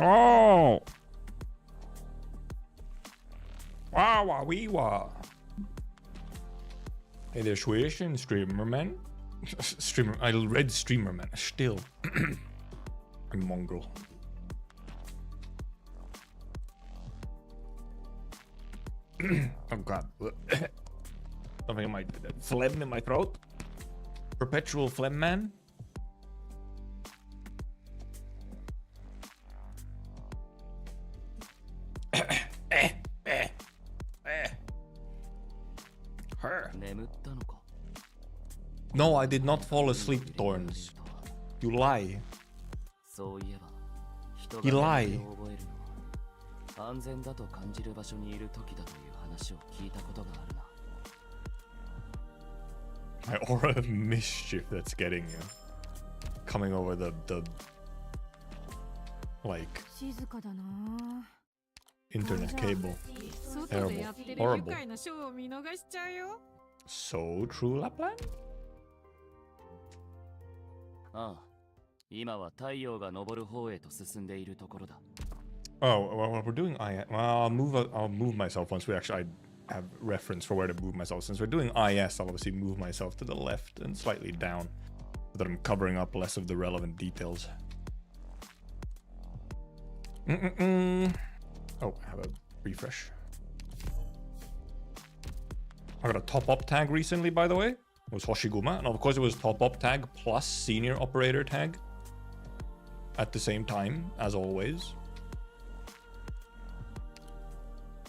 Oh! Wah wah wee wah. Hey there, Swish and Streamer Man. Streamer, I read Streamer Man. Still. A mongrel. Oh god. Something in my phlegm in my throat. Perpetual phlegm man. Her. No, I did not fall asleep, Thorns. You lie. You lie. My aura of mischief that's getting you. Coming over the like internet cable. Terrible. Horrible. So true, Lapland? Oh, well, we're doing IS. Well, I'll move myself once we actually have reference for where to move myself. Since we're doing IS, I'll obviously move myself to the left and slightly down so that I'm covering up less of the relevant details. Oh, I have a refresh. I got a top-up tag recently, by the way. It was Hoshiguma, and of course it was top-up tag plus senior operator tag at the same time, as always.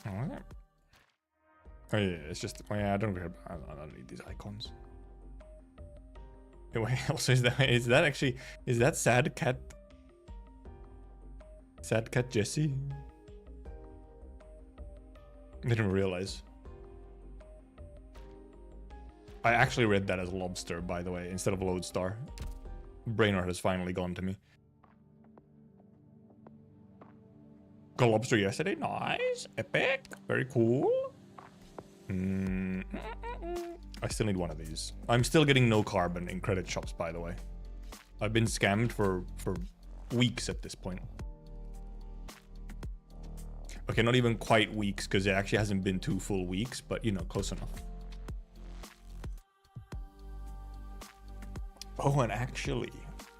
Alright. Oh yeah, it's just, I don't need these icons. Anyway, also is that sad cat Jesse? I didn't realize. I actually read that as lobster, by the way, instead of lodestar. Brainard has finally gone to me. Got lobster yesterday, nice, epic, very cool. I still need one of these. I'm still getting no carbon in credit shops, by the way. I've been scammed for weeks at this point. Okay, not even quite weeks, because it actually hasn't been 2 full weeks, but you know, close enough. Oh, and actually,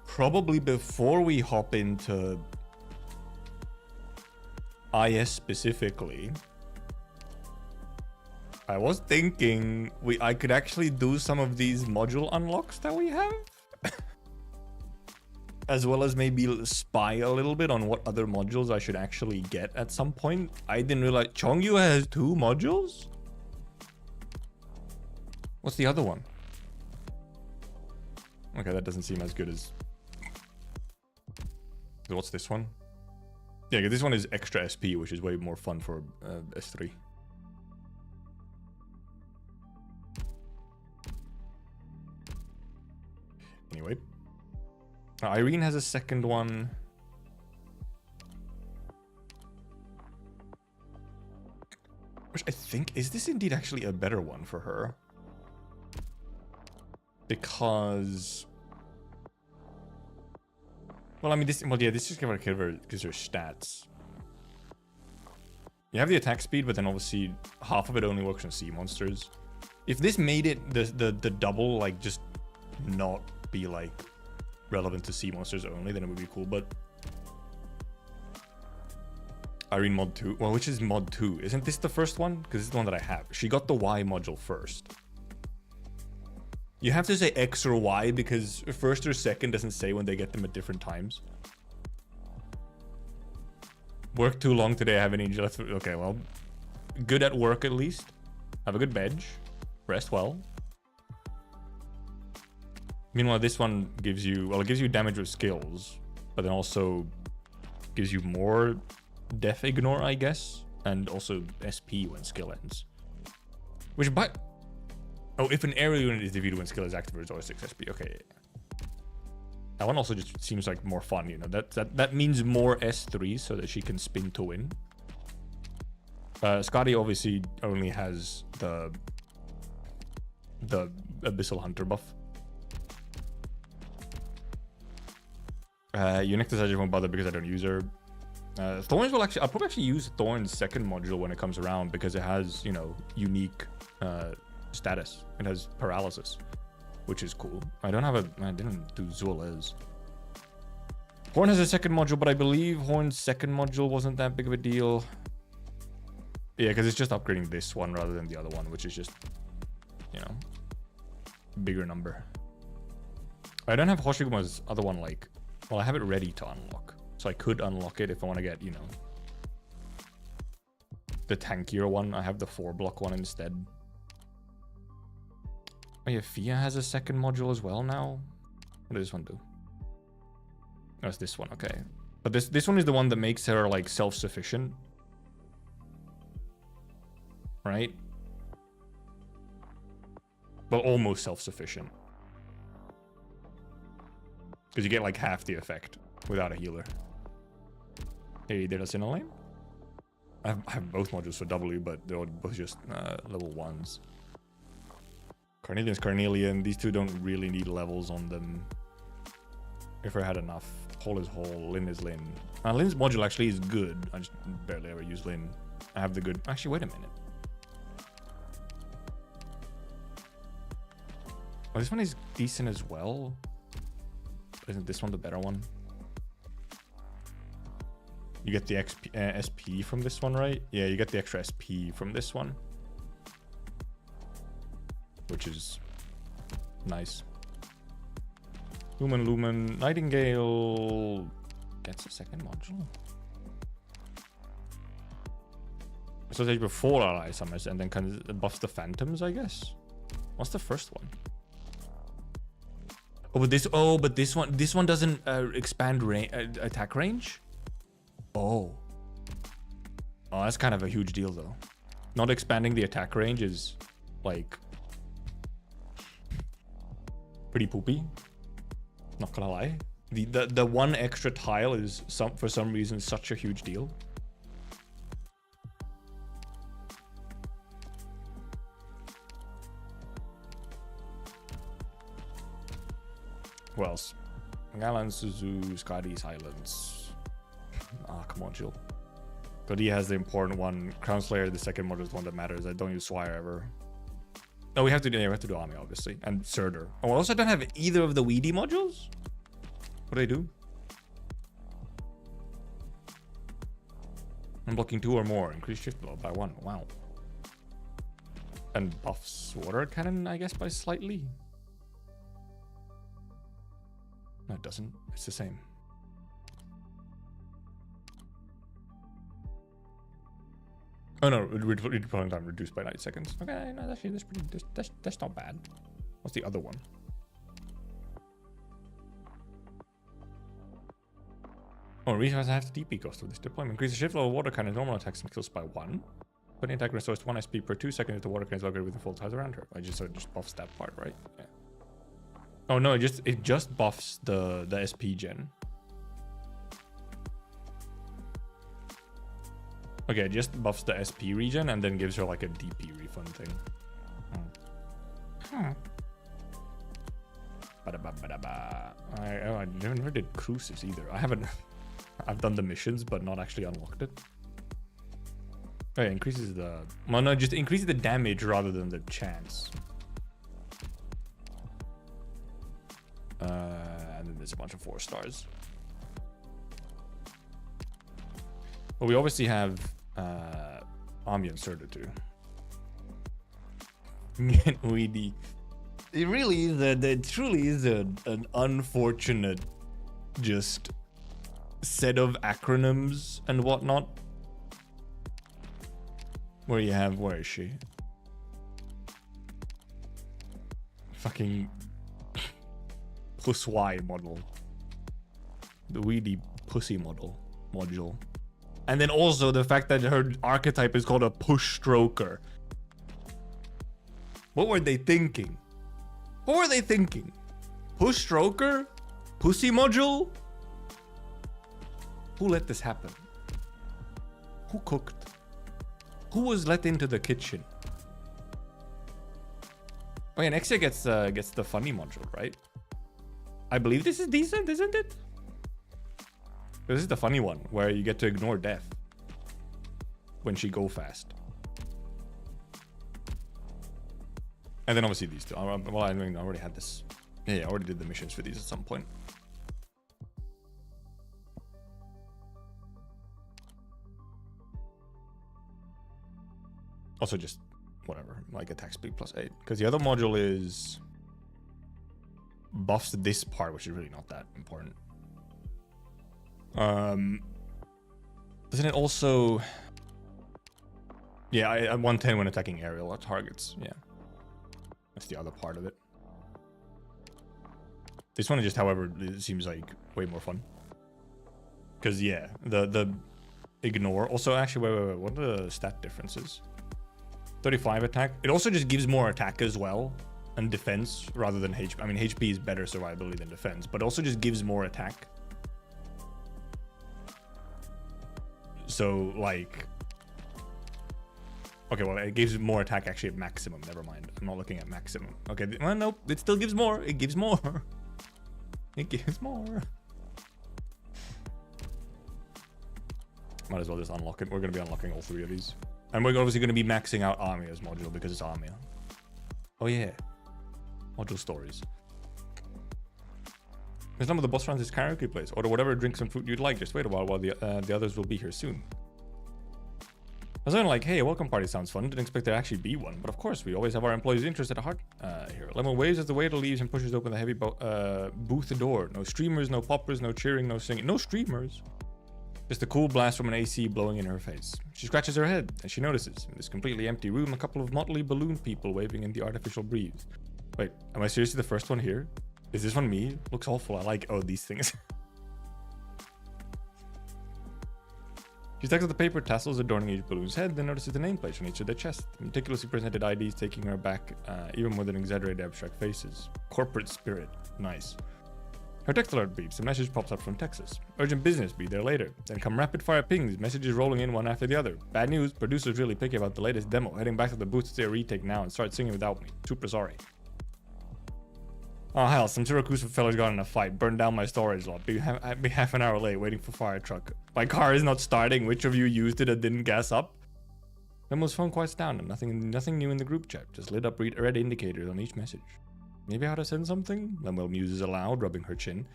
probably before we hop into IS specifically, I was thinking I could actually do some of these module unlocks that we have. As well as maybe spy a little bit on what other modules I should actually get at some point. I didn't realize Chongyu has 2 modules? What's the other one? Okay, that doesn't seem as good as... What's this one? Yeah, this one is extra SP, which is way more fun for S3. Anyway. Irene has a second one. Which I think, is this indeed actually a better one for her? Because... Well, I mean, this just gives her stats. You have the attack speed, but then obviously half of it only works on sea monsters. If this made it the double, like, just not be like relevant to sea monsters only, then it would be cool. But Irene mod 2, well, which is mod 2? Isn't this the first one? Because it's the one that I have. She got the Y module first. You have to say X or Y because first or second doesn't say when they get them at different times. Work too long today. I haven't eaten. Okay, well, good at work at least. Have a good bench. Rest well. Meanwhile, this one gives you, well, it gives you damage with skills, but then also gives you more def ignore, I guess, and also SP when skill ends. Which, by... Oh, if an area unit is defeated when skill is active, it's always 6 SP. Okay. That one also just seems like more fun, you know. That means more S3 so that she can spin to win. Scotty obviously only has the Abyssal Hunter buff. Eunictus I just won't bother because I don't use her. Thorns will actually, I'll probably actually use Thorn's second module when it comes around because it has, you know, unique status. It has paralysis, which is cool. I didn't do Zulez. Horn has a second module, but I believe Horn's second module wasn't that big of a deal. Yeah, because it's just upgrading this one rather than the other one, which is just, you know, bigger number. I don't have Hoshiguma's other one, like, well, I have it ready to unlock. So I could unlock it if I want to get, you know, the tankier one. I have the 4-block one instead. Oh yeah, Fia has a second module as well now. What does this one do? Oh, it's this one, okay. But this one is the one that makes her, like, self-sufficient. Right? Well, almost self-sufficient. Because you get, like, half the effect without a healer. Hey, did I in a lane? I have both modules for W, but they're both just level 1s. Carnelian's Carnelian. These two don't really need levels on them. If I had enough. Hole is Hole. Lin is Lin. Lin's module actually is good. I just barely ever use Lin. I have the good... Actually, wait a minute. Oh, this one is decent as well. Isn't this one the better one? You get the XP, SP from this one, right? Yeah, you get the extra SP from this one. Which is nice. Lumen. Nightingale gets a second module. So they before ally summers and then kind of buffs the phantoms, I guess. What's the first one? But this one doesn't expand attack range. Oh, that's kind of a huge deal though. Not expanding the attack range is like pretty poopy. Not gonna lie. The one extra tile is for some reason such a huge deal. Who else? Galan, Suzu, Scotty, Silence. Come on, chill. Cody has the important one. Crown Slayer, the second module is the one that matters. I don't use Swire ever. No, we have to do Ami, obviously. And Surtur. Oh, I also don't have either of the Weedy modules? What do they do? I'm blocking 2 or more. Increase shift blow by 1. Wow. And buffs Water Cannon, I guess, by slightly. No, it doesn't. It's the same. Oh no, redeploying time reduced by 90 seconds. Okay, no, that's not bad. What's the other one? Oh, reason I have to DP cost of this deployment. Increase the shift level of water cannon normal attacks and kills by 1. Putting attack restores 1 SP per 2 seconds if the water cannon is located within full size around her. So it just buffs that part, right? Yeah. Oh no, it just buffs the SP gen. Okay, it just buffs the SP regen and then gives her like a DP refund thing. I never did cruises either. I've done the missions but not actually unlocked it. Oh yeah, increases the... Well, no, just increases the damage rather than the chance. And then there's a bunch of 4 stars. Well, we obviously have Ami and Surtur too. It really is it truly is an unfortunate just set of acronyms and whatnot. Where you have, where is she? Fucking Puss Y model. The Weedy Pussy module. And then also the fact that her archetype is called a push stroker. What were they thinking? What were they thinking? Push stroker? Pussy module? Who let this happen? Who cooked? Who was let into the kitchen? Oh yeah, Nexia gets the funny module, right? I believe this is decent, isn't it? This is the funny one where you get to ignore death when she go fast. And then obviously these two. Well, I mean, I already had this. Yeah, I already did the missions for these at some point. Also just whatever, like attack speed +8. Because the other module is buffs this part, which is really not that important. Doesn't it also... Yeah, I 110 when attacking aerial targets. Yeah. That's the other part of it. This one is just, however, it seems like way more fun. Because, yeah, the ignore... Also, actually, wait. What are the stat differences? 35 attack. It also just gives more attack as well. And defense, rather than HP. I mean, HP is better survivability than defense. But also just gives more attack. So, like... Okay, well, it gives more attack actually at maximum. Never mind. I'm not looking at maximum. Okay, well, nope. It still gives more. It gives more. It gives more. Might as well just unlock it. We're going to be unlocking all 3 of these. And we're obviously going to be maxing out Armia's module because it's Armia. Oh, yeah. Module stories. There's some of the boss runs is karaoke place. Order whatever drinks and food you'd like. Just wait a while the others will be here soon. I was like, hey, a welcome party sounds fun. Didn't expect there actually be one. But of course, we always have our employees' interest at heart. Here. Lemon waves as the waiter leaves and pushes open the heavy booth door. No streamers, no poppers, no cheering, no singing. No streamers. Just a cool blast from an AC blowing in her face. She scratches her head and she notices, in this completely empty room, a couple of motley balloon people waving in the artificial breeze. Wait, am I seriously the first one here? Is this one me? Looks awful. I like, oh, these things. She takes out the paper tassels adorning each balloon's head, then notices the nameplates on each of their chests. Meticulously presented IDs taking her back, even more than exaggerated abstract faces. Corporate spirit. Nice. Her text alert beeps. A message pops up from Texas. Urgent business, be there later. Then come rapid fire pings, messages rolling in one after the other. Bad news, producers really picky about the latest demo. Heading back to the booth to say a retake now and start singing without me. Super sorry. Oh hell, some Syracuse fellas got in a fight, burned down my storage lot, be half an hour late waiting for fire truck. My car is not starting, which of you used it and didn't gas up? Lemo's phone quiets down and nothing new in the group chat, just lit up red indicators on each message. Maybe how to send something? Lemuel muses aloud, rubbing her chin.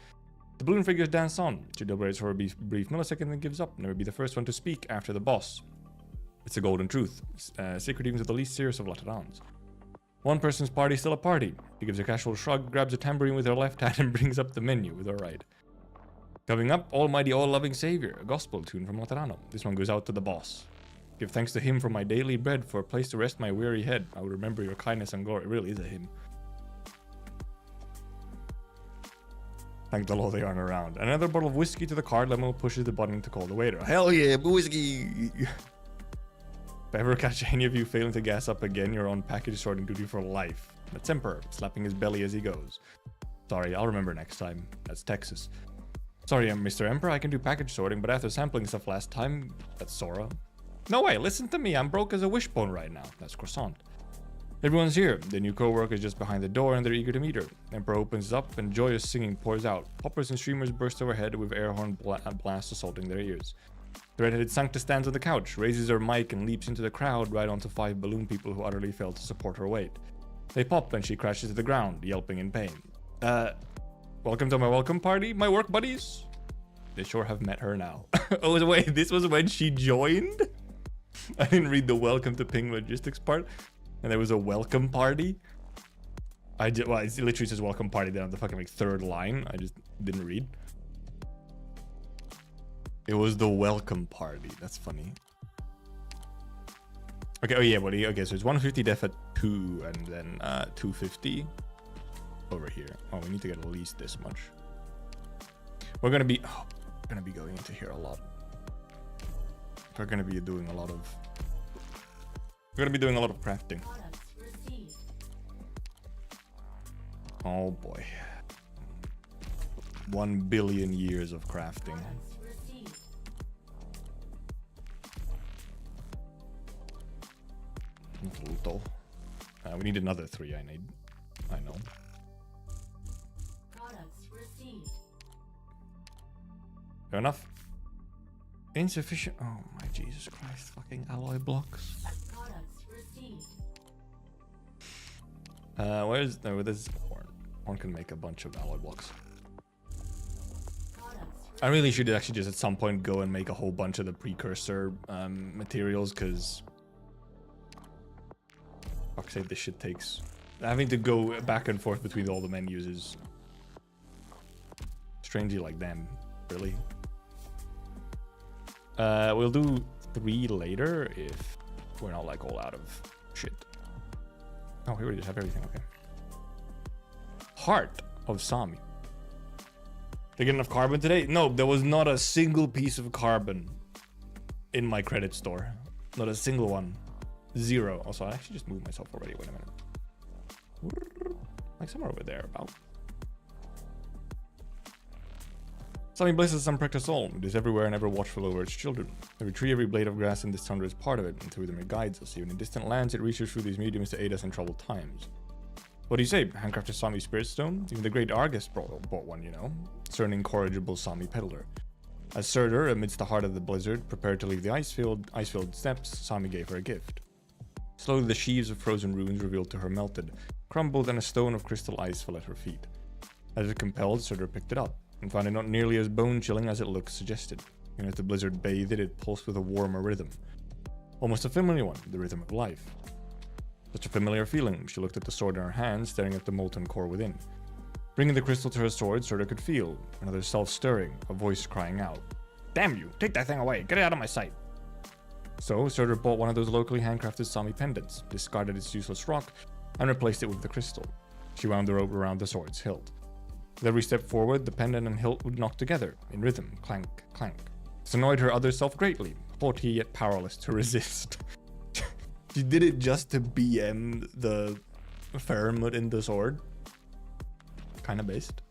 The balloon figures dance on. She deliberates for a brief millisecond and gives up, never be the first one to speak after the boss. It's a golden truth, secret even to the least serious of Laterans. One person's party still a party. She gives a casual shrug, grabs a tambourine with her left hand and brings up the menu with her right. Coming up, Almighty All-Loving Savior, a gospel tune from Laterano. This one goes out to the boss. Give thanks to him for my daily bread, for a place to rest my weary head. I will remember your kindness and glory. It really is a hymn. Thank the Lord they aren't around. Another bottle of whiskey to the card. Lemuel pushes the button to call the waiter. Hell yeah, whiskey! If I ever catch any of you failing to gas up again, you're on package sorting duty for life. That's Emperor, slapping his belly as he goes. Sorry, I'll remember next time. That's Texas. Sorry, Mr. Emperor, I can do package sorting, but after sampling stuff last time, that's Sora. No way, listen to me, I'm broke as a wishbone right now. That's Croissant. Everyone's here. The new co-worker is just behind the door and they're eager to meet her. Emperor opens up and joyous singing pours out. Poppers and streamers burst overhead with air horn blasts assaulting their ears. The red-headed Sancta stands on the couch, raises her mic and leaps into the crowd right onto 5 balloon people who utterly fail to support her weight. They pop and she crashes to the ground, yelping in pain. Welcome to my welcome party, my work buddies? They sure have met her now. Oh wait, this was when she joined? I didn't read the welcome to Ping Logistics part. And there was a welcome party. Well, it literally says welcome party down the fucking like 3rd line. I just didn't read. It was the welcome party. That's funny. Okay, oh yeah, buddy. Okay, so it's 150 def at 2 and then 250 over here. Oh, we need to get at least this much. We're gonna be going into here a lot. We're gonna be doing a lot of crafting. Oh boy. 1 billion years of crafting. We need another 3. I know. Fair enough. Insufficient. Oh my Jesus Christ. Fucking alloy blocks. Where's. No, this is Horn. Horn can make a bunch of alloy blocks. I really should actually just at some point go and make a whole bunch of the precursor materials, because fuck's sake, this shit takes. Having to go back and forth between all the menus is strangely like, damn, really. We'll do 3 later if we're not like all out of shit. Oh, here we just have everything. Okay. Heart of Sami. Did I get enough carbon today? No, there was not a single piece of carbon in my credit store. Not a single one. 0. Also, I actually just moved myself already. Wait a minute. Like somewhere over there about. Sami blesses some practice all. It is everywhere and ever watchful over its children. Every tree, every blade of grass in this tundra is part of it, and through them it guides us. Even in distant lands, it reaches through these mediums to aid us in troubled times. What do you say? Handcrafted Sami Spirit Stone? Even the great Argus bought one, you know. It's an incorrigible Sami peddler. As Surtur, amidst the heart of the blizzard, prepared to leave the ice-filled steppes, Sami gave her a gift. Slowly the sheaves of frozen runes revealed to her melted, crumbled, and a stone of crystal ice fell at her feet. As if compelled, Surtur picked it up, and found it not nearly as bone-chilling as it looked suggested. And as the blizzard bathed it, it pulsed with a warmer rhythm. Almost a familiar one, the rhythm of life. Such a familiar feeling. She looked at the sword in her hand, staring at the molten core within. Bringing the crystal to her sword, Surtur could feel another self stirring, a voice crying out, "Damn you! Take that thing away! Get it out of my sight!" So, Surtur bought one of those locally handcrafted Sami pendants, discarded its useless rock, and replaced it with the crystal. She wound the rope around the sword's hilt. With every step forward, the pendant and hilt would knock together, in rhythm, clank, clank. This annoyed her other self greatly, haughty yet powerless to resist. She did it just to BM the Faramut in the sword. Kinda based.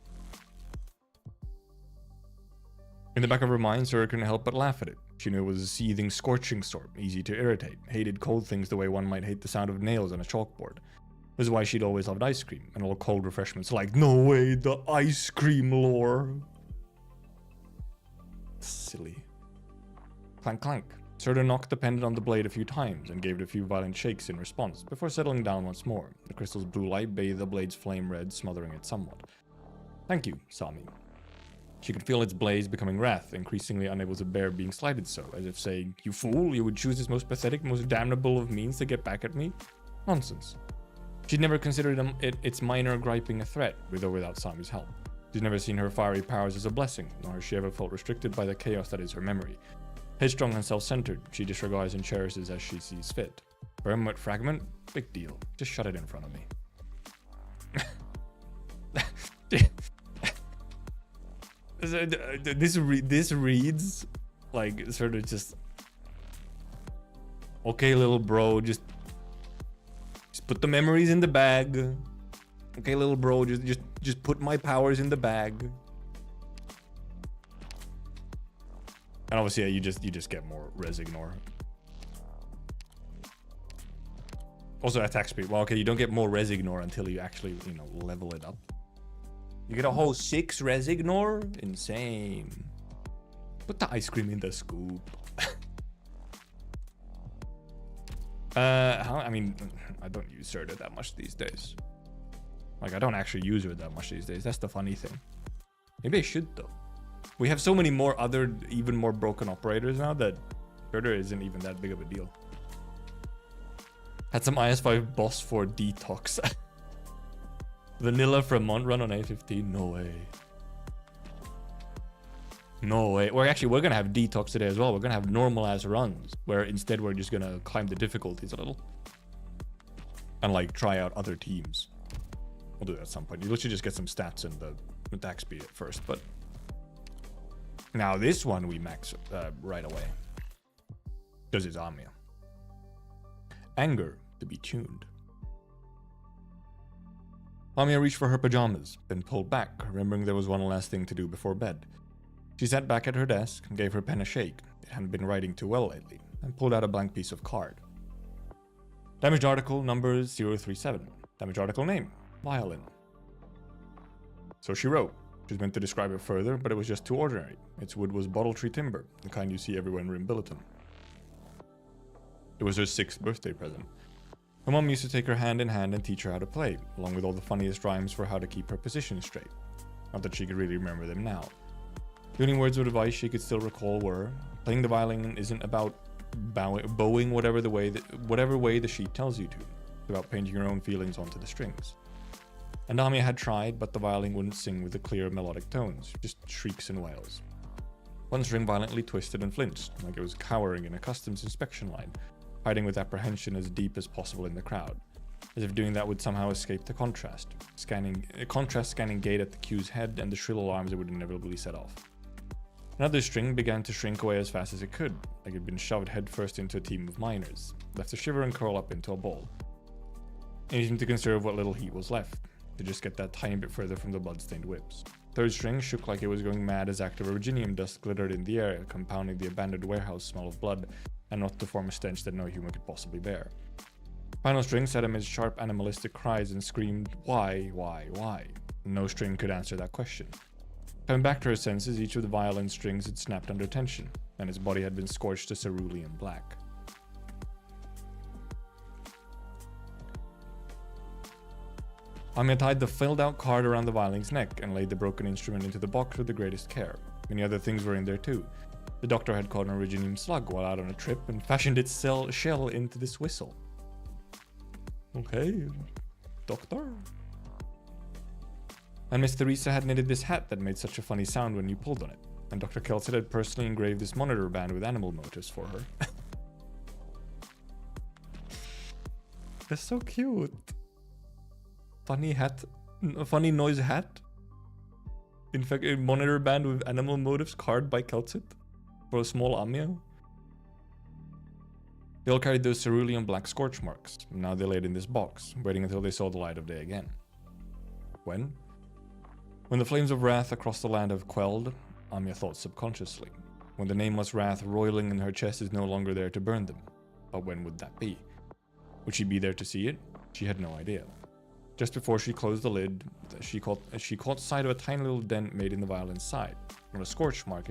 In the back of her mind, Surtur couldn't help but laugh at it. She knew it was a seething, scorching sword, easy to irritate, hated cold things the way one might hate the sound of nails on a chalkboard. This is why she'd always loved ice cream, and all cold refreshments like, no way, the ice cream lore. Silly. Clank, clank. Surtur knocked the pendant on the blade a few times and gave it a few violent shakes in response, before settling down once more. The crystal's blue light bathed the blade's flame red, smothering it somewhat. Thank you, Sami. She could feel its blaze becoming wrath, increasingly unable to bear being slighted so, as if saying, "You fool, you would choose this most pathetic, most damnable of means to get back at me?" Nonsense. She'd never considered its minor griping a threat, with or without Sami's help. She'd never seen her fiery powers as a blessing, nor has she ever felt restricted by the chaos that is her memory. Headstrong and self-centered, she disregards and cherishes as she sees fit. Vermut fragment? Big deal. Just shut it in front of me. This reads like sort of just, okay, little bro, just put the memories in the bag. Okay, little bro, just put my powers in the bag. And obviously, yeah, you just get more res ignore. Also attack speed. Well, okay, you don't get more res ignore until you actually, you know, level it up. You get a whole 6 res ignore? Insane. Put the ice cream in the scoop. I mean, I don't use Surtur that much these days. Like, I don't actually use her that much these days. That's the funny thing. Maybe I should, though. We have so many more other, even more broken operators now that Surtur isn't even that big of a deal. Had some IS5 boss for detox. Vanilla Fremont run on A15? No way. No way. We're gonna have detox today as well. We're gonna have normal ass runs where instead we're just gonna climb the difficulties a little and like try out other teams. We'll do that at some point. You literally just get some stats in the attack speed at first, but now this one we max right away because it's Amia. Anger to be tuned. Amia reached for her pajamas, then pulled back, remembering there was one last thing to do before bed. She sat back at her desk and gave her pen a shake. It hadn't been writing too well lately, and pulled out a blank piece of card. Damaged article number 037. Damaged article name, violin. So she wrote, She was meant to describe it further, but it was just too ordinary. Its wood was bottle tree timber, the kind you see everywhere in Rimbilliton. It was her 6th birthday present. Her mom used to take her hand in hand and teach her how to play, along with all the funniest rhymes for how to keep her position straight. Not that she could really remember them now. The only words of advice she could still recall were, playing the violin isn't about bowing whatever way the sheet tells you to. It's about painting your own feelings onto the strings. And Amia had tried, but the violin wouldn't sing with the clear melodic tones, just shrieks and wails. One string violently twisted and flinched, like it was cowering in a customs inspection line, hiding with apprehension as deep as possible in the crowd, as if doing that would somehow escape the contrast scanning gate at the queue's head and the shrill alarms it would inevitably set off. Another string began to shrink away as fast as it could, like it had been shoved headfirst into a team of miners, left to shiver and curl up into a ball. Anything to conserve what little heat was left, to just get that tiny bit further from the blood-stained whips. Third string shook like it was going mad as active originium dust glittered in the air, compounding the abandoned warehouse smell of blood, and not to form a stench that no human could possibly bear. Final string sat amidst sharp animalistic cries and screamed, why? No string could answer that question. Coming back to her senses, each of the violin strings had snapped under tension, and its body had been scorched to cerulean black. Amia tied the filled-out card around the violin's neck and laid the broken instrument into the box with the greatest care. Many other things were in there too. The doctor had caught an originium slug while out on a trip and fashioned its shell into this whistle. Okay, doctor. And Miss Theresa had knitted this hat that made such a funny sound when you pulled on it. And Dr. Kelset had personally engraved this monitor band with animal motifs for her. That's so cute. Funny hat, funny noise hat. In fact, a monitor band with animal motifs carved by Kelset for a small Amia. They all carried those cerulean black scorch marks. And now they laid in this box, waiting until they saw the light of day again. When? When the flames of wrath across the land have quelled, Amia thought subconsciously. When the nameless wrath roiling in her chest is no longer there to burn them. But when would that be? Would she be there to see it? She had no idea. Just before she closed the lid, she caught sight of a tiny little dent made in the violin's side. Not a scorch mark,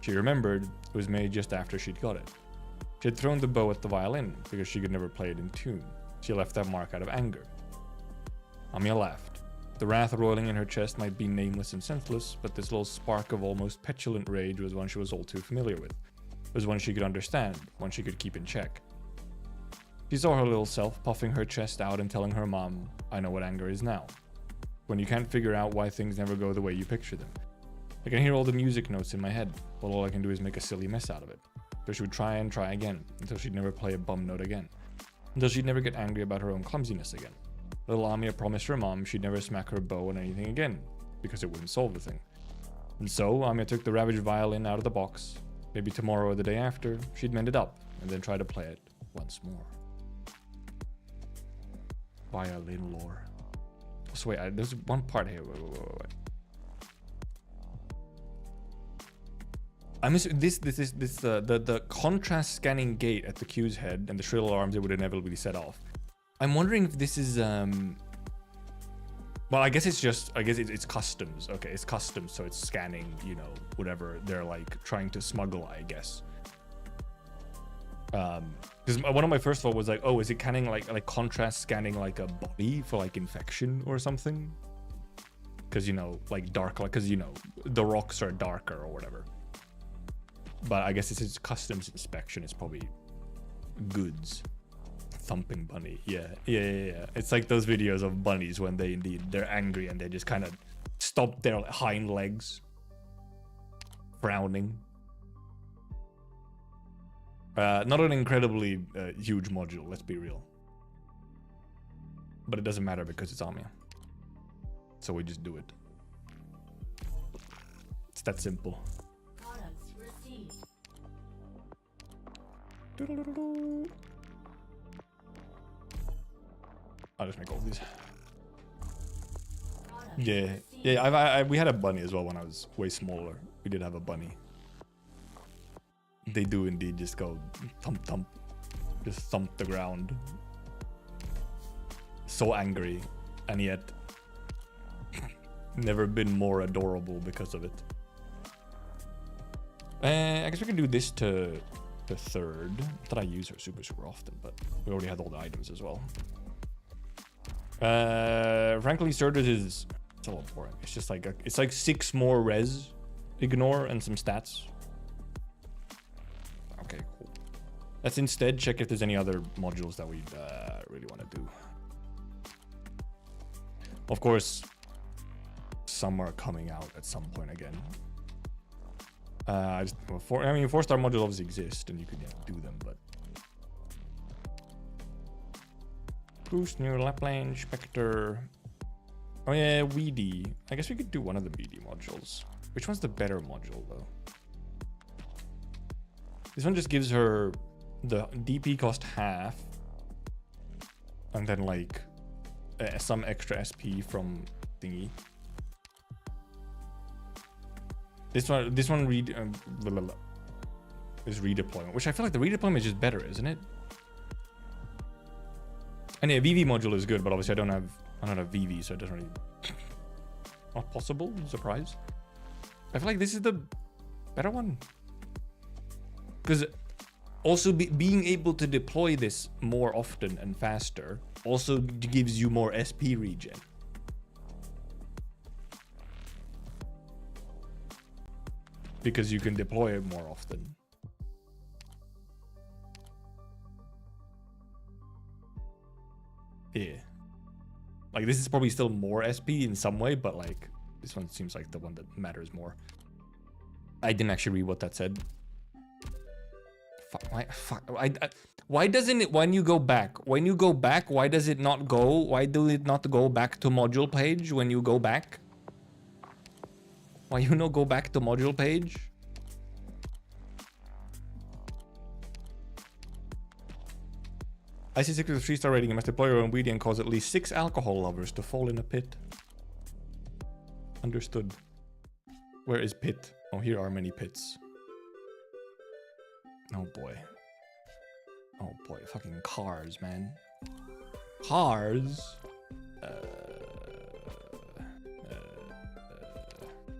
she remembered, it was made just after she'd got it. She had thrown the bow at the violin, because she could never play it in tune. She left that mark out of anger. Amia laughed. The wrath roiling in her chest might be nameless and senseless, but this little spark of almost petulant rage was one she was all too familiar with. It was one she could understand, one she could keep in check. She saw her little self puffing her chest out and telling her mom, I know what anger is now. When you can't figure out why things never go the way you picture them. I can hear all the music notes in my head, but all I can do is make a silly mess out of it. So she would try and try again, until she'd never play a bum note again. Until she'd never get angry about her own clumsiness again. Little Amia promised her mom she'd never smack her bow on anything again, because it wouldn't solve the thing. And so, Amia took the ravaged violin out of the box. Maybe tomorrow or the day after, she'd mend it up, and then try to play it once more. Violin lore. So wait, there's one part here. Wait. I miss the contrast scanning gate at the queue's head and the shrill alarms it would inevitably set off. I'm wondering if this is well, I guess it's customs. Okay, it's customs, so it's scanning, you know, whatever they're like trying to smuggle, I guess. Because one of my first thought was like, oh, is it scanning like contrast scanning like a body for like infection or something? Because, you know, like dark, like, because, you know, the rocks are darker or whatever. But I guess it's customs inspection. It's probably goods. Thumping bunny. Yeah. It's like those videos of bunnies when they're angry and they just kind of stomp their hind legs, frowning. Not an incredibly huge module, let's be real. But it doesn't matter because it's Amia. So we just do it. It's that simple. I'll just make all of these. Yeah. We had a bunny as well when I was way smaller. We did have a bunny. They do indeed just go thump thump, just thump the ground. So angry, and yet Never been more adorable because of it. I guess we can do this to the third. Not that I use her super often, but we already had all the items as well. Frankly, Surges is it's a lot boring. It's just like it's like 6 more res, ignore, and some stats. Okay, cool. Let's instead check if there's any other modules that we really want to do. Of course, some are coming out at some point again. I mean, 4-star modules obviously exist, and you could do them, but boost new Lapland Spectre. Oh yeah, WD. I guess we could do one of the BD modules. Which one's the better module though? This one just gives her the DP cost half, and then like some extra SP from thingy. This one is redeployment, which I feel like the redeployment is just better, isn't it? And yeah, VV module is good, but obviously I don't have VV, so it doesn't really not possible. Surprise. I feel like this is the better one, because also being able to deploy this more often and faster also gives you more SP regen. Because you can deploy it more often. Yeah. Like this is probably still more SP in some way, but like this one seems like the one that matters more. I didn't actually read what that said. Why doesn't it, when you go back, why does it not go? Why do it not go back to module page when you go back? Why you not go back to module page? IC6 with a 3-star rating. You must deploy your own weedy and cause at least 6 alcohol lovers to fall in a pit. Understood. Where is pit? Oh, here are many pits. Oh boy. Oh boy, fucking cars, man. Cars.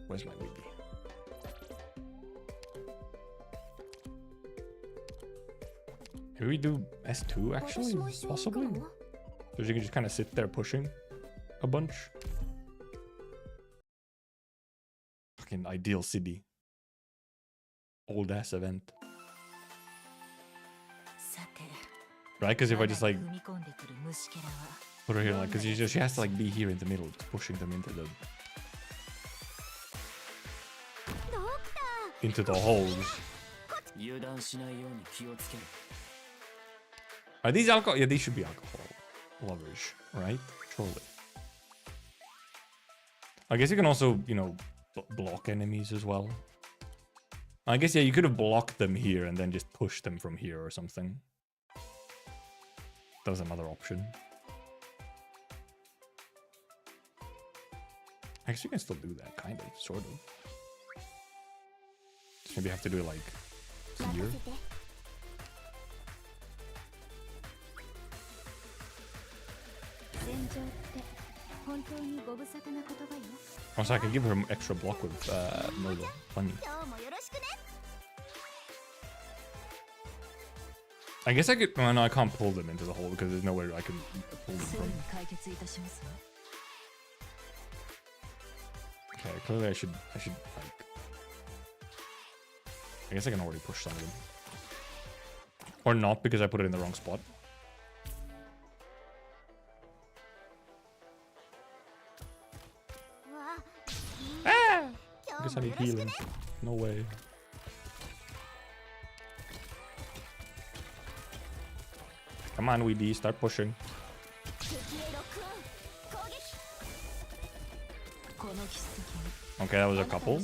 Where's my weedy? Maybe we do S2 actually, possibly? So you can just kind of sit there pushing a bunch. Fucking ideal city. Old ass event. Right? Because if I just like put her here, like, because she has to like be here in the middle, pushing them into the holes. Are these alcohol? Yeah, these should be alcohol lovers, right? Surely. I guess you can also, you know, block enemies as well. I guess, yeah, you could have blocked them here and then just pushed them from here or something. That was another option. I guess you can still do that, kind of, sort of. Just maybe have to do it like here. Also, I can give her an extra block with Murder. Funny. I guess I could. Well, no, I can't pull them into the hole because there's nowhere I can pull them from. Okay, clearly I should like. I guess I can already push some of them, or not because I put it in the wrong spot. Ah! I guess I need healing. No way. Come on, WD, start pushing. Okay, that was a couple.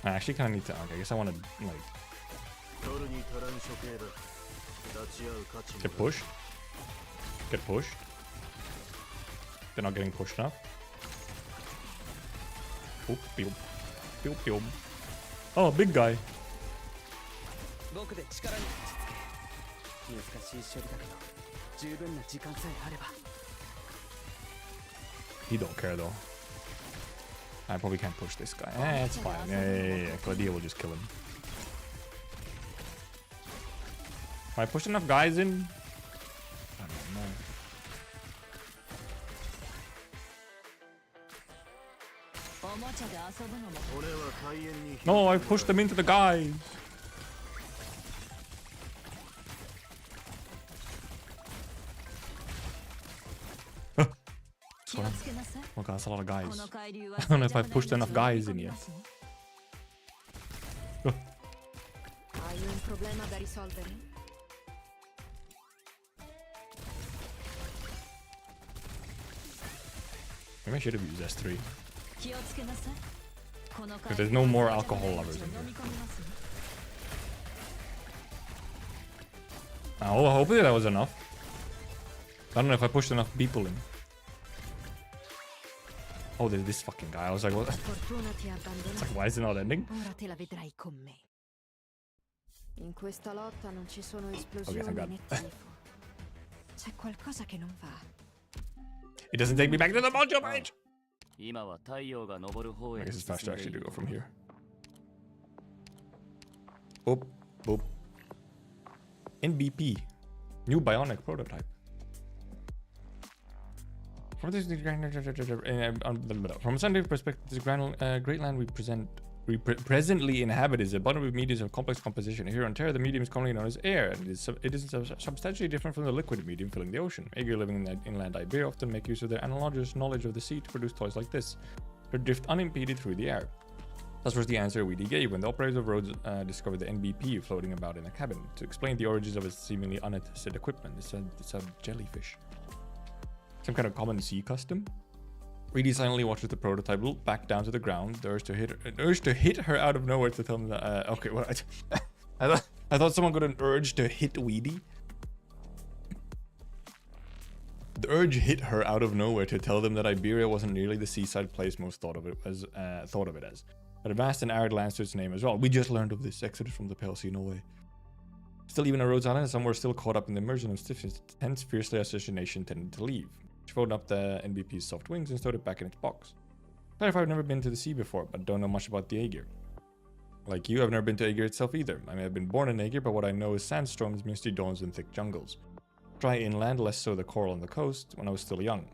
I actually kind of need to. Okay, I guess I want to like get pushed. Get pushed. They're not getting pushed enough. Oop, pew, pew, pew. Oh, big guy. He don't care though. I probably can't push this guy. It's fine. Yeah. Gladia will just kill him. Have I pushed enough guys in? I don't know. No, I pushed them into the guys. Oh god, that's a lot of guys. I don't know if I pushed enough guys in yet. Maybe I should have used S3. But there's no more alcohol lovers in here. Oh, hopefully that was enough. I don't know if I pushed enough people in. Oh, there's this fucking guy. I was like, what? It's like, why is it not ending? Okay, thank God. It doesn't take me back to the module page! I guess it's faster actually to go from here. Boop, boop. NBP. New bionic prototype. From a scientific perspective, this great land we presently inhabit is abundant with mediums of complex composition. Here on Terra, the medium is commonly known as air, and it is substantially different from the liquid medium filling the ocean. Aegir living in inland Iberia often make use of their analogous knowledge of the sea to produce toys like this. They drift unimpeded through the air. Thus was the answer Weedy gave when the operators of Rhodes discovered the NBP floating about in a cabin. To explain the origins of its seemingly unattested equipment, it's a jellyfish. Some kind of common sea custom. Reedy silently watches the prototype loop back down to the ground. The urge to hit her out of nowhere to tell them that. Okay, well, I thought someone got an urge to hit Weedy. The urge hit her out of nowhere to tell them that Iberia wasn't nearly the seaside place most thought of it as. But a vast and arid land to its name as well. We just learned of this exodus from the Pale Sea, no way. Still, even on Rhodes Island, some were still caught up in the immersion of stiffness. Hence, fiercely association nation tended to leave. She folded up the NBP's soft wings and stowed it back in its box. Clarify, I've never been to the sea before, but don't know much about the Aegir. Like you, I've never been to Aegir itself either. I may have been born in Aegir, but what I know is sandstorms, misty dawns, and thick jungles. Dry inland, less so the coral on the coast, when I was still young.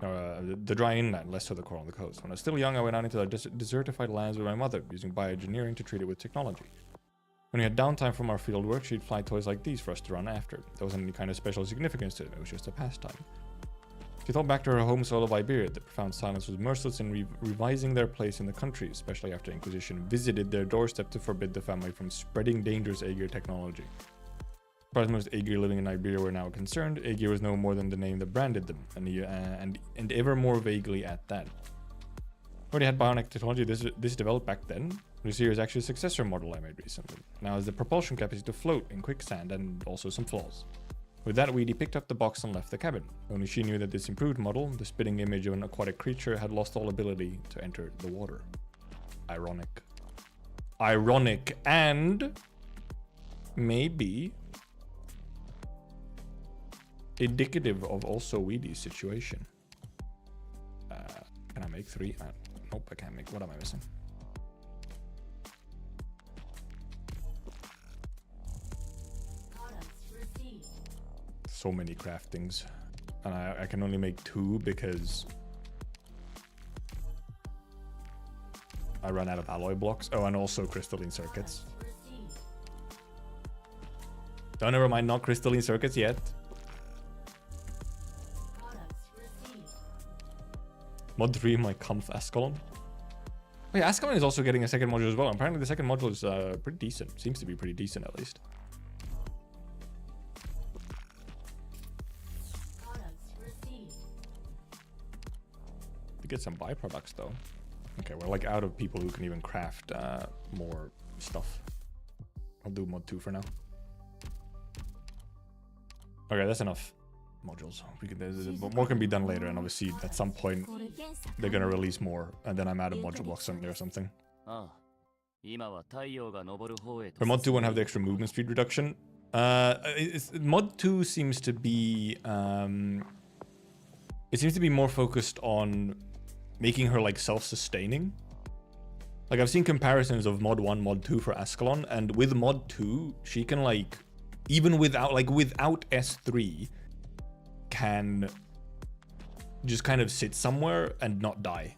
The dry inland, less so the coral on the coast. When I was still young, I went out into the desertified lands with my mother, using bioengineering to treat it with technology. When we had downtime from our field work, she'd fly toys like these for us to run after. There wasn't any kind of special significance to it, it was just a pastime. She thought back to her home soil of Iberia. The profound silence was merciless in revising their place in the country, especially after Inquisition visited their doorstep to forbid the family from spreading dangerous Aegir technology. As far as most Aegir living in Iberia were now concerned, Aegir was no more than the name that branded them, and ever more vaguely at that. Already had bionic technology this developed back then. This here is actually a successor model I made recently. Now has the propulsion capacity to float in quicksand and also some flaws. With that, Weedy picked up the box and left the cabin. Only she knew that this improved model, the spitting image of an aquatic creature, had lost all ability to enter the water. Ironic. Ironic, and maybe indicative of also Weedy's situation. Can I make 3? Nope, I can't make. What am I missing? So many craftings, and I can only make 2 because I run out of alloy blocks. Oh, and also crystalline circuits. Don't never mind, not crystalline circuits yet. Mod 3, my Kampf Ascalon. Wait, Ascalon is also getting a second module as well. Apparently the second module is pretty decent. Seems to be pretty decent at least. To get some byproducts though. Okay, we're like out of people who can even craft more stuff. I'll do mod 2 for now. Okay, that's enough modules. More can be done later, and obviously at some point they're gonna release more, and then I'm out of module blocks someday or something. For mod 2 won't have the extra movement speed mod 2 seems to be It seems to be more focused on making her like self-sustaining. Like I've seen comparisons of mod 1, mod 2 for Ascalon, and with mod 2, she can like, even without S3, can just kind of sit somewhere and not die.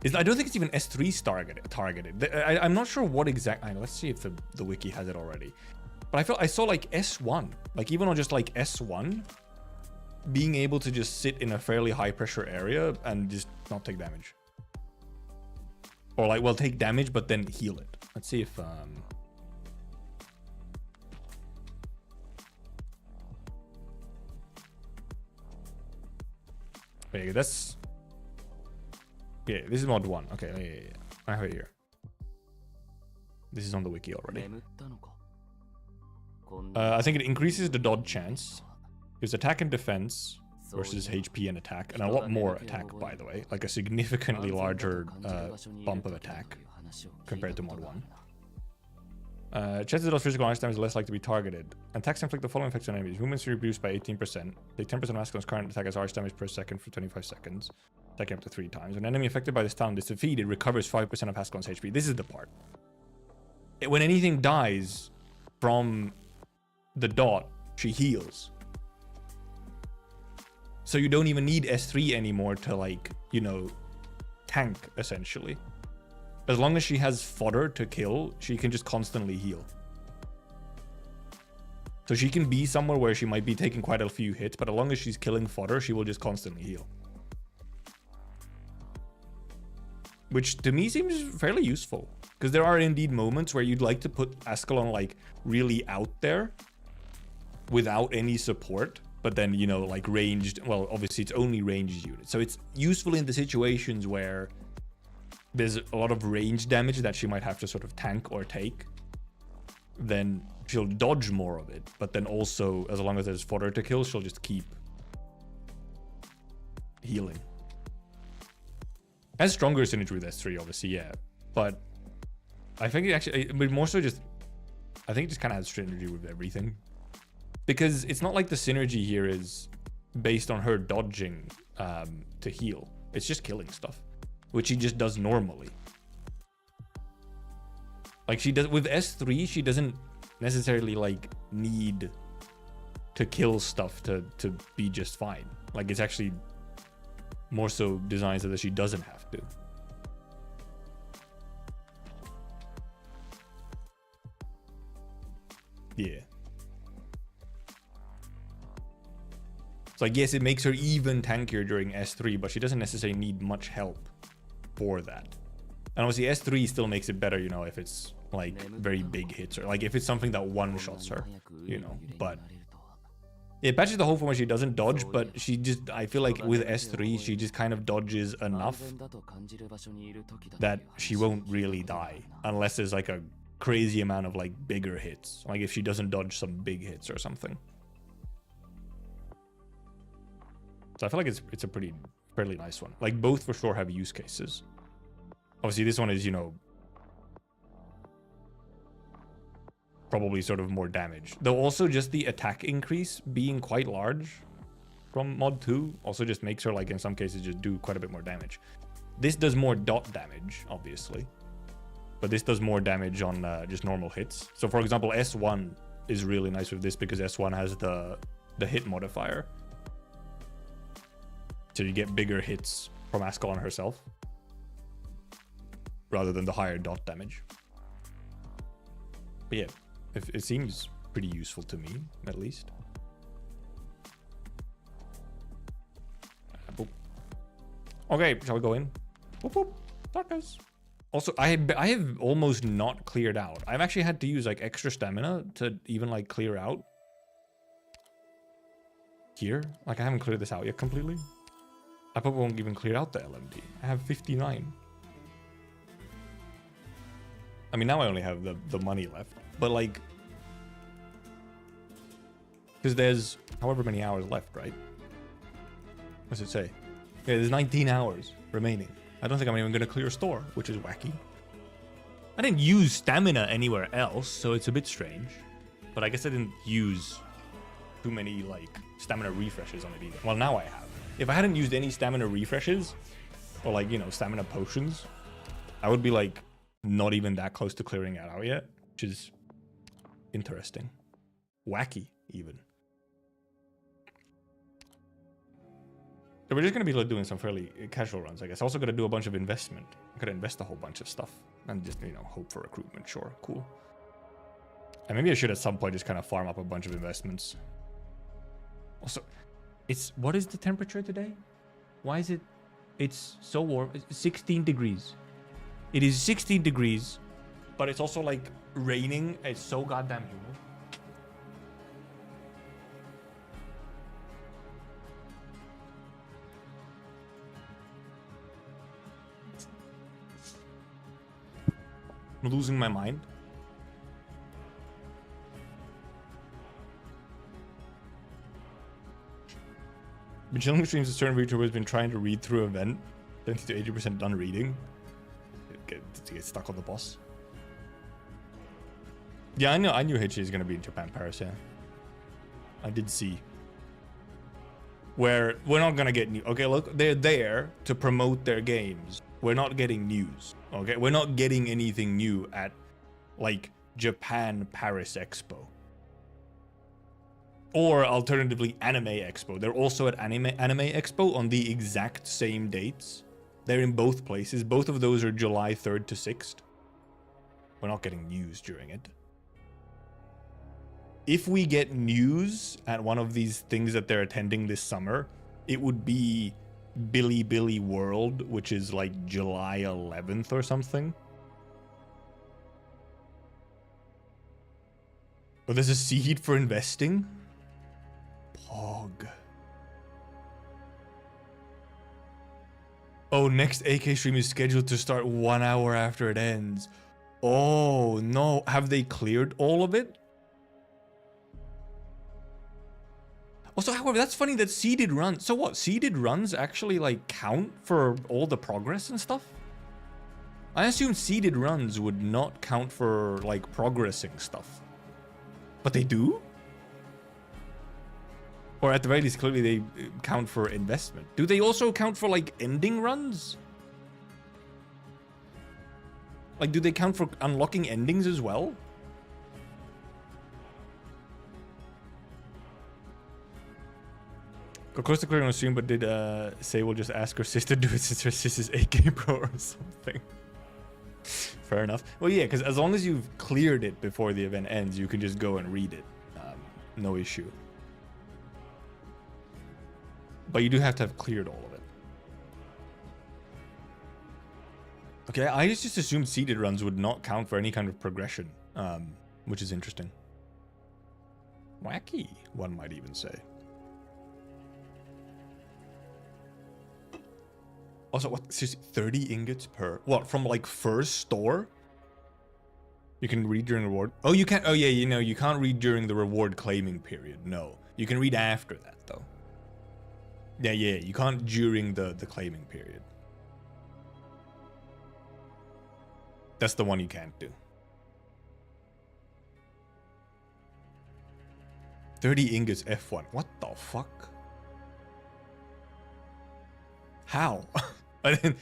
I don't think it's even S3 targeted. I'm not sure what exactly. Let's see if the wiki has it already. But I saw like S1, like even on just like S1, being able to just sit in a fairly high pressure area and just not take damage. Or like, well, take damage, but then heal it. Let's see if, yeah, that's, yeah, this is mod 1. Okay, yeah. I have it here. This is on the wiki already. I think it increases the dodge chance. Gives attack and defense versus HP and attack, and a lot more attack, by the way, like a significantly larger bump of attack compared to mod 1. Chances of physical damage is less likely to be targeted. Attacks inflict the following effects on enemies. Movements reduced by 18%. Take 10% of Ascalon's current attack as harsh damage per second for 25 seconds. Attacking up to 3 times. An enemy affected by this talent is defeated, recovers 5% of Ascalon's HP. This is the part. When anything dies from the dot, she heals. So you don't even need S3 anymore to, like, you know, tank, essentially. As long as she has fodder to kill, she can just constantly heal. So she can be somewhere where she might be taking quite a few hits, but as long as she's killing fodder, she will just constantly heal. Which to me seems fairly useful. Because there are indeed moments where you'd like to put Ascalon, like, really out there without any support. But then, you know, like ranged, well, obviously it's only ranged units. So it's useful in the situations where there's a lot of range damage that she might have to sort of tank or take. Then she'll dodge more of it. But then also, as long as there's fodder to kill, she'll just keep healing. Has stronger synergy with S3, obviously, yeah. But I think it actually, but more so just, I think it just kind of has synergy with everything. Because it's not like the synergy here is based on her dodging to heal. It's just killing stuff, which she just does normally. Like she does with S3, she doesn't necessarily like need to kill stuff to be just fine. Like it's actually more so designed so that she doesn't have to. Yeah. So I guess it makes her even tankier during S3, but she doesn't necessarily need much help for that. And obviously S3 still makes it better, you know, if it's like very big hits or like if it's something that one-shots her, you know, but it patches the whole form where she doesn't dodge, but she just, I feel like with S3, she just kind of dodges enough that she won't really die unless there's like a crazy amount of like bigger hits. Like if she doesn't dodge some big hits or something. So I feel like it's a fairly nice one. Like both for sure have use cases. Obviously this one is, you know, probably sort of more damage. Though also just the attack increase being quite large from mod 2 also just makes her like in some cases just do quite a bit more damage. This does more dot damage, obviously. But this does more damage on just normal hits. So for example, S1 is really nice with this because S1 has the hit modifier. So you get bigger hits from Ascalon herself rather than the higher dot damage. But yeah, it seems pretty useful to me, at least. Okay, shall we go in? Boop, boop. Darkness. Also, I have almost not cleared out. I've actually had to use like extra stamina to even like clear out here. Like I haven't cleared this out yet completely. I probably won't even clear out the LMD. I have 59. I mean, now I only have the money left, but like, because there's however many hours left, right? What's it say? Yeah, there's 19 hours remaining. I don't think I'm even going to clear store, which is wacky. I didn't use stamina anywhere else, so it's a bit strange. But I guess I didn't use too many like stamina refreshes on it either. Well, now I have. If I hadn't used any stamina refreshes or like, you know, stamina potions, I would be like not even that close to clearing it out yet, which is interesting. Wacky even. So we're just going to be like doing some fairly casual runs, I guess. Also going to do a bunch of investment. I'm going to invest a whole bunch of stuff and just, you know, hope for recruitment. Sure, cool. And maybe I should at some point just kind of farm up a bunch of investments. Also, what is the temperature today? Why is it's so warm? It's 16 degrees. It is 16 degrees, but it's also like raining. It's so goddamn humid. I'm losing my mind. Been chilling streams a certain VTuber has been trying to read through event, 70 to 80% done reading. Get stuck on the boss. Yeah, I knew HG is gonna be in Japan, Paris, yeah. I did see. Where we're not gonna get new. Okay, look, they're there to promote their games. We're not getting news. Okay, we're not getting anything new at like Japan Paris Expo. Or alternatively, Anime Expo. They're also at Anime Expo on the exact same dates. They're in both places. Both of those are July 3rd to 6th. We're not getting news during it. If we get news at one of these things that they're attending this summer, it would be Billy World, which is like July 11th or something. Oh, there's a seed for investing? Pog. Oh, next AK stream is scheduled to start 1 hour after it ends. Oh, no. Have they cleared all of it? Also, however, that's funny that seeded runs. So what? Seeded runs actually like count for all the progress and stuff? I assume seeded runs would not count for like progressing stuff. But they do? Or at the very least, clearly they count for investment. Do they also count for like ending runs? Like, do they count for unlocking endings as well? Of course, the clear on stream, but did say we'll just ask her sister to do it since her sister's AK Pro or something. Fair enough. Well, yeah, because as long as you've cleared it before the event ends, you can just go and read it. No issue. But you do have to have cleared all of it. Okay, I just assumed seeded runs would not count for any kind of progression, which is interesting. Wacky, one might even say. Also, what? 30 ingots per... What, from like first store? You can read during reward... Oh, you can't... Oh, yeah, you know, you can't read during the reward claiming period. No. You can read after that, though. Yeah, you can't during the claiming period. That's the one you can't do. 30 ingots F1. What the fuck? How? I didn't...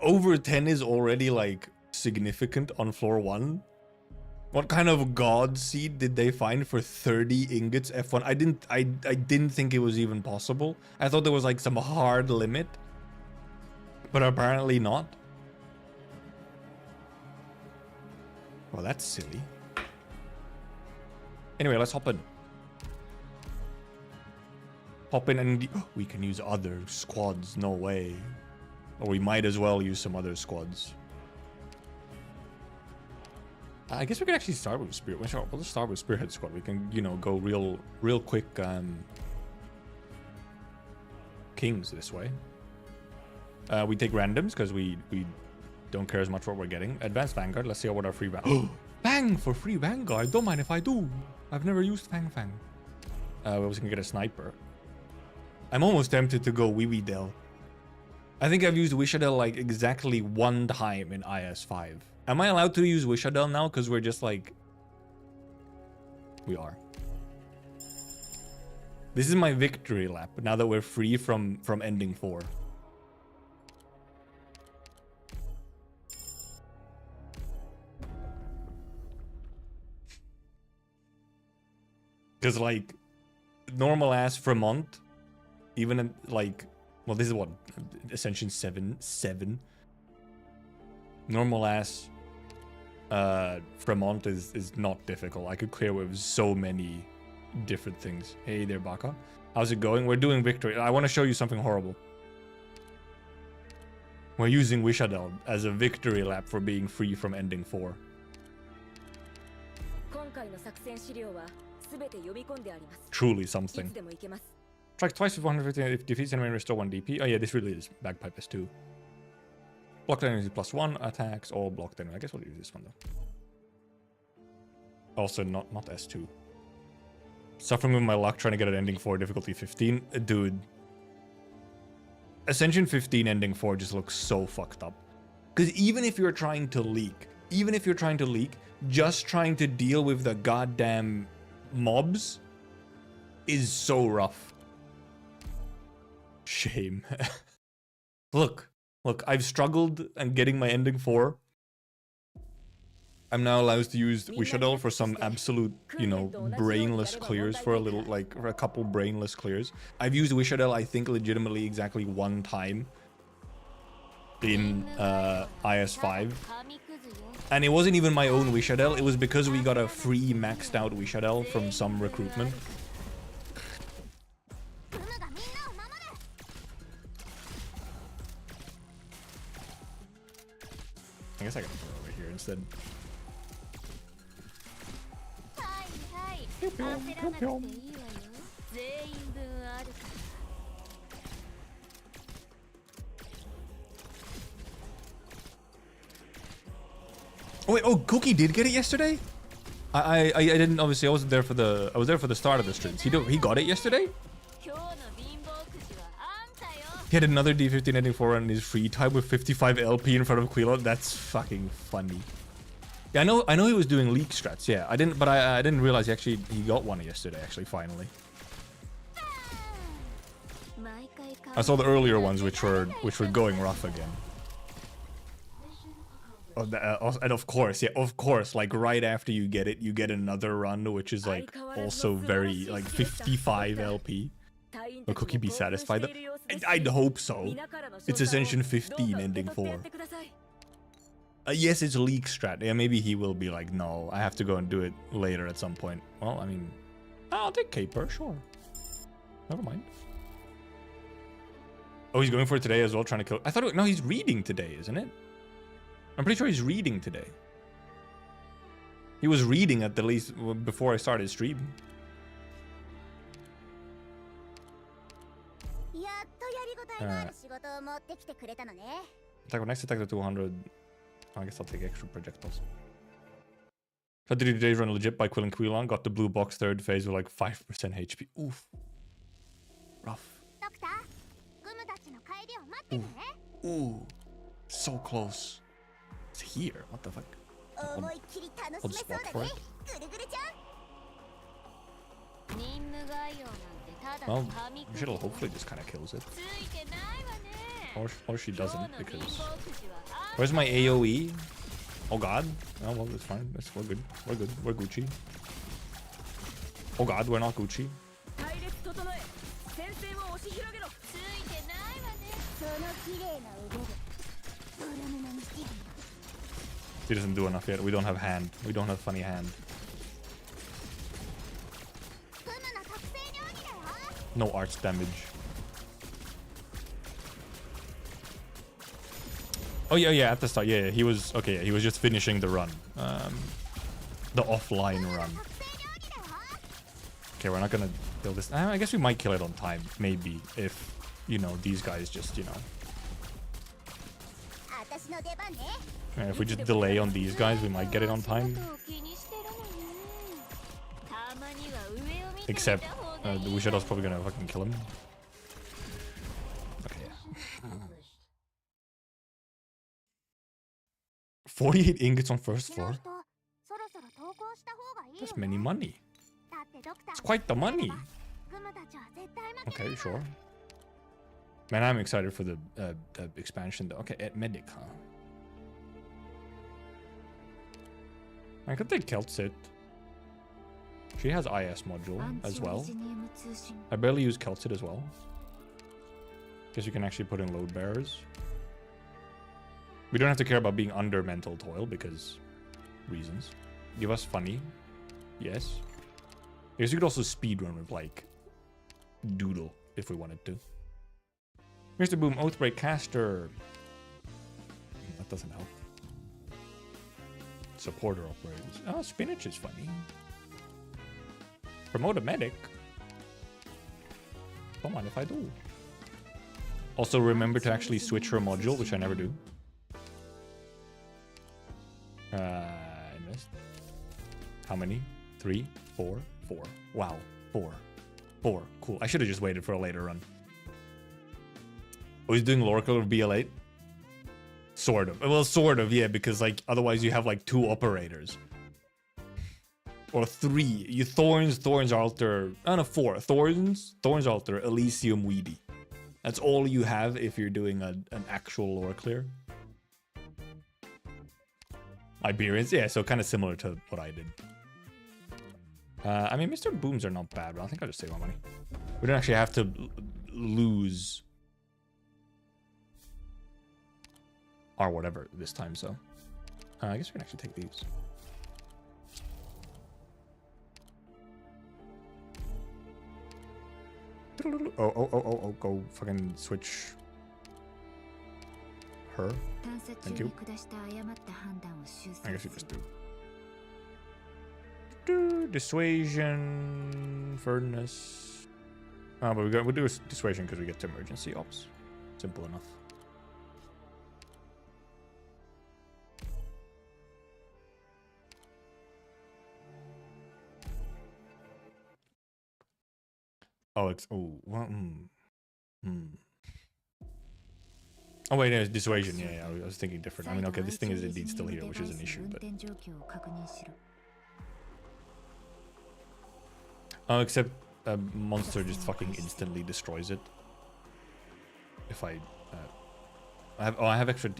Over 10 is already like significant on floor 1. What kind of god seed did they find for 30 ingots F1? I didn't think it was even possible. I thought there was like some hard limit, but apparently not. Well, that's silly. Anyway, let's hop in. Hop in and we can use other squads. No way. Or we might as well use some other squads. I guess we could actually start with Spear. We'll just start with Spearhead Squad. We can, you know, go real quick kings this way. We take randoms because we don't care as much what we're getting. Advanced Vanguard. Let's see what our free Fang for free Vanguard. Don't mind if I do. I've never used Fang. We also can get a sniper. I'm almost tempted to go Wee Del. I think I've used Wishadel like exactly one time in IS5. Am I allowed to use Wishadel now? Because we're just like... We are. This is my victory lap, now that we're free from ending 4. Because, like, normal ass Fremont, even in, like, well, this is what, Ascension 7. Normal ass Fremont is not difficult. I could clear with so many different things. Hey there, Baka. How's it going? We're doing victory. I want to show you something horrible. We're using Wishadel as a victory lap for being free from ending 4. Truly something. Strike twice with 150 if defeats enemy, restore 1 DP. Oh yeah, this really is Bagpipe S2. Blocked enemies +1 attacks, all blocked enemy. I guess we'll use this one though. Also not S2. Suffering with my luck trying to get an ending 4 difficulty 15. Dude. Ascension 15 ending 4 just looks so fucked up. Because even if you're trying to leak, just trying to deal with the goddamn mobs is so rough. Shame. Look, I've struggled and getting my ending 4. I'm now allowed to use Wishadel for some absolute, you know, brainless clears for a little, like, for a couple brainless clears. I've used Wishadel, I think, legitimately exactly 1 time in IS5. And it wasn't even my own Wishadel, it was because we got a free maxed out Wishadel from some recruitment. I guess I gotta throw it over here instead. Oh wait, oh, Cookie did get it yesterday? I didn't, obviously I wasn't there for the, I was there for the start of the streams. He got it yesterday? He had another D15 ending 4 in his free time with 55 LP in front of Quilo. That's fucking funny. Yeah, I know he was doing leak strats. Yeah, I didn't realize he got one yesterday. Actually, finally. I saw the earlier ones, which were going rough again. Oh, and of course, yeah, of course. Like right after you get it, you get another run, which is like also very like 55 LP. Will Cookie be satisfied? I'd hope so. It's Ascension 15 ending 4. Yes, it's leak strat. Yeah, maybe he will be like, no, I have to go and do it later at some point. Well, I mean, I'll take Caper, sure. Never mind. Oh, he's going for it today as well, trying to kill. I thought, no, he's reading today, isn't it? I'm pretty sure he's reading today. He was reading at the least before I started stream. Attack next attack to 200. I guess I'll take extra projectiles. Tried to do today's run legit by Quill and Quilon. Got the blue box third phase with like 5% HP. Oof. Rough. Ooh. Ooh. So close. It's here. What the fuck? I'll just walk for it. Well, Shittle hopefully just kind of kills it. Or she doesn't, because... Where's my AoE? Oh god. Oh well, that's fine. We're good. We're good. We're Gucci. Oh god, we're not Gucci. He doesn't do enough yet. We don't have hand. We don't have funny hand. No arts damage. Oh yeah, at the start, yeah, he was okay. Yeah, he was just finishing the run, the offline run. Okay, we're not gonna kill this. I guess we might kill it on time, maybe, if you know these guys just, you know. If we just delay on these guys, we might get it on time. Except the Wishadow's probably gonna fucking kill him. Okay. 48 ingots on first floor. That's many money. It's quite the money. Okay, sure. Man, I'm excited for the expansion though. Okay, at medic, huh? I could take Keltsit. She has IS module as well. I barely use Keltsit as well. Guess you can actually put in load bearers. We don't have to care about being under mental toil because reasons. Give us funny. Yes. I guess you could also speedrun with like Doodle if we wanted to. Mr. Boom, Oathbreak Caster. That doesn't help. Supporter operators. Oh, Spinach is funny. Promote a medic. Come on, if I do. Also remember to actually switch her module, which I never do. Invest. How many? 3, 4, 4. Wow, 4. 4. Cool. I should have just waited for a later run. Oh, he's doing Loracle with BL8? Sort of. Well, sort of, yeah, because like otherwise you have like 2 operators. Or 3. You Thorns, Altar. Oh no, 4. Thorns, Altar, Elysium, Weedy. That's all you have if you're doing an actual lore clear. Iberians, yeah, so kind of similar to what I did. I mean, Mr. Booms are not bad, but I think I'll just save my money. We don't actually have to lose or whatever this time, so I guess we can actually take these. Oh, go fucking switch her. Thank you. I guess you just do dissuasion, furnace. But we'll do dissuasion because we get to emergency ops. Simple enough. Oh, it's well, Oh wait, there's dissuasion. Yeah, I was thinking different. I mean, okay, this thing is indeed still here, which is an issue, but oh, except a monster just fucking instantly destroys it. If I have extra.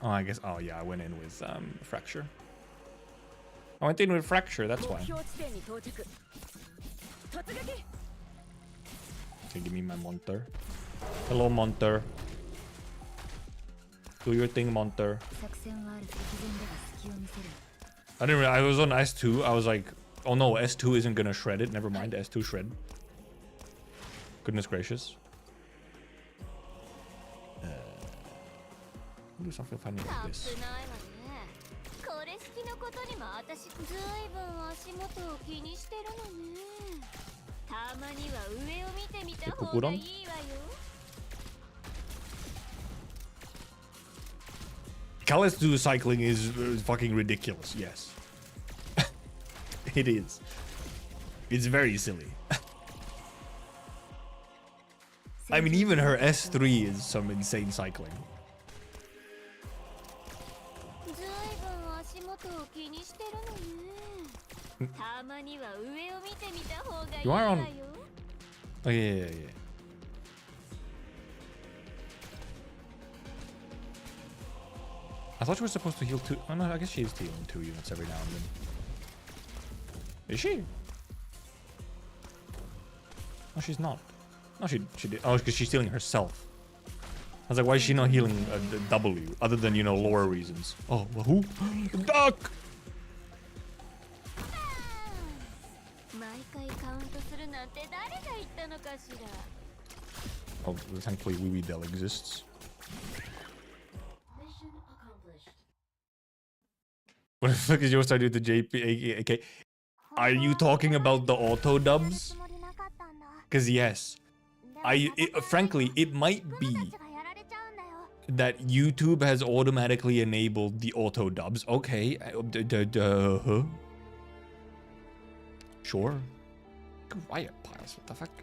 Oh, I guess. Oh yeah, I went in with fracture. I went in with fracture. That's why. Okay, give me my Monter. Hello, Monter. Do your thing, Monter. I didn't. I was on S2. I was like, oh no, S2 isn't gonna shred it. Never mind, S2 shred. Goodness gracious. Do something funny like this. Callisto cycling is fucking ridiculous, yes. It is. It's very silly. I mean, even her S3 is some insane cycling. You are on... Oh, yeah. I thought she was supposed to heal 2... Oh, no, I guess she is healing 2 units every now and then. Is she? No, she's not. No, she did. Oh, because she's healing herself. I was like, why is she not healing a W? Other than, you know, lore reasons. Oh, well, who? Duck! Oh, thankfully Weedell exists. What the fuck is yours started with the JP? Okay. Are you talking about the auto dubs? Because yes. Frankly, it might be that YouTube has automatically enabled the auto dubs. Okay. Sure. Riot piles, what the fuck?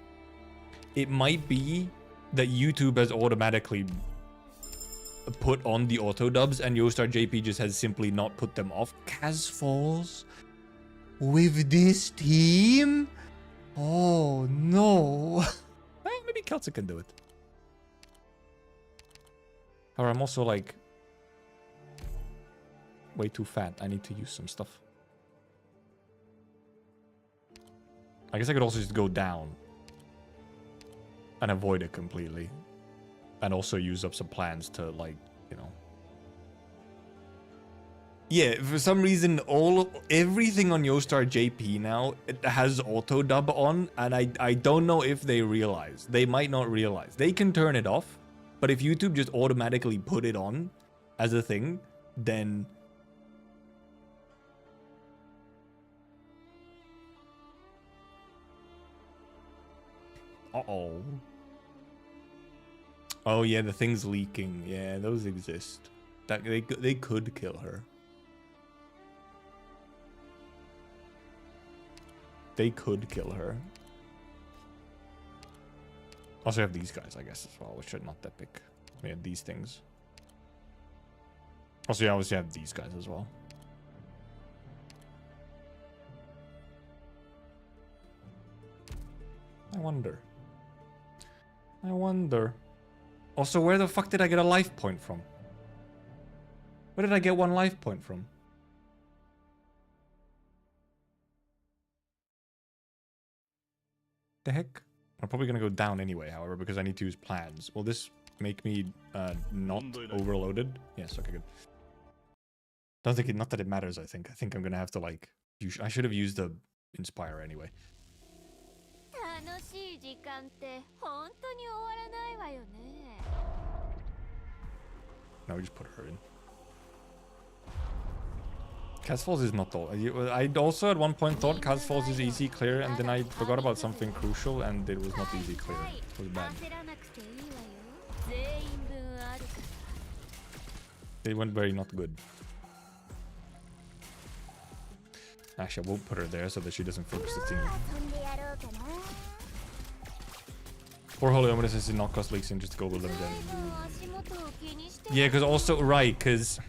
It might be that YouTube has automatically put on the auto dubs and Yostar JP just has simply not put them off. Kaz Falls with this team? Oh, no. Maybe Celtic can do it. Or I'm also like way too fat. I need to use some stuff. I guess I could also just go down and avoid it completely. And also use up some plans to, like, you know. Yeah, for some reason, everything on Yostar JP now, it has auto dub on, and I don't know if they realize. They might not realize. They can turn it off, but if YouTube just automatically put it on as a thing, then uh-oh. Oh yeah, the thing's leaking. Yeah, those exist. That they could kill her. They could kill her. Also have these guys, I guess, as well, which are not that big. We have these things. Also, you obviously have these guys as well. I wonder. Also, where the fuck did I get a life point from? Where did I get 1 life point from? The heck? I'm probably gonna go down anyway, however, because I need to use plans. Will this make me not overloaded? Yes, okay, good. Don't think it, not that it matters, I think. I think I'm gonna have to, like, I should have used the Inspire anyway. Now we just put her in. Cast Falls is not all. I also at one point thought Cast Falls is easy clear, and then I forgot about something crucial, and it was not easy clear. It was bad. It went very not good. Actually, I won't put her there so that she doesn't focus the team. Poor Holy Ominous is not cost leaks in just to go with them then. Yeah, because also, right, because...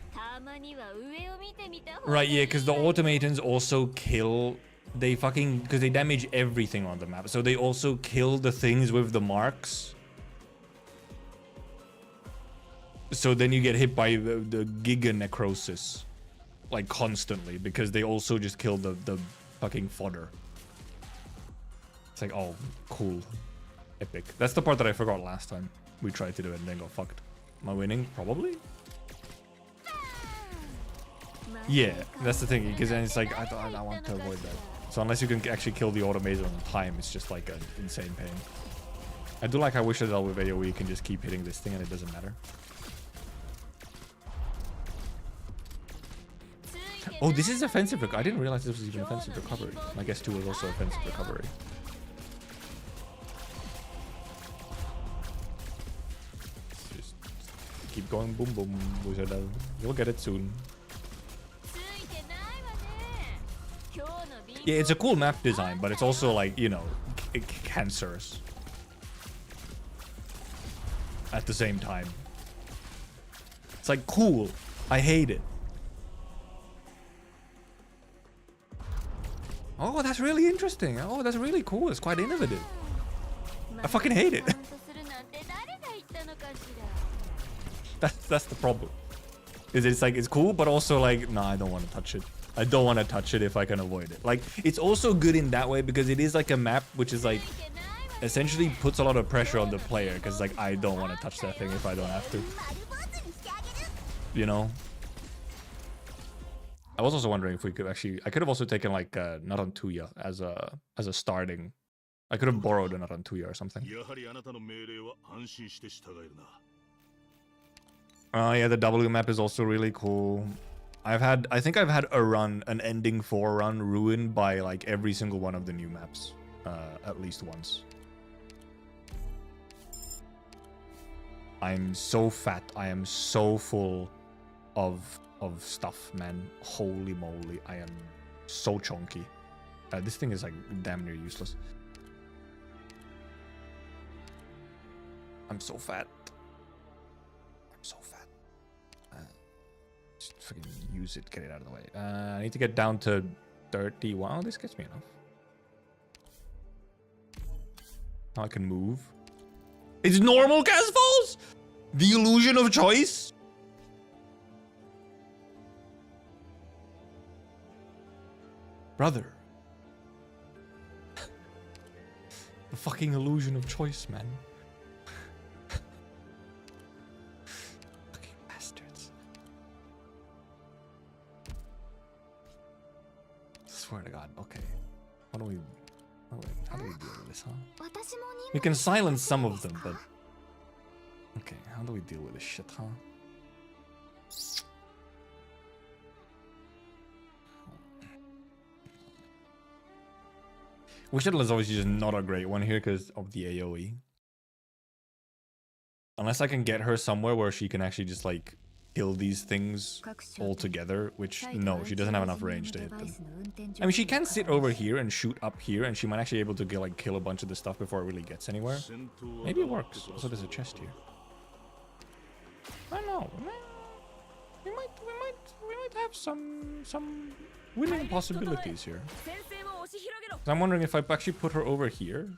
Right, yeah, because the automatons also kill... They fucking... Because they damage everything on the map. So they also kill the things with the marks. So then you get hit by the Giga Necrosis. Like, constantly. Because they also just kill the fucking fodder. It's like, oh, cool. Epic. That's the part that I forgot last time. We tried to do it and then got fucked. Am I winning? Probably? Yeah, that's the thing, because then it's like, I want to avoid that. So unless you can actually kill the automaton on time, it's just like an insane pain. I do like how Wish Adele with AoE you can just keep hitting this thing and it doesn't matter. Oh, this is offensive. I didn't realize this was even offensive recovery. I guess 2 was also offensive recovery. Just keep going, boom, boom, Wish Adele. You'll get it soon. Yeah, it's a cool map design, but it's also like, you know, cancerous. At the same time. It's like, cool. I hate it. Oh, that's really interesting. Oh, that's really cool. It's quite innovative. I fucking hate it. That's the problem. Is it's like, it's cool, but also like, nah, I don't want to touch it. I don't want to touch it if I can avoid it. Like, it's also good in that way because it is like a map which is like, essentially puts a lot of pressure on the player because like, I don't want to touch that thing if I don't have to. You know? I was also wondering if we could actually, I could have also taken like Narantuya as a starting. I could have borrowed a Narantuya or something. Yeah, the W map is also really cool. I think I've had a run, an ending 4 run ruined by like every single one of the new maps, at least once. I'm so fat. I am so full of stuff, man. Holy moly, I am so chunky. This thing is like damn near useless. I'm so fat. I'm so fat. Just fucking use it, get it out of the way. I need to get down to 30. Wow, this gets me enough. Now I can move. It's normal cast falls? The illusion of choice? Brother. The fucking illusion of choice, man. Fucking bastards. Swear to God. Okay. How do we deal with this, huh? We can silence some of them, but... Okay, how do we deal with this shit, huh? Wishedle is obviously just not a great one here because of the AoE. Unless I can get her somewhere where she can actually just like kill these things all together, which no, she doesn't have enough range to hit them. I mean, she can sit over here and shoot up here, and she might actually be able to like kill a bunch of the stuff before it really gets anywhere. Maybe it works. Also, there's a chest here. I don't know. We might have some winning possibilities here. So I'm wondering if I actually put her over here,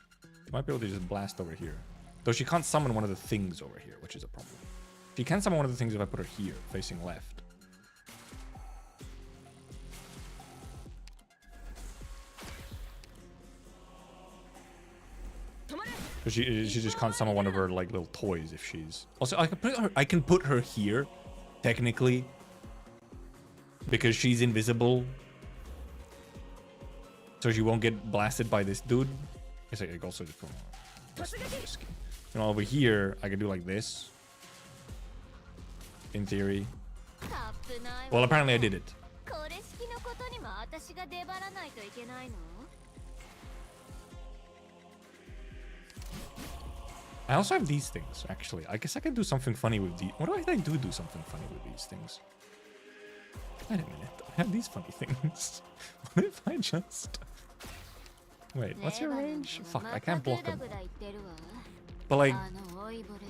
she might be able to just blast over here. Though she can't summon one of the things over here, which is a problem. She can summon one of the things if I put her here, facing left. So she just can't summon one of her like little toys if she's... Also, I can put her here, technically, because she's invisible. So she won't get blasted by this dude. I guess I can also just put her... And over here, I can do like this. In theory. Well, apparently I did it. I also have these things, actually. I guess I can do something funny with these. What if I do something funny with these things? Wait a minute. I have these funny things. What if I just... Wait, what's your range? Fuck, I can't block them. But like...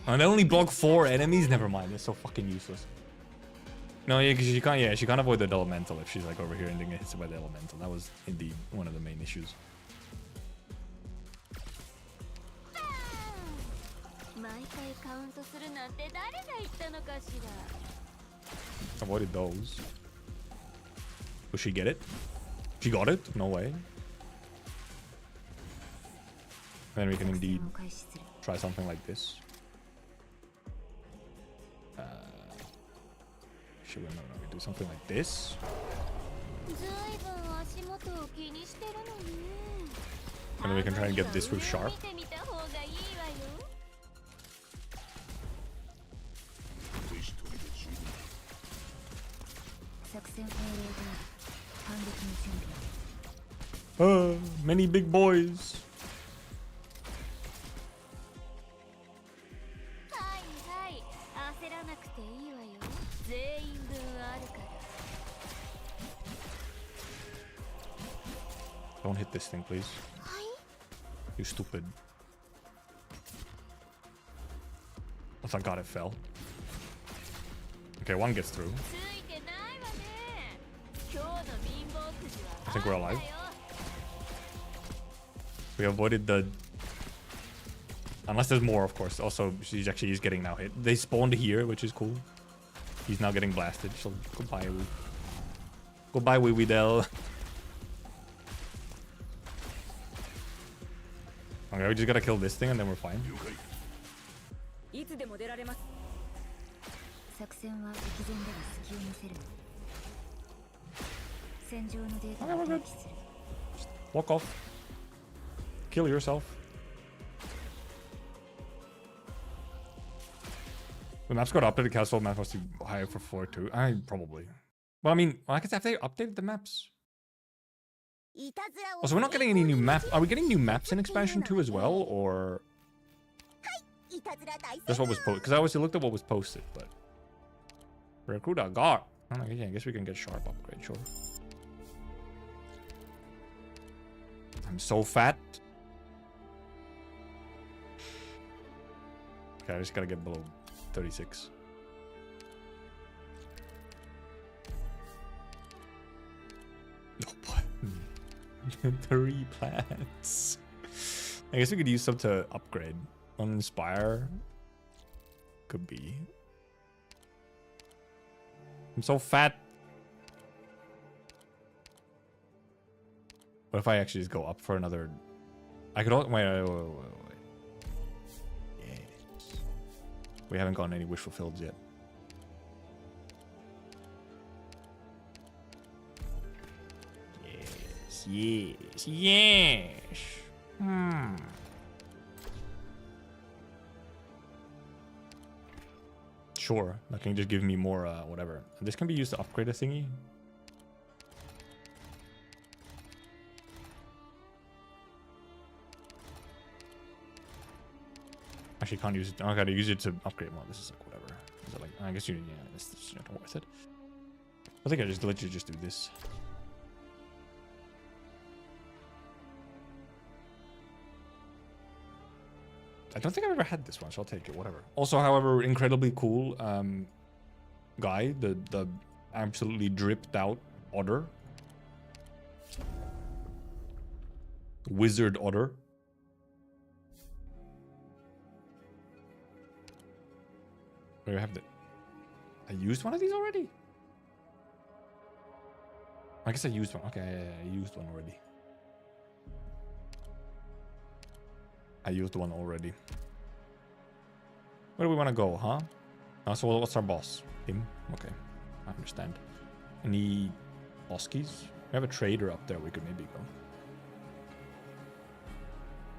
I only block 4 enemies? Never mind, it's so fucking useless. No, yeah, because she can't avoid the elemental if she's like over here and then gets hit by the elemental. That was indeed one of the main issues. Avoided those. Will she get it? She got it? No way. Then we can indeed try something like this. Should we do something like this? And then we can try and get this with sharp. Many big boys. Don't hit this thing, please. You stupid. Oh, thank God it fell. Okay, one gets through. I think we're alive. We avoided the... Unless there's more, of course. Also, she's getting now hit. They spawned here, which is cool. He's now getting blasted. So goodbye, goodbye, Weedell. Okay, we just gotta kill this thing and then we're fine. Okay, we're good. Just walk off. Kill yourself. The map's got updated. Castle map must be higher for 4 too. Probably. Well, I mean, I guess have they updated the maps? Also, we're not getting any new maps. Are we getting new maps in expansion 2 as well, or just what was posted? Because I obviously looked at what was posted, but recruit a guard. I don't know, yeah, I guess we can get sharp upgrade, sure. I'm so fat. Okay, I just gotta get below 36. Oh boy. 3 plants. I guess we could use some to upgrade. Uninspire. Could be. I'm so fat. What if I actually just go up for another? I could wait. Yes. We haven't gotten any wish fulfilled yet. Yes. Sure, that can just give me more, whatever. This can be used to upgrade a thingy. Actually, can't use it. I gotta use it to upgrade one. This is like whatever. Is it like? I guess you. Yeah, this is not worth it. I think I just let you just do this. I don't think I've ever had this one, so I'll take it. Whatever. Also, however, incredibly cool guy. The absolutely dripped out otter. Wizard otter. Where do I have the? I used one of these already. I guess I used one. Okay, yeah, I used one already. I used one already. Where do we want to go, huh? So what's our boss? Him? Okay, I understand. Any boss keys? We have a trader up there we could maybe go.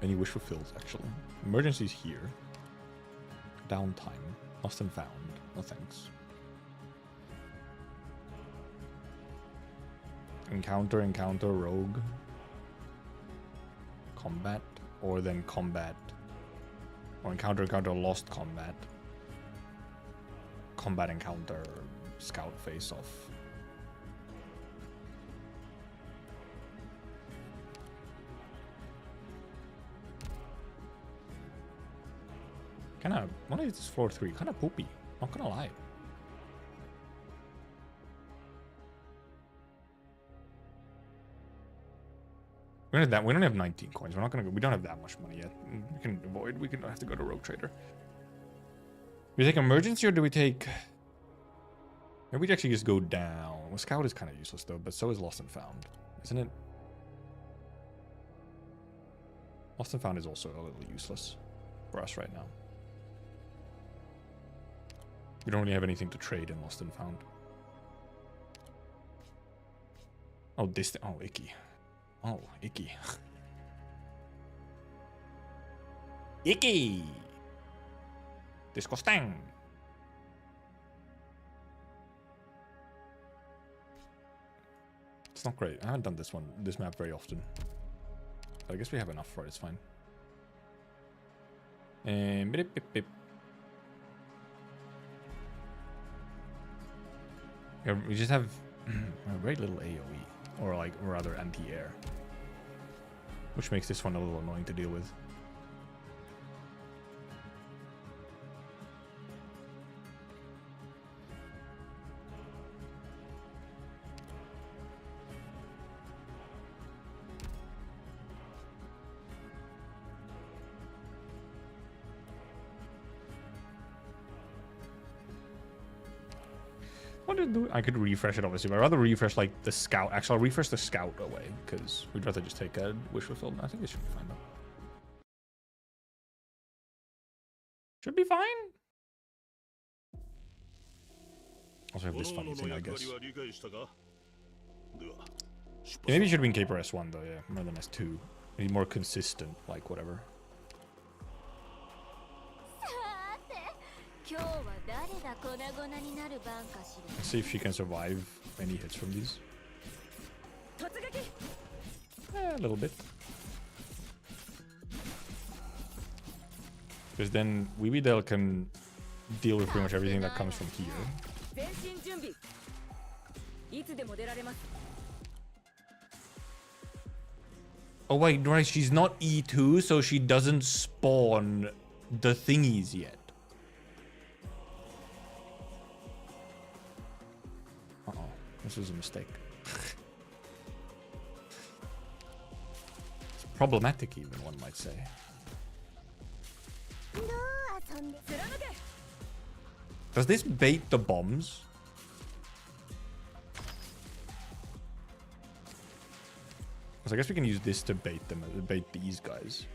Any wish fulfilled, actually. Emergencies here. Downtime. Lost and found. No thanks. Encounter, rogue. Combat. Or then combat. Or encounter, lost combat. Combat encounter, scout face off. Kinda, one of these floor 3, kinda poopy. Not gonna lie. We don't have 19 coins. We're not gonna go. We don't have that much money yet. We can avoid. We can have to go to Rogue Trader. Do we take emergency or do we take? Maybe we actually just go down. Well, Scout is kind of useless though, but so is Lost and Found, isn't it? Lost and Found is also a little useless for us right now. We don't really have anything to trade in Lost and Found. Oh, this. Oh, icky. Oh, icky. Icky! Disgusting! It's not great. I haven't done this map very often. But I guess we have enough for it, it's fine. Yeah, we just have very little AoE. Or like, rather anti-air. Which makes this one a little annoying to deal with. What did do? I could refresh it obviously, but I'd rather refresh like the scout. Actually, I'll refresh the scout away because we'd rather just take a wish fulfilled. I think it should be fine though. Should be fine. Also have this funny thing, I guess. Yeah, maybe it should have been Caper S1 though, yeah, more than S2. Maybe more consistent, like whatever. Let's see if she can survive any hits from these. A little bit. Because then Weebydale can deal with pretty much everything that comes from here. Oh wait, right, she's not E2, so she doesn't spawn the thingies yet. This was a mistake. It's Problematic even, one might say. Does this bait the bombs? Because I guess we can use this to bait them, bait these guys.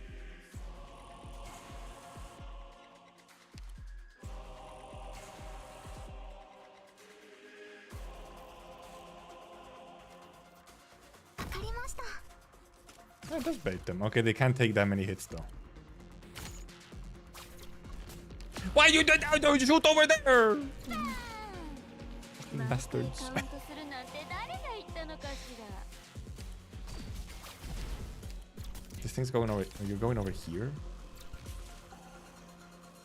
Yeah, it does bait them. Okay, they can't take that many hits though. Why you did that? Don't shoot over there! Fucking bastards. This thing's going over. You're going over here?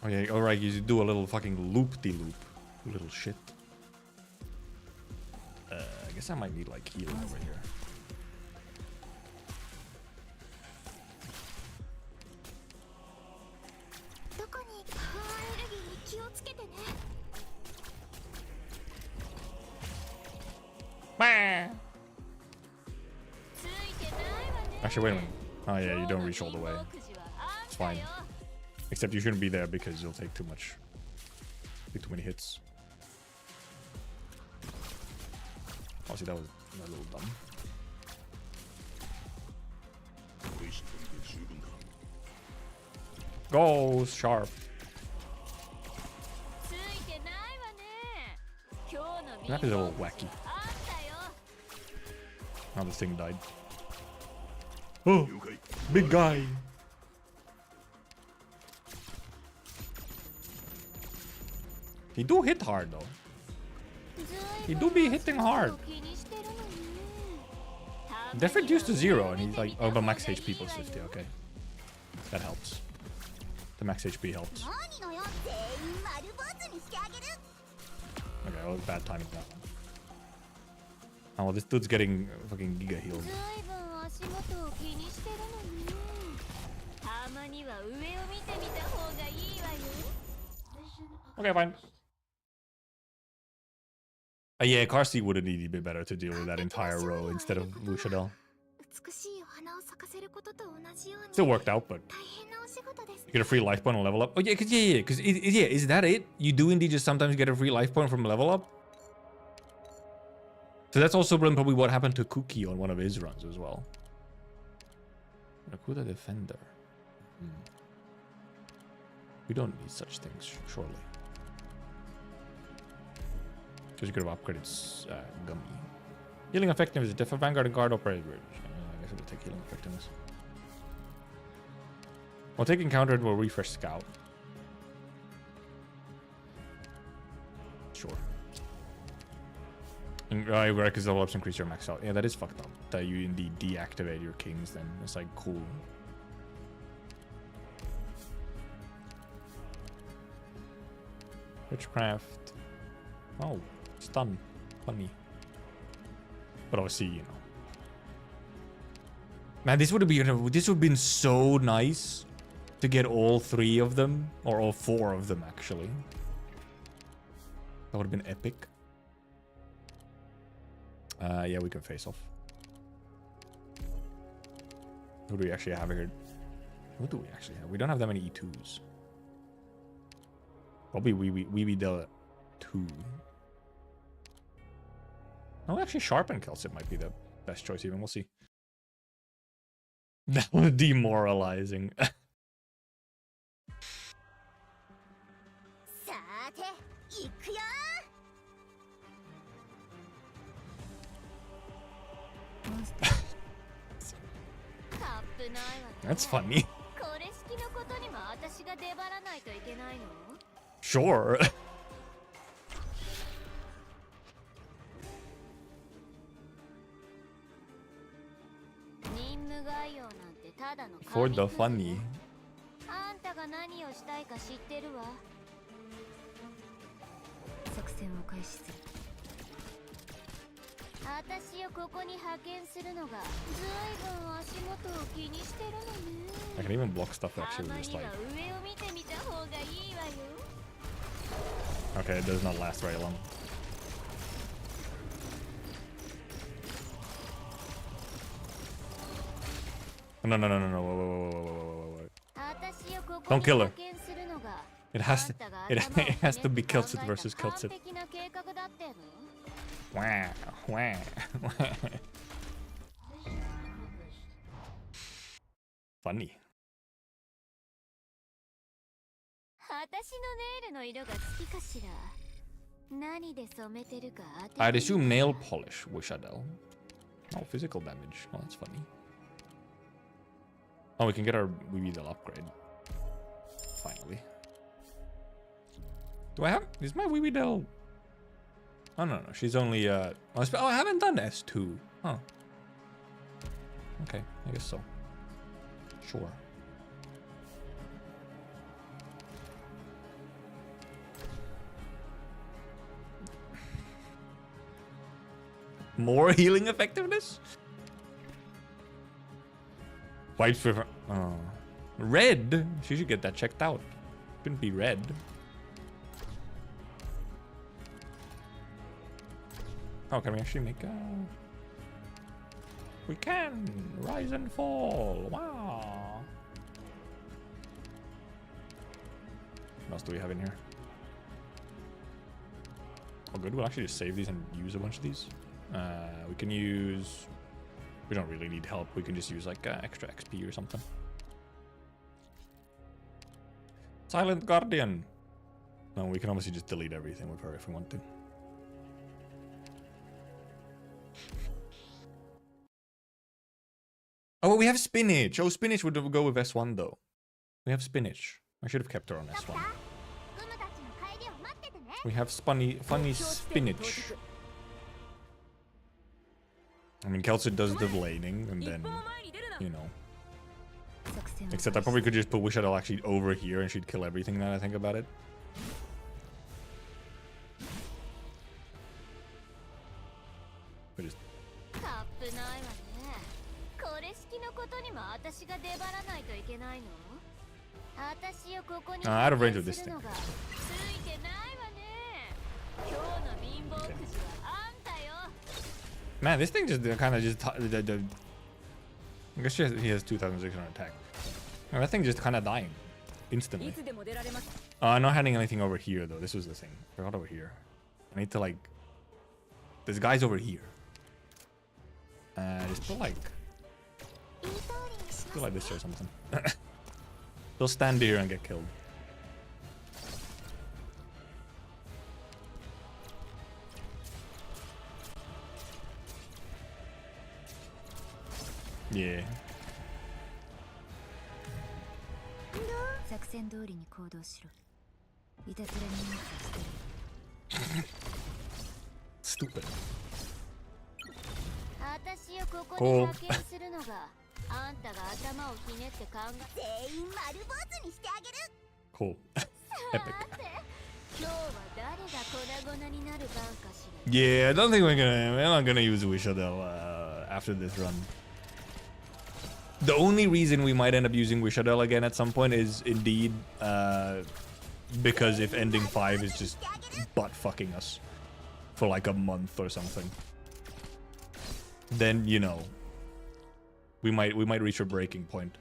Oh yeah, alright, you do a little fucking loop-de-loop. You little shit. I guess I might need like healing over here. Actually, wait a minute. Oh yeah, you don't reach all the way. It's fine. Except you shouldn't be there because you'll take too many hits. Oh, see, that was a little dumb. Go sharp. That is a little wacky. Now this thing died. Oh, big guy. He do hit hard though. He do be hitting hard. Def reduced to 0 and he's like, oh, but max HP plus 50, okay. That helps. The max HP helps. Okay, that was bad timing that one. Oh, well, this dude's getting fucking giga healed. Okay, fine. Yeah, car seat would have needed a bit better to deal with that entire row instead of Lushadel. Still worked out, but you get a free life point and level up. Oh yeah, because is that it? You do indeed just sometimes get a free life point from level up. So that's also probably what happened to Cookie on one of his runs as well. Nakuda Defender. We don't need such things, surely. Because you could have upgraded Gummy. Healing effectiveness is different Vanguard and Guard operated. I guess we'll take healing effectiveness. While taking counter, we'll refresh Scout. Sure. Because level ups increase your max out. Yeah, that is fucked up. That you indeed deactivate your kings then. It's like cool. Witchcraft. Oh, stun. Funny. But obviously, you know. Man, this would have been so nice to get all 3 of them. Or all 4 of them, actually. That would have been epic. Yeah, we can face off. Who do we actually have here? Who do we actually have? We don't have that many E2s. Probably we the 2. No, actually, Sharp and Kelsit might be the best choice even. We'll see. That was demoralizing. That's funny. Sure. For the funny. I can even block stuff actually with this light. Okay, it does not last very long. No, no, no, no, no. Whoa. Don't kill her. It has to, it has to be Keltsit versus Keltsit. Wah, wah, wah. Funny. I'd assume nail polish, Wishadel. Oh, physical damage. Oh, that's funny. Oh, we can get our Weedle upgrade. Finally. Do I have... Is my Weedle... Oh, no, no. She's only... Oh, I haven't done S2. Huh. Okay, I guess so. Sure. More healing effectiveness? White for... Oh. Red? She should get that checked out. Shouldn't be red. Oh, can we actually make a... We can! Rise and fall! Wow! What else do we have in here? Oh good, we'll actually just save these and use a bunch of these. We can use... We don't really need help. We can just use like extra XP or something. Silent Guardian. No, we can obviously just delete everything with her if we want to. Oh, we have spinach. Oh, spinach would go with S1 though. We have spinach. I should have kept her on S1. We have funny spinach. I mean, Keltsit does the laning, and then, you know. Except I probably could just put Wishadel actually over here, and she'd kill everything now I think about it. But just... out of range of this thing. Okay. Man, this thing just kind of just... I guess he has 2,600 attack. Oh, that thing just kind of dying. Instantly. I'm not having anything over here, though. This was the thing. I forgot over here. I need to, like... This guy's over here. Just put, like... Put like this or something. They'll stand here and get killed. Yeah. Stupid. Cool. Cool. Epic. Yeah, I don't think we're not gonna use Wishadel after this run. The only reason we might end up using Wishadel again at some point is indeed because if ending 5 is just butt fucking us for like a month or something, then you know we might reach a breaking point.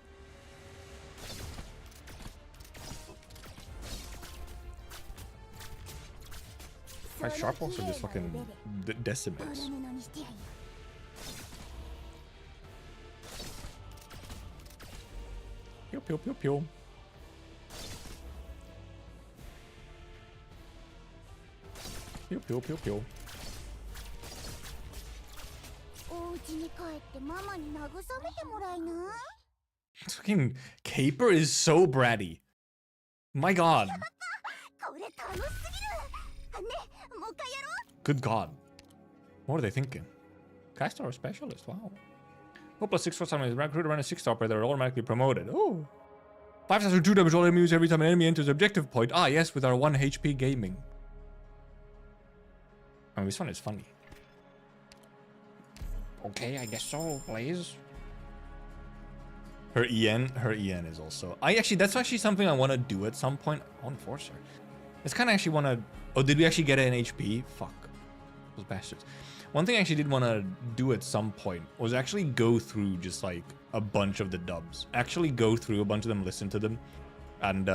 My sharp also just fucking decimates. Pew pew pew pew. Pew pew pew pew. Fucking Caper is so bratty. My god. Good god. What are they thinking? Caster or specialist? Wow. Oh, plus 6 for some reason. Recruit around a 6-star player, they're automatically promoted. Oh. 5 stars for 2 damage all enemies every time an enemy enters objective point. Ah, yes, with our 1 HP gaming. I mean, this one is funny. Okay, I guess so, please. Her EN is also... that's actually something I want to do at some point. I want to force her. It's kind of actually want to... Oh, did we actually get an HP? Fuck. Those bastards. One thing I actually did want to do at some point was actually go through just like a bunch of the dubs. Actually go through a bunch of them, listen to them, and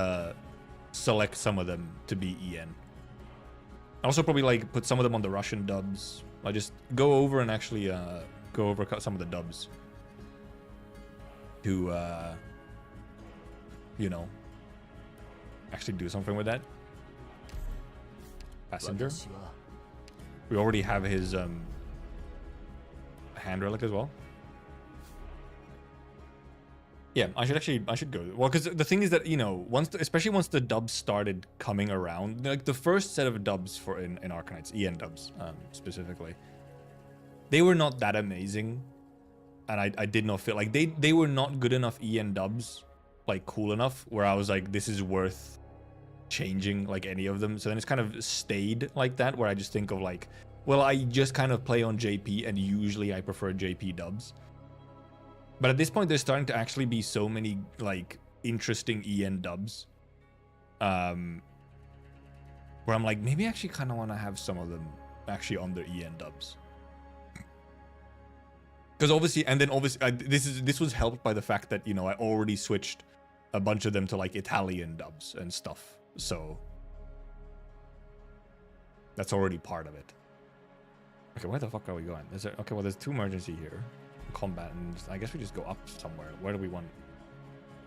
select some of them to be EN. Also probably like put some of them on the Russian dubs. I just go over and actually go over some of the dubs to you know, actually do something with that. Passenger. We already have his hand relic as well. Yeah, I should go. Well, because the thing is that, you know, especially once the dubs started coming around, like the first set of dubs for in Arknights, EN dubs specifically, they were not that amazing, and I did not feel like they were not good enough EN dubs, like cool enough where I was like, this is worth changing like any of them. So then it's kind of stayed like that, where I just think of like, well, I just kind of play on JP, and usually I prefer JP dubs. But at this point, there's starting to actually be so many like interesting EN dubs, where I'm like, maybe I actually kind of want to have some of them actually on their EN dubs. Because obviously, and then obviously, this was helped by the fact that, you know, I already switched a bunch of them to like Italian dubs and stuff. So that's already part of it. Okay, where the fuck are we going? Is there, okay, well, there's 2 emergency here. Combat, and I guess we just go up somewhere. Where do we want?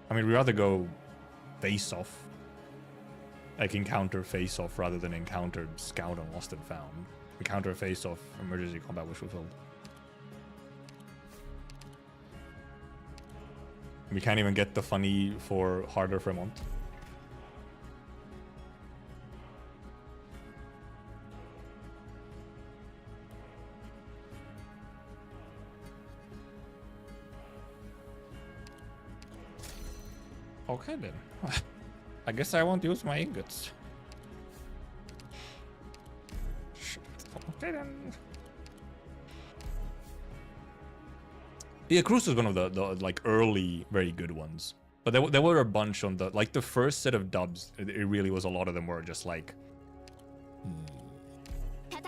I mean, we rather go face off, like encounter face off, rather than encounter scout and lost and found. Encounter face off, emergency combat wish fulfilled. We can't even get the funny for harder Fremont. Okay then. I guess I won't use my ingots. Okay then. Yeah, Cruz was one of the like early very good ones. But there were a bunch on the like the first set of dubs. It really was, a lot of them were just like,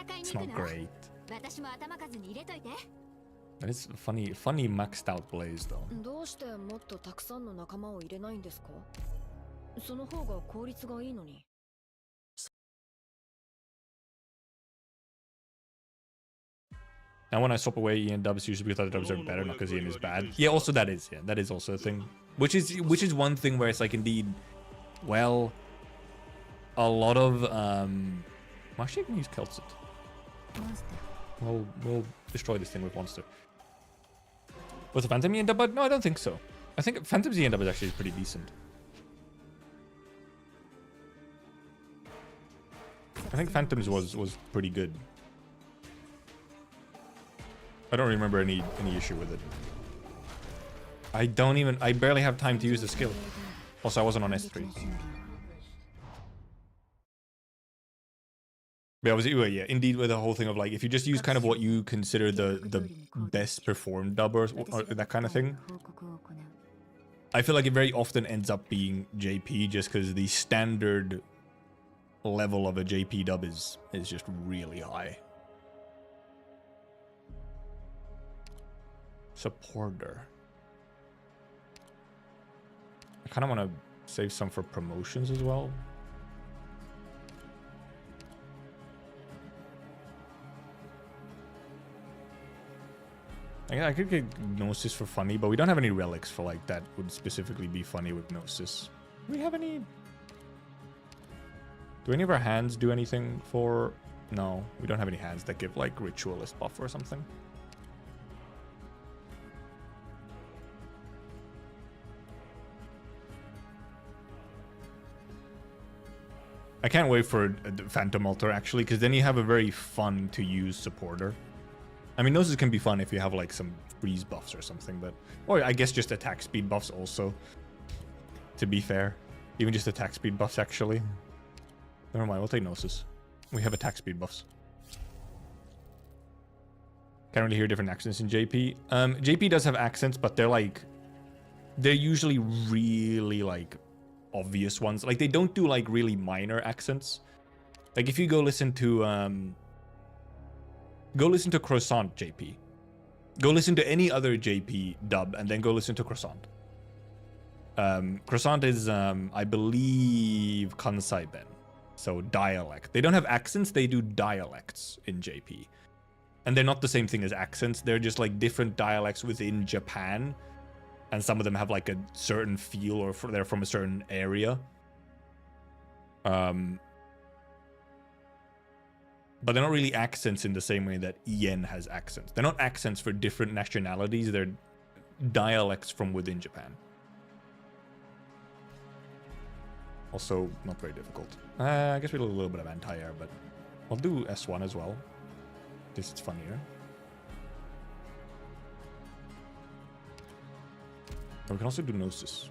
it's not great. That is funny maxed out Blaze though. And when I swap away EN dubs, usually because the dubs are better, not because EN is bad. Yeah, also that is also a thing. Which is one thing where it's like, indeed, well, a lot of actually I can use Keltsit. We'll destroy this thing with Monster. Was the Phantom EN dub? No, I don't think so. I think Phantom's EN dub is actually pretty decent. I think Phantom's was pretty good. I don't remember any issue with it. I barely have time to use the skill. Also, I wasn't on S3. But obviously, yeah, indeed, with the whole thing of like, if you just use kind of what you consider the best performed dub or that kind of thing, I feel like it very often ends up being JP, just because the standard level of a JP dub is just really high. Supporter. I kind of want to save some for promotions as well. I could get Gnosis for funny, but we don't have any relics for like that would specifically be funny with Gnosis. Do we have any? Do any of our hands do anything for? No, we don't have any hands that give like ritualist buff or something. I can't wait for Phantom Altar actually, because then you have a very fun to use supporter. I mean, Gnosis can be fun if you have like some freeze buffs or something, but or I guess just attack speed buffs also. To be fair, even just attack speed buffs actually. Never mind, we'll take Gnosis. We have attack speed buffs. Can't really hear different accents in JP. JP does have accents, but they're usually really like obvious ones. Like they don't do like really minor accents. Like if you go listen to go listen to Croissant, JP. Go listen to any other JP dub, and then go listen to Croissant. Croissant is, I believe, Kansai Ben. So dialect. They don't have accents, they do dialects in JP. And they're not the same thing as accents. They're just like different dialects within Japan. And some of them have like a certain feel, or they're from a certain area. But they're not really accents in the same way that EN has accents. They're not accents for different nationalities. They're dialects from within Japan. Also, not very difficult. I guess we do a little bit of anti-air, but I'll do S1 as well. This is funnier. And we can also do Gnosis.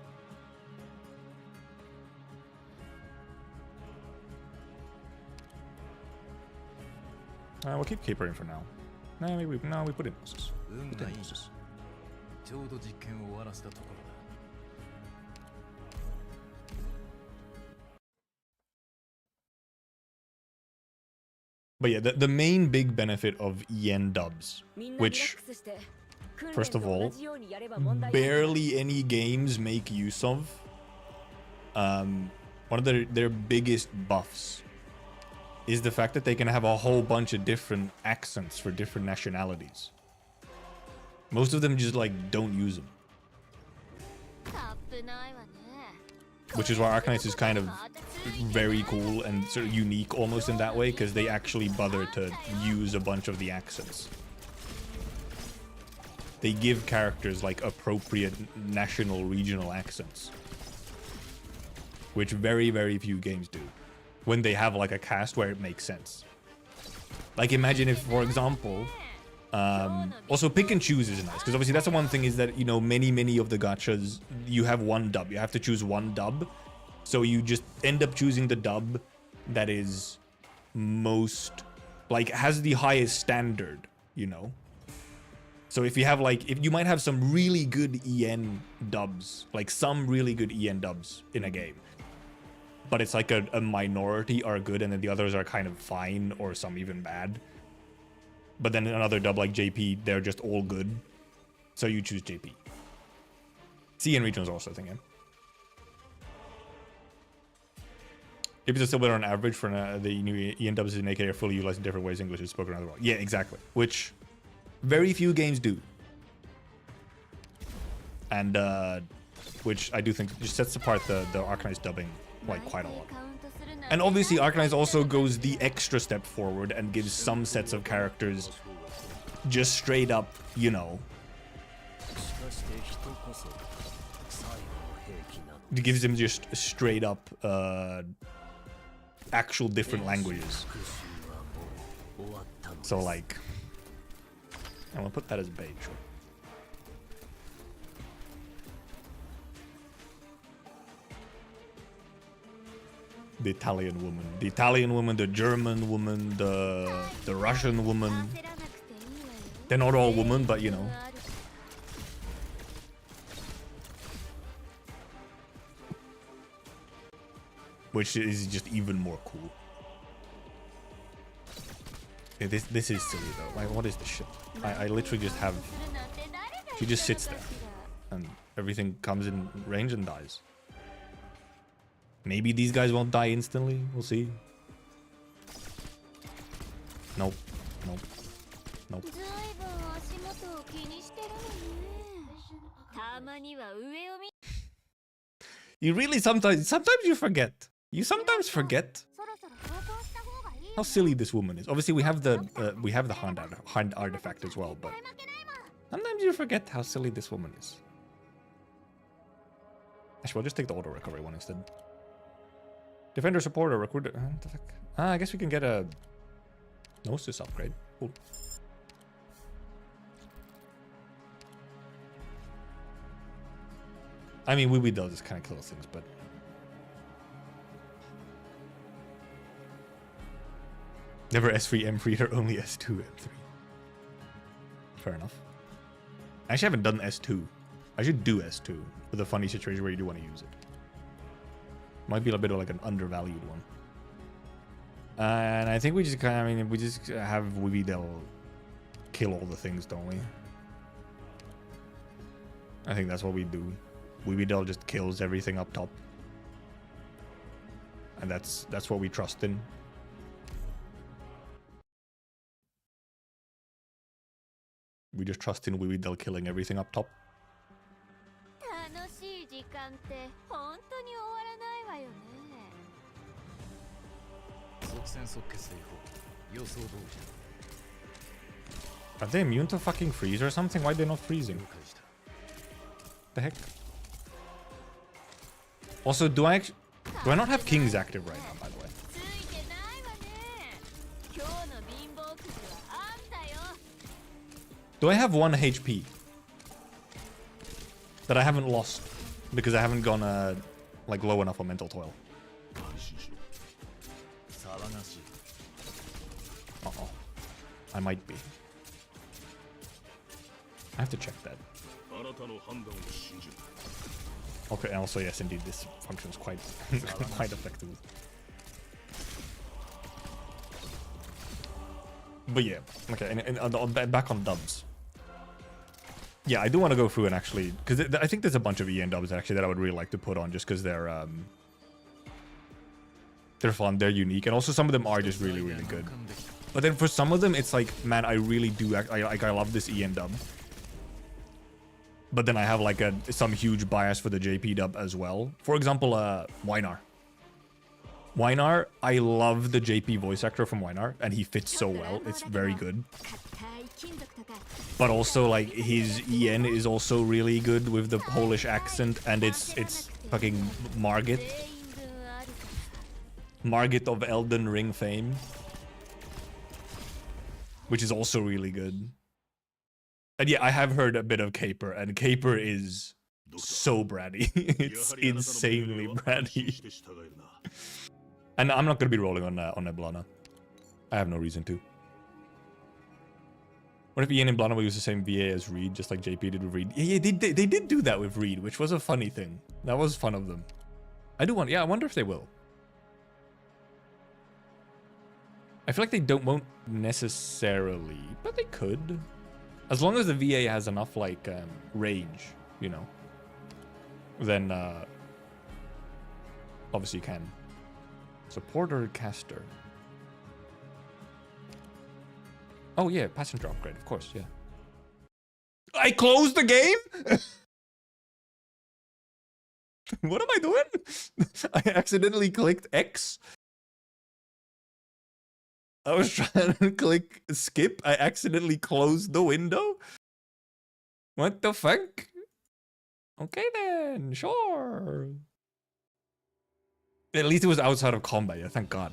We'll keep capering for now. Maybe we put in Gnosis. Put in Gnosis. But yeah, the main big benefit of EN dubs, which, first of all, barely any games make use of. One of their biggest buffs is the fact that they can have a whole bunch of different accents for different nationalities. Most of them just like don't use them. Which is why Arknights is kind of very cool and sort of unique almost in that way, because they actually bother to use a bunch of the accents. They give characters like appropriate national, regional accents. Which very, very few games do. When they have like a cast where it makes sense. Like imagine if, for example, also pick and choose is nice, because obviously that's the one thing is that, you know, many of the gachas, you have one dub. You have to choose one dub. So you just end up choosing the dub that is most, like, has the highest standard, you know? So if you have like, if you might have some really good EN dubs, like some really good EN dubs in a game, but it's like a minority are good and then the others are kind of fine or some even bad. But then another dub like JP, they're just all good. So you choose JP. CN regionals are also a thing, yeah. JPs are still better on average for the new EN dubs in AK are fully utilized in different ways. English is spoken around the world. Yeah, exactly. Which very few games do. And which I do think just sets apart the Arknights dubbing like quite a lot. And obviously Arknights also goes the extra step forward and gives some sets of characters just straight up, you know, it gives them just straight up actual different languages. So like, I'm gonna put that as bait, sure. The Italian woman, the German woman, the Russian woman. They're not all women, but you know. Which is just even more cool. Yeah, this is silly though. Like, what is this shit? I literally just have. She just sits there, and everything comes in range and dies. Maybe these guys won't die instantly. We'll see. Nope. Nope. Nope. You really sometimes you forget. You sometimes forget how silly this woman is. Obviously, we have the hand artifact as well, but sometimes you forget how silly this woman is. Actually, we'll just take the auto recovery one instead. Defender, supporter, recruiter. What the fuck? I guess we can get a Gnosis upgrade. Cool. I mean, we does kind of kill things, but never S3, M3, or only S2, M3. Fair enough. I actually haven't done S2. I should do S2 with a funny situation where you do want to use it. Might be a bit of like an undervalued one. And I think we just kind of, we just have Wividel kill all the things, don't we? I think that's what we do. Weebidel just kills everything up top. And that's what we trust in. We just trust in Weebidel killing everything up top. Are they immune to fucking freeze or something? Why are they not freezing? The heck? Also, do I not have kings active right now, by the way? Do I have 1 HP that I haven't lost because I haven't gone like low enough on mental toil? Uh-oh. I might be. I have to check that. Okay, and also yes, indeed, this functions quite quite effectively. But yeah, okay, and back on dubs. Yeah, I do want to go through and actually, because I think there's a bunch of EN dubs actually that I would really like to put on just because they're fun, they're unique, and also some of them are just really, really good. But then for some of them, it's like, man, I really do, I love this EN dub. But then I have like some huge bias for the JP dub as well. For example, Wynar. Wynar, I love the JP voice actor from Wynar, and he fits so well. It's very good. But also, like, his EN is also really good with the Polish accent, and it's fucking Margit. Margit of Elden Ring fame. Which is also really good. And yeah, I have heard a bit of Caper, and Caper is so bratty. It's insanely bratty. And I'm not going to be rolling on Eblana. I have no reason to. What if Ian and Blana will use the same VA as Reed, just like JP did with Reed? Yeah, they did do that with Reed, which was a funny thing. That was fun of them. I do want, yeah, I wonder if they will. I feel like they won't necessarily, but they could. As long as the VA has enough, like, range, you know, then, obviously you can. Supporter caster. Oh, yeah, passenger upgrade, of course, yeah. I closed the game? What am I doing? I accidentally clicked X. I was trying to click skip. I accidentally closed the window. What the fuck? Okay then, sure. At least it was outside of combat, yeah, thank God.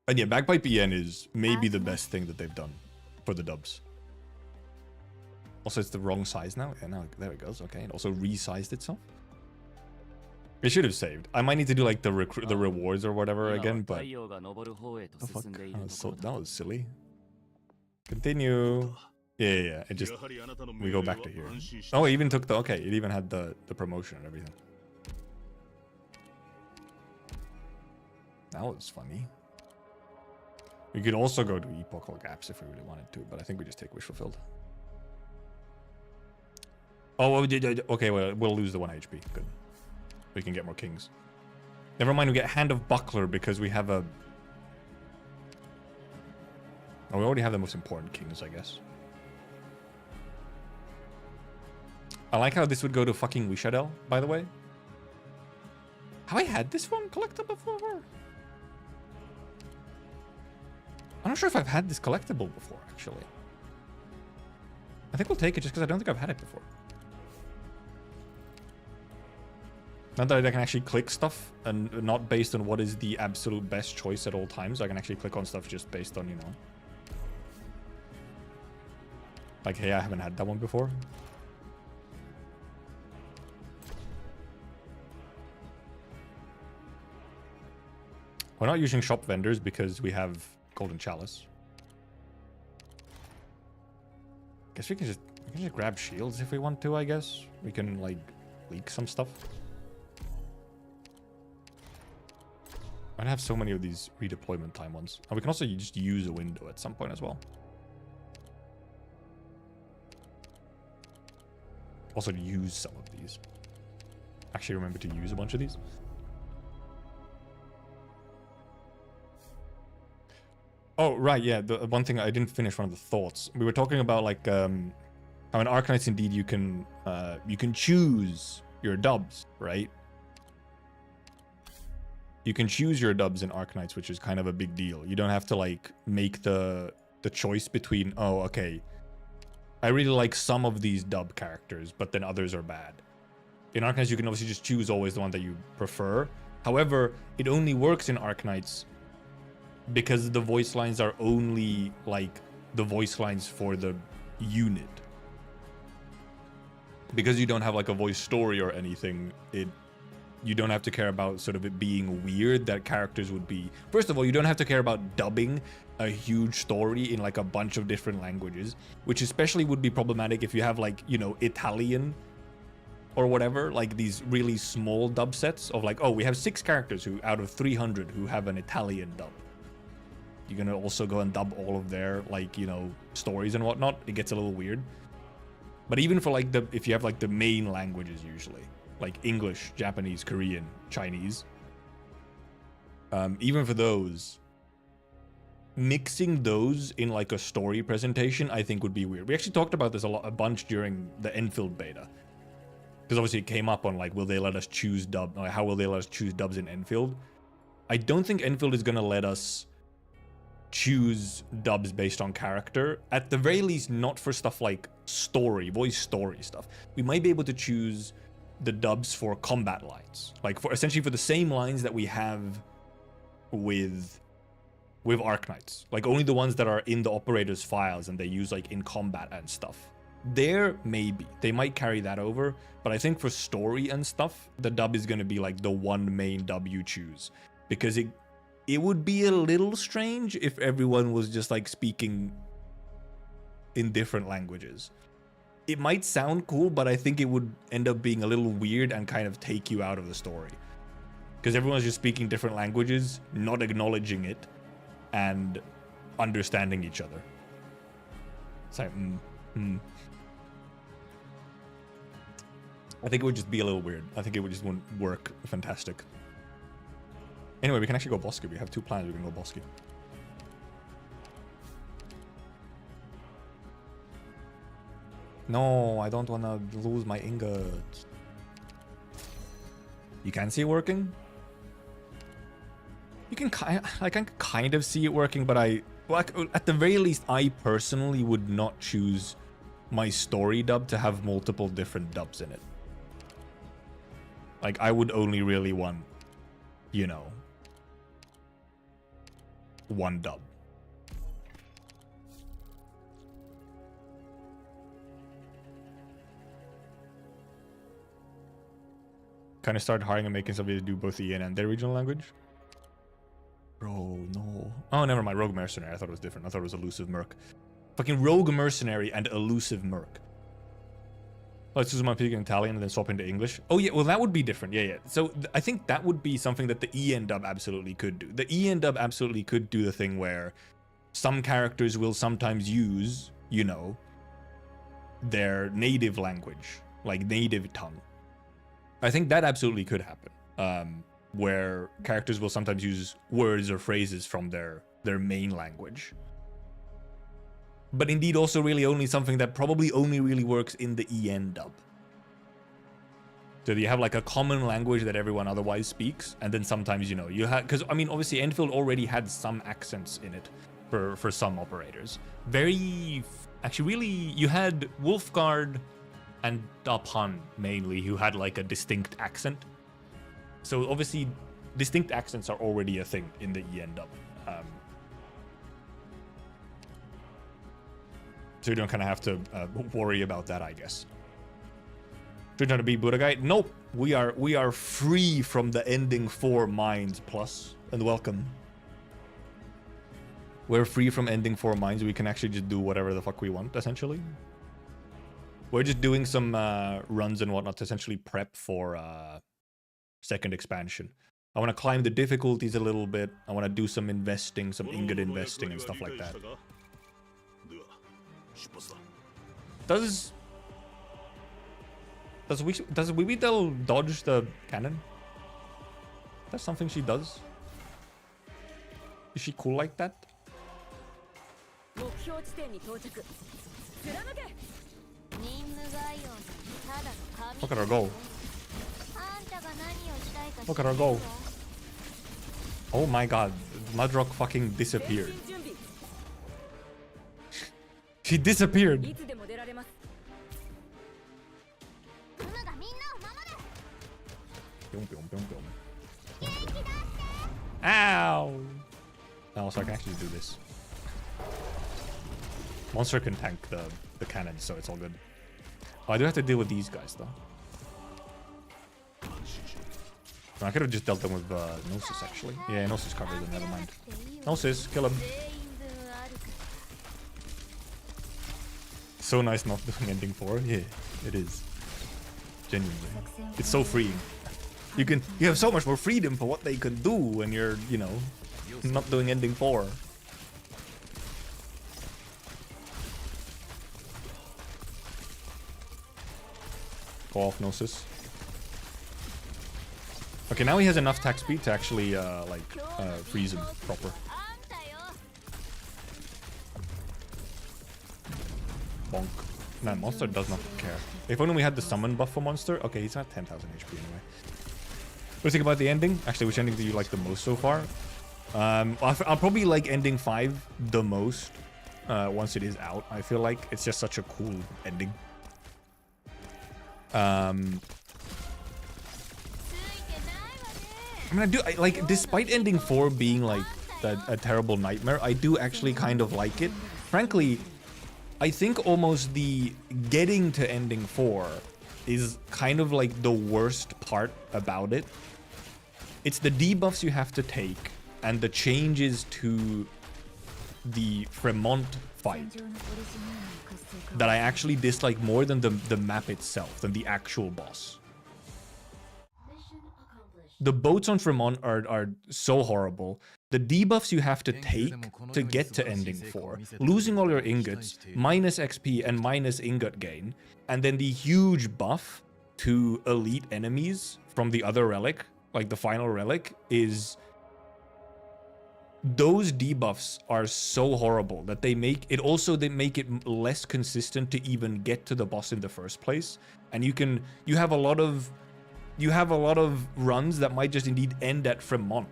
And yeah, Bagpipe EN is maybe the best thing that they've done for the dubs. Also, it's the wrong size now. Yeah, now there it goes. Okay, it also resized itself. It should have saved. I might need to do like the rewards or whatever again, but the fuck? That was silly. Continue. Yeah. It just we go back to here. Oh, it even took the it even had the promotion and everything. That was funny. We could also go to epochal gaps if we really wanted to, but I think we just take wish fulfilled. Oh, okay. Well, we'll lose the 1 HP. Good. We can get more kings. Never mind, we get Hand of Buckler because we have a... Oh, we already have the most important kings, I guess. I like how this would go to fucking Wishadel, by the way. Have I had this one collectible before? I'm not sure if I've had this collectible before, actually. I think we'll take it just because I don't think I've had it before. Not that I can actually click stuff and not based on what is the absolute best choice at all times. I can actually click on stuff just based on, you know. Like, hey, I haven't had that one before. We're not using shop vendors because we have Golden Chalice. Guess we can just grab shields if we want to, I guess. We can, like, leak some stuff. I have so many of these redeployment time ones. And we can also just use a window at some point as well. Also use some of these. Actually remember to use a bunch of these. Oh, right, yeah. The one thing I didn't finish one of the thoughts. We were talking about like how in Arknights indeed you can choose your dubs, right? You can choose your dubs in Arknights, which is kind of a big deal. You don't have to like make the choice between, oh, okay, I really like some of these dub characters, but then others are bad. In Arknights, you can obviously just choose always the one that you prefer. However, it only works in Arknights because the voice lines are only like the voice lines for the unit. Because you don't have like a voice story or anything, you don't have to care about sort of it being weird that characters would be. First of all, you don't have to care about dubbing a huge story in like a bunch of different languages, which especially would be problematic if you have like, you know, Italian or whatever, like these really small dub sets of like, oh, we have 6 characters who out of 300 who have an Italian dub. You're gonna also go and dub all of their like, you know, stories and whatnot. It gets a little weird. But even for like if you have like the main languages usually, like English, Japanese, Korean, Chinese, even for those, mixing those in like a story presentation, I think would be weird. We actually talked about this a bunch during the Enfield beta. Because obviously it came up on like, will they let us choose dub? How will they let us choose dubs in Enfield? I don't think Enfield is going to let us choose dubs based on character. At the very least, not for stuff like story, voice story stuff. We might be able to choose the dubs for combat lines. Like for essentially for the same lines that we have with Arknights. Like only the ones that are in the operator's files and they use like in combat and stuff. There, maybe. They might carry that over. But I think for story and stuff, the dub is going to be like the one main dub you choose. Because it would be a little strange if everyone was just like speaking in different languages. It might sound cool, but I think it would end up being a little weird and kind of take you out of the story. Because everyone's just speaking different languages, not acknowledging it, and understanding each other. It's like, I think it would just be a little weird. I think it would just wouldn't work fantastic. Anyway, we can actually go Bosky. We have 2 plans. We can go Bosky. No, I don't want to lose my ingots. You can see it working? You can I can kind of see it working, but at the very least, I personally would not choose my story dub to have multiple different dubs in it. Like, I would only really want, you know, one dub. Kind of start hiring and making somebody to do both the EN and their regional language. Bro, no. Oh, never mind. Rogue Mercenary. I thought it was different. I thought it was Elusive Merc. Fucking Rogue Mercenary and Elusive Merc. Let's use my speaking Italian and then swap into English. Oh, yeah. Well, that would be different. Yeah, yeah. So I think that would be something that the EN dub absolutely could do. The EN dub absolutely could do the thing where some characters will sometimes use, you know, their native language, like native tongue. I think that absolutely could happen. Where characters will sometimes use words or phrases from their main language. But indeed also really only something that probably only really works in the EN dub. So you have like a common language that everyone otherwise speaks, and then sometimes, you know, you have, because I mean obviously Enfield already had some accents in it for some operators. Actually really, you had Wolfguard and Dapan mainly who had like a distinct accent. So obviously distinct accents are already a thing in the EN dub. So you don't kind of have to worry about that, I guess. Trying to be Buddha guy? Nope. We are free from the ending 4 mines plus, and welcome. We're free from ending 4 mines. We can actually just do whatever the fuck we want, essentially. We're just doing some runs and whatnot to essentially prep for second expansion. I want to climb the difficulties a little bit. I want to do some investing, some ingot investing and stuff like that. Does Weebidel dodge the cannon? That's something she does. Is she cool like that? Look at her go. Look at her go. Oh my god, Mudrock fucking disappeared. She disappeared. Ow! Oh, so I can actually do this. Monster can tank the cannon, so it's all good. Oh, I do have to deal with these guys, though. I could have just dealt them with Gnosis, actually. Yeah, Gnosis covered them, never mind. Gnosis, kill him. So nice not doing ending 4. Yeah, it is. Genuinely. It's so freeing. You have so much more freedom for what they can do when you're, you know, not doing ending 4. Go off, Gnosis. Okay, now he has enough attack speed to actually, freeze him proper. Bonk. Nah, Monster does not care. If only we had the summon buff for Monster. Okay, he's at 10,000 HP anyway. What do you think about the ending? Actually, which ending do you like the most so far? I'll probably like ending 5 the most once it is out. I feel like it's just such a cool ending. I mean, despite ending 4 being like a terrible nightmare, I do actually kind of like it. Frankly, I think almost the getting to ending 4 is kind of like the worst part about it. It's the debuffs you have to take and the changes to the Fremont fight that I actually dislike more than the map itself, than the actual boss. The boats on Fremont are so horrible. The debuffs you have to take to get to ending 4, losing all your ingots, minus XP and minus ingot gain, and then the huge buff to elite enemies from the other relic, like the final relic, is... Those debuffs are so horrible that they make it less consistent to even get to the boss in the first place. And you have a lot of runs that might just indeed end at Fremont,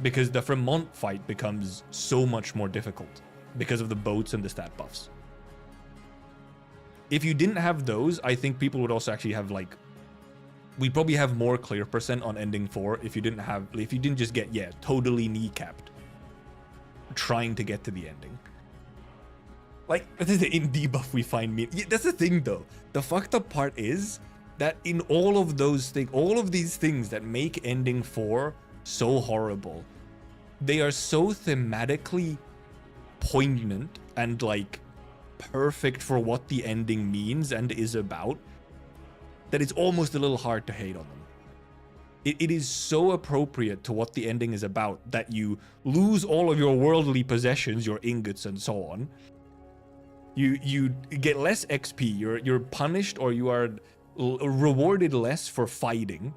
because the Fremont fight becomes so much more difficult because of the boats and the stat buffs. If you didn't have those, I think people would also actually have we'd probably have more clear percent on ending 4 if you didn't just get totally kneecapped trying to get to the ending. Like, this is the in debuff we find me. Yeah, that's the thing though. The fucked up part is that in all of these things that make ending 4 so horrible, they are so thematically poignant and like perfect for what the ending means and is about, that it's almost a little hard to hate on them. It is so appropriate to what the ending is about that you lose all of your worldly possessions, your ingots and so on. You get less XP, you're punished, or you are rewarded less for fighting.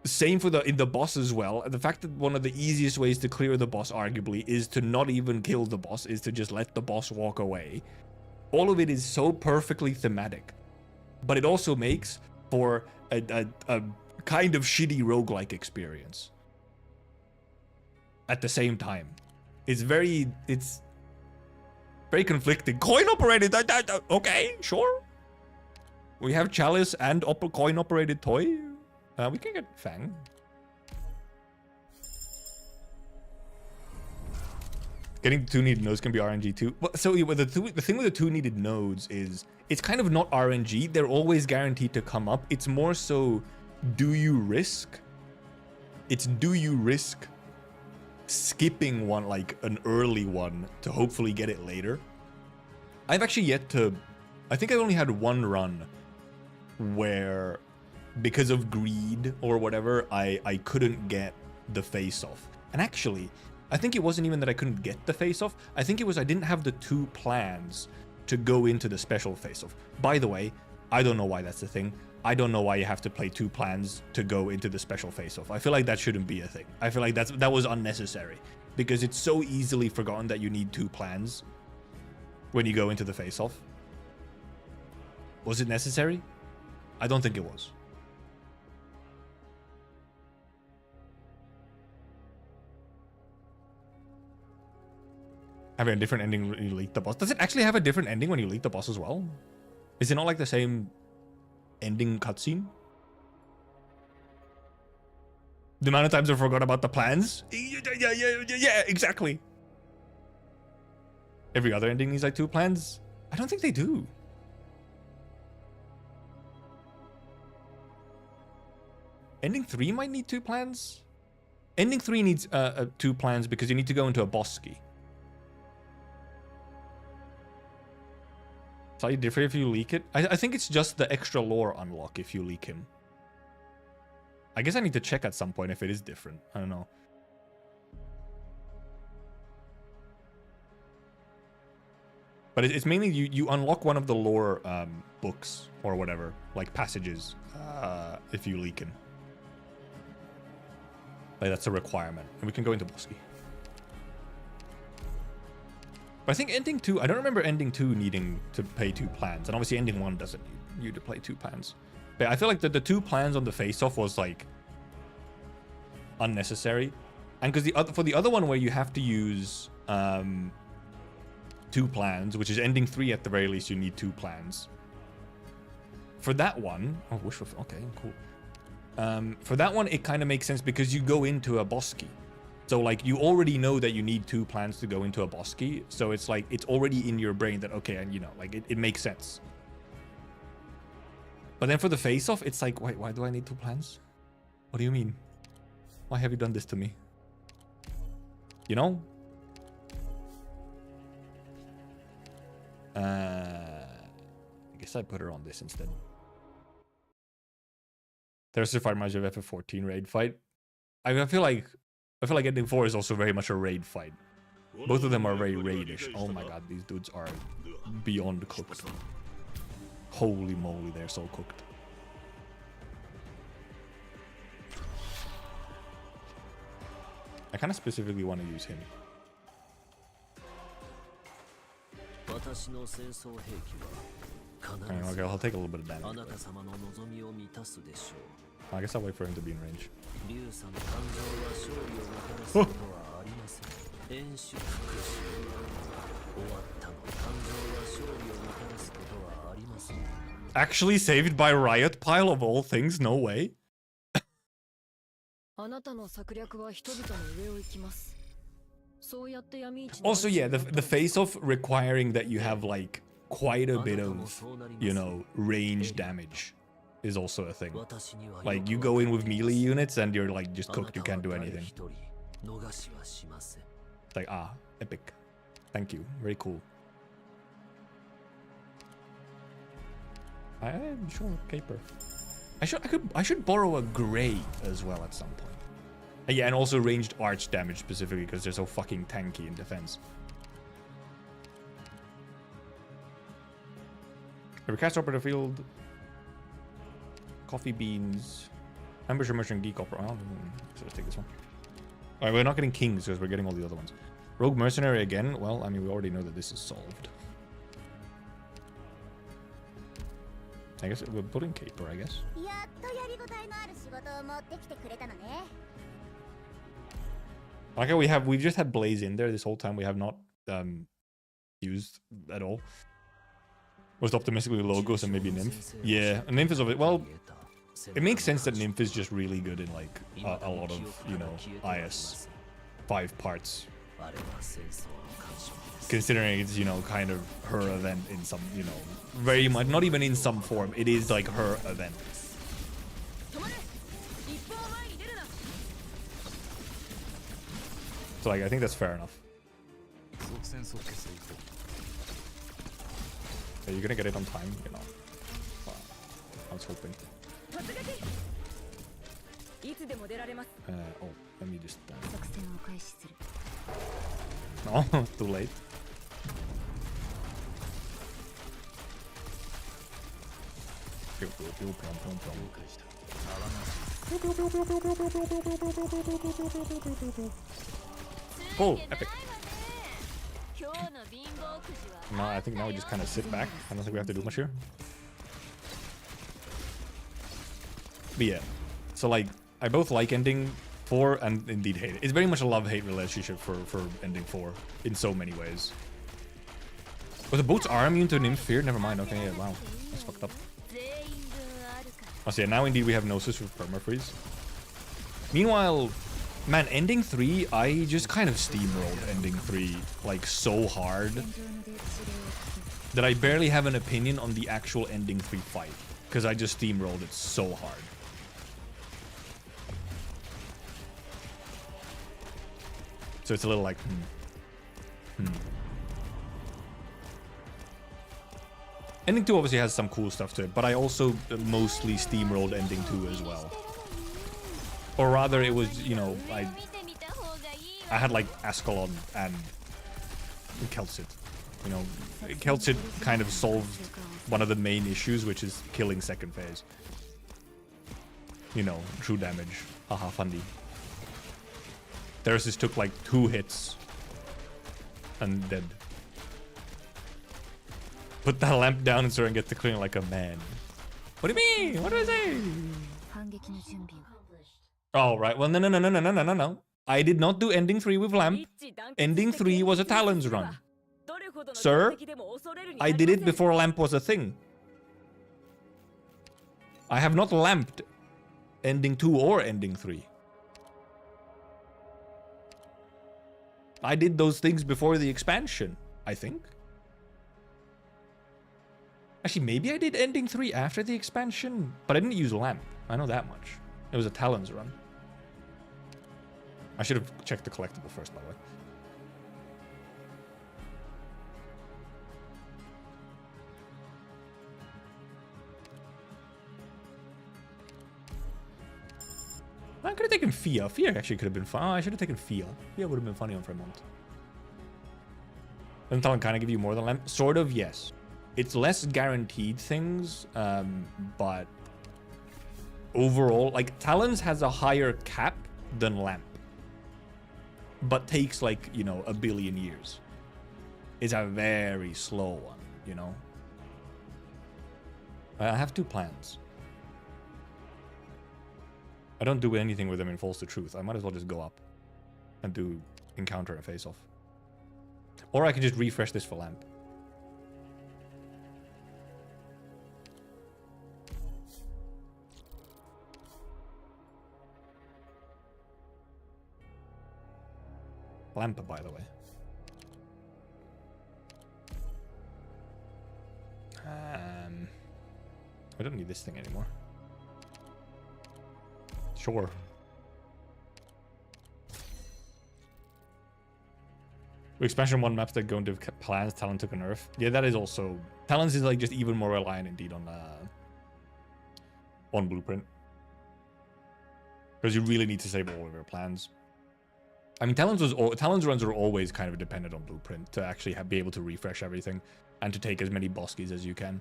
Same in the boss as well. The fact that one of the easiest ways to clear the boss, arguably, is to not even kill the boss, is to just let the boss walk away. All of it is so perfectly thematic. But it also makes for a kind of shitty roguelike experience. At the same time. It's very conflicting. Coin operated, okay, sure. We have Chalice and coin operated toy. We can get Fang. Getting the 2 needed nodes can be RNG too. Well, so the thing with the 2 needed nodes is it's kind of not RNG. They're always guaranteed to come up. It's more so, do you risk skipping one, like an early one, to hopefully get it later? I've actually yet to... I think I only had one run where because of greed or whatever, I couldn't get the face-off. And actually, I think it wasn't even that I couldn't get the face-off. I think it was I didn't have the 2 plans to go into the special face-off. By the way, I don't know why that's the thing. I don't know why you have to play 2 plans to go into the special face-off. I feel like that shouldn't be a thing. I feel like that was unnecessary, because it's so easily forgotten that you need 2 plans when you go into the face-off. Was it necessary? I don't think it was. Having a different ending when you leak the boss. Does it actually have a different ending when you leak the boss as well? Is it not like the same ending cutscene? The amount of times I forgot about the plans? Yeah, exactly. Every other ending needs like 2 plans? I don't think they do. Ending 3 might need 2 plans? Ending 3 needs 2 plans because you need to go into a boss key. Slightly different if you leak it. I think it's just the extra lore unlock if you leak him. I guess I need to check at some point if it is different. I don't know. But it's mainly you unlock one of the lore books or whatever, like passages, if you leak him. Like that's a requirement. And we can go into boss key. But I think ending 2, I don't remember ending 2 needing to pay 2 plans. And obviously ending 1 doesn't need you to play 2 plans. But I feel like the 2 plans on the face-off was like unnecessary. And because for the other one where you have to use 2 plans, which is ending 3 at the very least, you need 2 plans. For that one, oh, wish for, okay, cool. For that one, it kind of makes sense because you go into a boss key. So like you already know that you need 2 plans to go into a boss key. So it's like, it's already in your brain that, okay, and you know, like it makes sense. But then for the face-off, it's like, wait, why do I need 2 plans? What do you mean? Why have you done this to me? You know? I guess I put her on this instead. There's a fight match of FF14 raid fight. I feel like ending 4 is also very much a raid fight. Both of them are very raidish. Oh my god, these dudes are beyond cooked. Holy moly, they're so cooked. I kind of specifically want to use him. Okay, I'll take a little bit of damage. I guess I'll wait for him to be in range. Oh. Actually saved by Riot Pile of all things? No way. Also, yeah, the face-off requiring that you have like quite a bit of, you know, range damage is also a thing. Like you go in with melee units and you're like just cooked, you can't do anything. It's like, ah, epic. Thank you, very cool. I'm sure caper. I should borrow a gray as well at some point. Yeah, and also ranged arch damage specifically because they're so fucking tanky in defense. Recast operator field. Coffee beans. Ambush merchant geek opera. Oh, so let's take this one. Alright, we're not getting kings because we're getting all the other ones. Rogue mercenary again. Well, I mean, we already know that this is solved. I guess we're putting caper, I guess. Okay, we've just had Blaze in there this whole time. We have not used at all. Most optimistically logos and maybe Nymph. Yeah, Nymph is of it. Well, it makes sense that Nymph is just really good in like a lot of, you know, IS5 parts. Considering it's, you know, kind of her event in some, you know, very much, not even in some form. It is like her event. So like, I think that's fair enough. Are you gonna get it on time? You know, I was hoping. Oh, let me just... Oh, too late. Cool, epic. Now I think now we just kind of sit back. I don't think we have to do much here. But yeah, so like I both like ending 4 and indeed hate it. It's very much a love-hate relationship for ending 4 in so many ways. But the boats are immune to Nymph Fear? Never mind. Okay, yeah, wow. That's fucked up. Oh, so yeah, now indeed we have Gnosis with permafreeze. Meanwhile, man, ending 3, I just kind of steamrolled ending 3 like so hard that I barely have an opinion on the actual ending 3 fight because I just steamrolled it so hard. So it's a little like, Ending 2 obviously has some cool stuff to it, but I also mostly steamrolled ending 2 as well. Or rather, it was, you know, I had like Ascalon and Kelsit. You know, Kelsit kind of solved one of the main issues, which is killing second phase. You know, true damage. Haha, funny. Theirs took like 2 hits and dead. Put that lamp down and start and get to clean like a man. What do you mean? What do I say? Oh, right. Well, no. I did not do ending 3 with lamp. Ending 3 was a Talons run. Sir, I did it before lamp was a thing. I have not lamped ending 2 or ending 3. I did those things before the expansion, I think. Actually, maybe I did ending 3 after the expansion, but I didn't use lamp. I know that much. It was a Talons run. I should have checked the collectible first, by the way. I could have taken Fia. Fia actually could have been fun. Oh, I should have taken Fia. Fia would have been funny on Fremont. Doesn't Talon kind of give you more than lamp? Sort of, yes. It's less guaranteed things, but overall, like, Talons has a higher cap than lamp. But takes, like, you know, 1 billion years. It's a very slow one, you know? I have 2 plans. I don't do anything with them in False to Truth. I might as well just go up and do Encounter and Face Off. Or I can just refresh this for lamp. Lamp, by the way. I don't need this thing anymore. Sure. Expansion 1 maps that go into plans, Talon took a nerf. Yeah, that is also... Talons is like just even more reliant indeed on Blueprint. Because you really need to save all of your plans. I mean, Talons runs are always kind of dependent on Blueprint to actually be able to refresh everything and to take as many boskies as you can.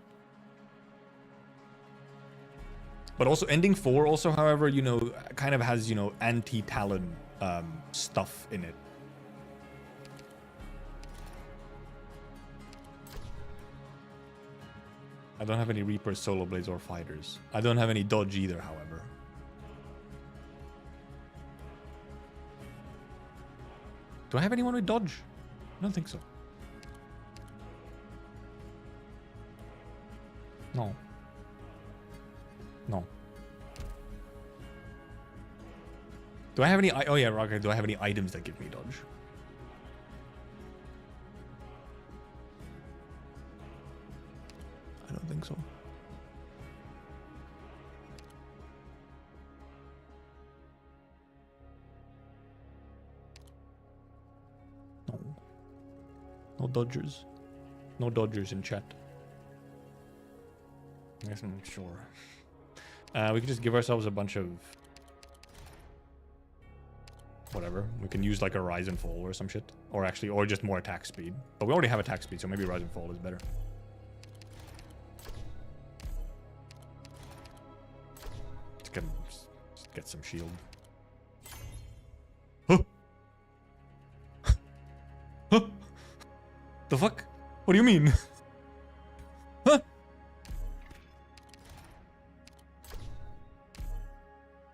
But also, ending 4 also, however, you know, kind of has, you know, anti-Talon stuff in it. I don't have any Reapers, Solo Blades, or Fighters. I don't have any Dodge either, however. Do I have anyone with Dodge? I don't think so. No. No. Do I have any... Oh yeah, Rocket. Do I have any items that give me Dodge? I don't think so. No. No Dodgers. No Dodgers in chat. I guess I'm not sure. We can just give ourselves a bunch of whatever. We can use like a rise and fall or some shit, or actually, or just more attack speed. But we already have attack speed, so maybe rise and fall is better. Let's get some shield. Huh? Huh? The fuck? What do you mean? Huh?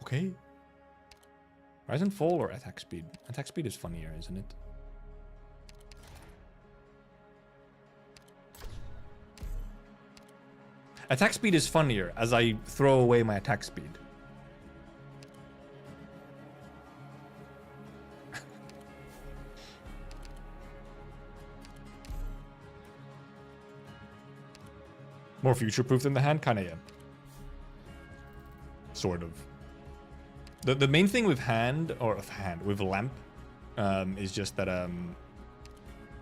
Okay. Rise and fall or attack speed? Attack speed is funnier, isn't it? Attack speed is funnier as I throw away my attack speed. More future-proof than the hand? Kinda, yeah. Sort of. The main thing with with lamp, is just that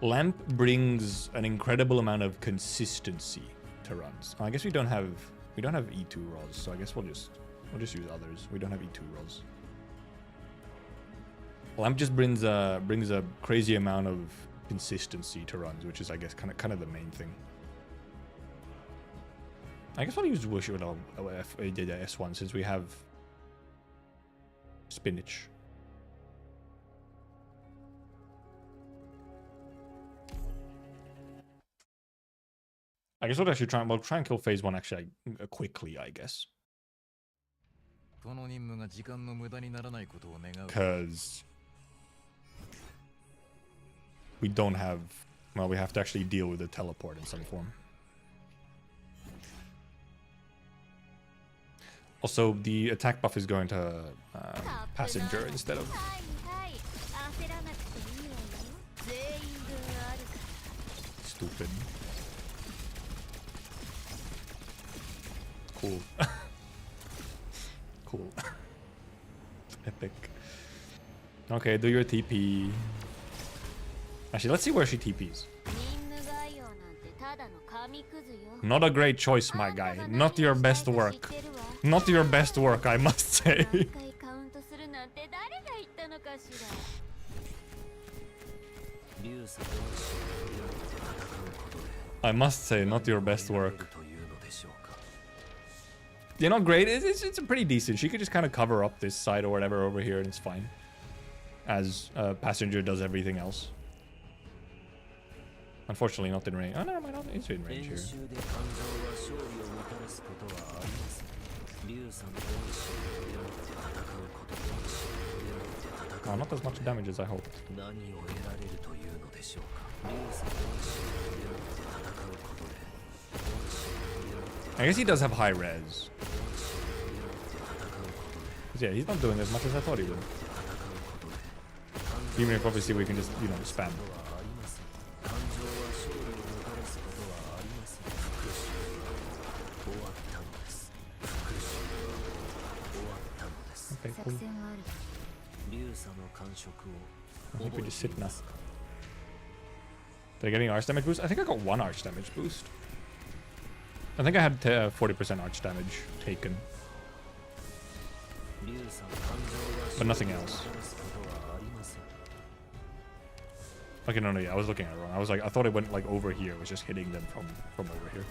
lamp brings an incredible amount of consistency to runs. I guess we don't have E2 Ros, so I guess we'll just use others. We don't have E2 Ros. Lamp just brings a crazy amount of consistency to runs, which is I guess kind of the main thing. I guess I'll use Wush with S1 since we have spinach. I guess we'll try and kill phase 1 actually quickly, I guess. Because we don't have, well, we have to actually deal with the teleport in some form. Also, the attack buff is going to Passenger instead of... Stupid. Cool. Cool. Epic. Okay, do your TP. Actually, let's see where she TPs. Not a great choice, my guy. Not your best work. Not your best work, I must say. I must say, not your best work. You're not great. It's a pretty decent. She could just kind of cover up this side or whatever over here, and it's fine. As Passenger does everything else. Unfortunately, not in range. Oh no, not is in range here. Oh, not as much damage as I hoped. I guess he does have high res. Yeah, he's not doing as much as I thought he would. Even if obviously we can just, you know, spam. Okay, cool. I think we just sit now. They're getting arch damage boost? I think I got 1 arch damage boost. I think I had 40% arch damage taken. But nothing else. Okay, no, yeah, I was looking at it wrong. I was like, I thought it went like over here. It was just hitting them from over here.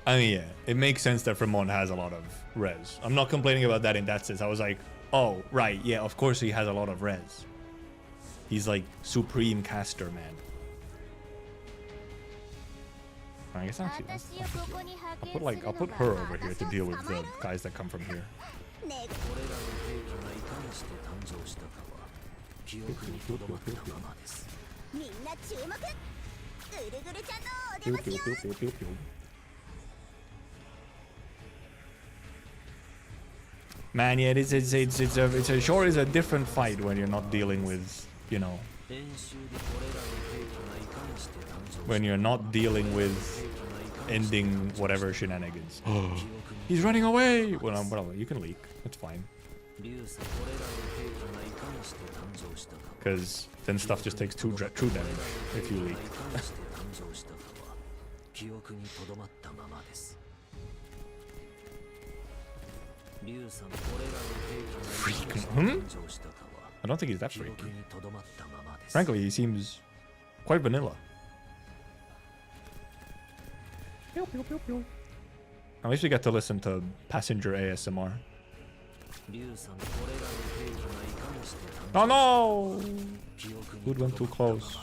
I mean, yeah, it makes sense that Fremont has a lot of res. I'm not complaining about that in that sense. I was like, oh, right, yeah, of course he has a lot of res. He's like supreme caster, man. I guess actually, I'll put her over here to deal with the guys that come from here. Man, yeah, it's a different fight when you're not dealing with, you know, when you're not dealing with ending whatever shenanigans. He's running away! Well, you can leak. It's fine. Because then stuff just takes true damage if you leak. Freak. Hmm? I don't think he's that freaky. Frankly, he seems quite vanilla. At least we get to listen to passenger ASMR. Oh no! Food went too close.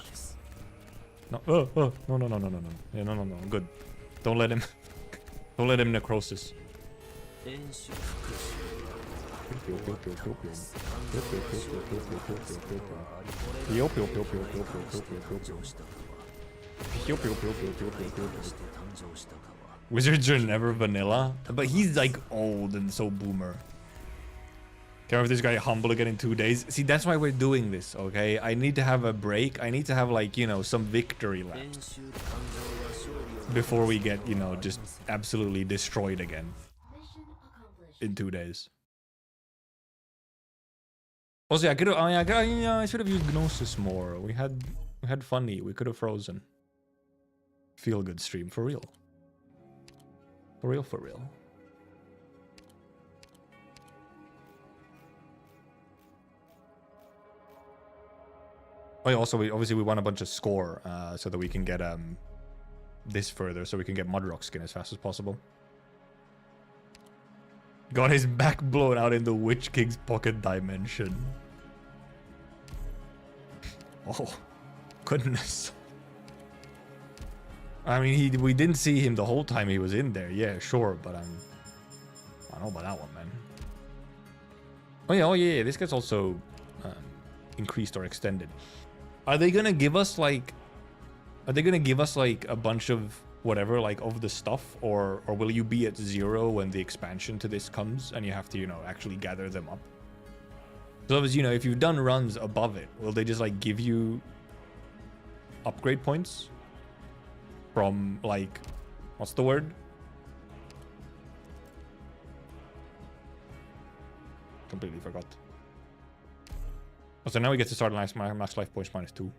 No, no, no, no, no, no, no. Yeah, no, no, no. Good. Don't let him. Don't let him necrosis. Wizards are never vanilla, but he's like old and so boomer. Care if this guy humble again in 2 days. See, that's why we're doing this, okay? I need to have a break. I need to have, like, you know, some victory laps before we get, you know, just absolutely destroyed again in 2 days. Also, I could have. I should have used Gnosis more. We had funny. We could have frozen. Feel good stream for real. For real. For real. Oh, yeah, also, we want a bunch of score so that we can get this further, so we can get Mudrock skin as fast as possible. Got his back blown out in the Witch King's pocket dimension. Oh, goodness. I mean, we didn't see him the whole time he was in there. Yeah, sure, but I don't know about that one, man. Oh yeah. This gets also increased or extended. Are they gonna give us like? Are they gonna give us like a bunch of whatever, like of the stuff, or will you be at 0 when the expansion to this comes and you have to, you know, actually gather them up? So as you know, if you've done runs above it, will they just like give you upgrade points from like, what's the word? Completely forgot. So now we get to start max life points -2.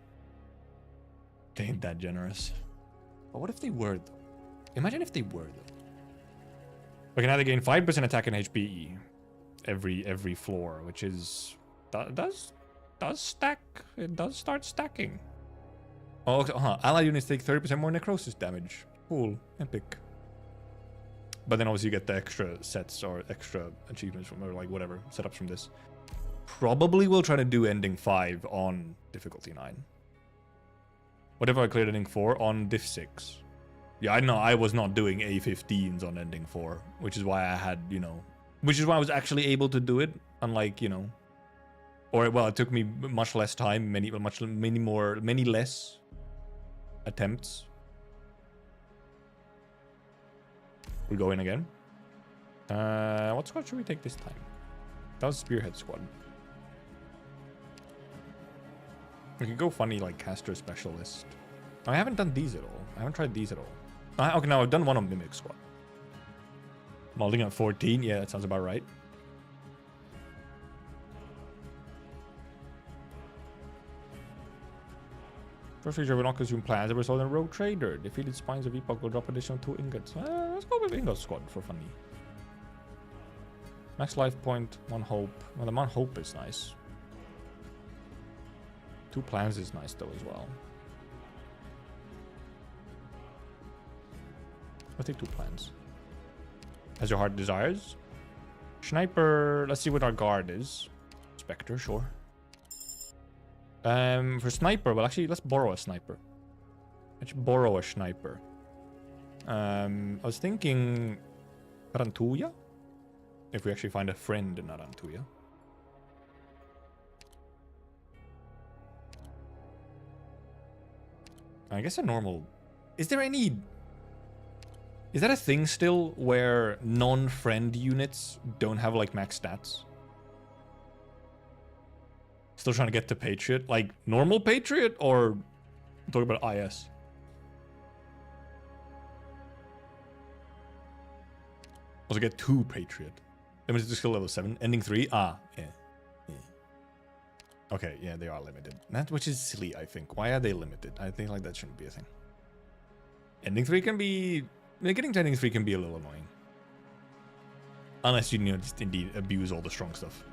They ain't that generous. But what if they were, though? Imagine if they were, though. We can either gain 5% attack and HPE every floor, which is does stack. It does start stacking. Oh, allied units take 30% more necrosis damage. Cool, epic. But then obviously you get the extra sets or extra achievements from, or like whatever setups from this. Probably we'll try to do ending 5 on difficulty 9. What if I cleared ending 4 on diff 6? Yeah, I know I was not doing A15s on ending 4, which is why I had, you know, which is why I was actually able to do it, unlike, you know, or well, it took me much less time, many less attempts. We go in again. What squad should we take this time? That was Spearhead squad. We could go funny like caster specialist. I haven't done these at all. I haven't tried these at all. Okay, now I've done one on Mimic squad. Molding at 14. Yeah, that sounds about right. First feature will not consume plans. Ever sold in Rogue Trader. Defeated spines of Epoch will drop additional 2 ingots. Let's go with Ingot squad for funny. Max life point, 1 hope. Well, the 1 hope is nice. 2 plans is nice though as well. I'll take 2 plans. As your heart desires. Sniper, let's see what our guard is. Spectre, sure. For sniper, well actually let's borrow a sniper. Let's borrow a sniper. I was thinking Tarantuya? If we actually find a friend in Tarantuya. I guess a normal... Is there any... Is that a thing still where non-friend units don't have like max stats? Still trying to get to Patriot? Like normal Patriot or I'm talking about IS? Also get 2 Patriot. Limited to skill level 7. Ending 3. Yeah. Okay, yeah, they are limited. That which is silly, I think. Why are they limited? I think like that shouldn't be a thing. Ending 3 can be... Getting to ending 3 can be a little annoying. Unless you, just indeed abuse all the strong stuff.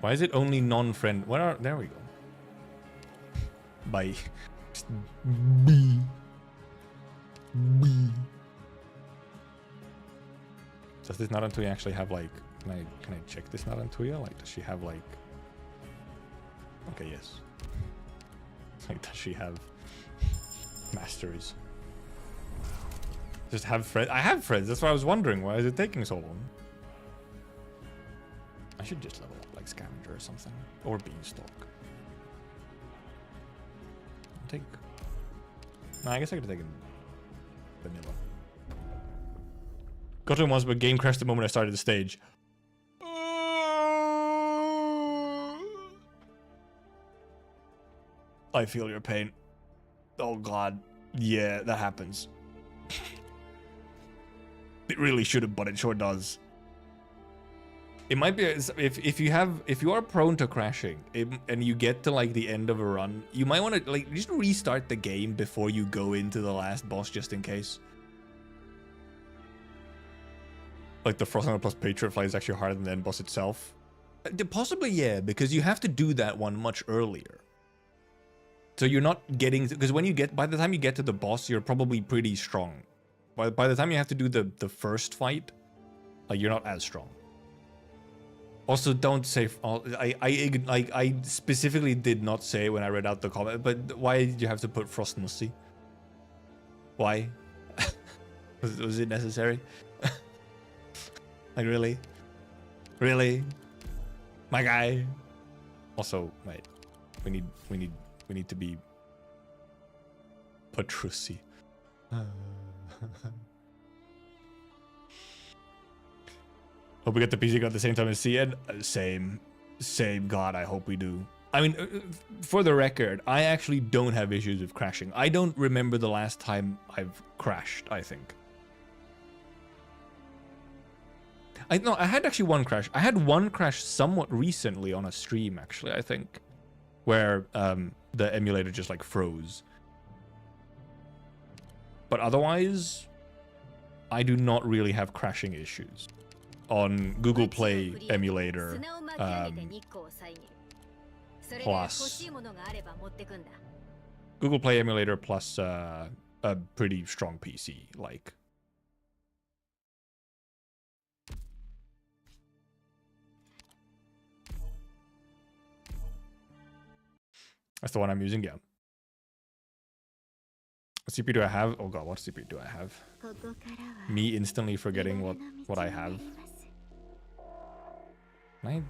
Why is it only non-friend? What are... There we go. Bye. B. Does this Narantuya actually have like... Can I check this Narantuya? Like, does she have like... Okay, yes. Like, does she have masteries? Just have friends. I have friends. That's what I was wondering. Why is it taking so long? I should just level up like scavenger or something, or beanstalk. I'll take. No, I guess I could have taken vanilla. Got to him once, but game crashed the moment I started the stage. I feel your pain. Oh god. Yeah, that happens. It really shouldn't, but it sure does. It might be if you are prone to crashing and you get to like the end of a run, you might want to like just restart the game before you go into the last boss just in case. Like the Frost Hunter plus Patriot Fly is actually harder than the end boss itself. Possibly, yeah, because you have to do that one much earlier. So you're not getting, because when you get, by the time you get to the boss, you're probably pretty strong. By the time you have to do the first fight, like you're not as strong. Also, don't say, I specifically did not say when I read out the comment, but why did you have to put Frost in the sea? Why? was it necessary? Like really? Really? My guy? Also, wait, we need to be Patrusi. Hope we get the PC gun at the same time as CN. Same. God, I hope we do. I mean, for the record, I actually don't have issues with crashing. I don't remember the last time I've crashed, I think. No, I had actually one crash. I had one crash somewhat recently on a stream, actually, I think. Where the emulator just like froze. But otherwise, I do not really have crashing issues. On Google Play emulator plus Google Play emulator plus a pretty strong PC, like. That's the one I'm using, yeah. What CPU do I have? Oh god, what CPU do I have? Me instantly forgetting what I have. Can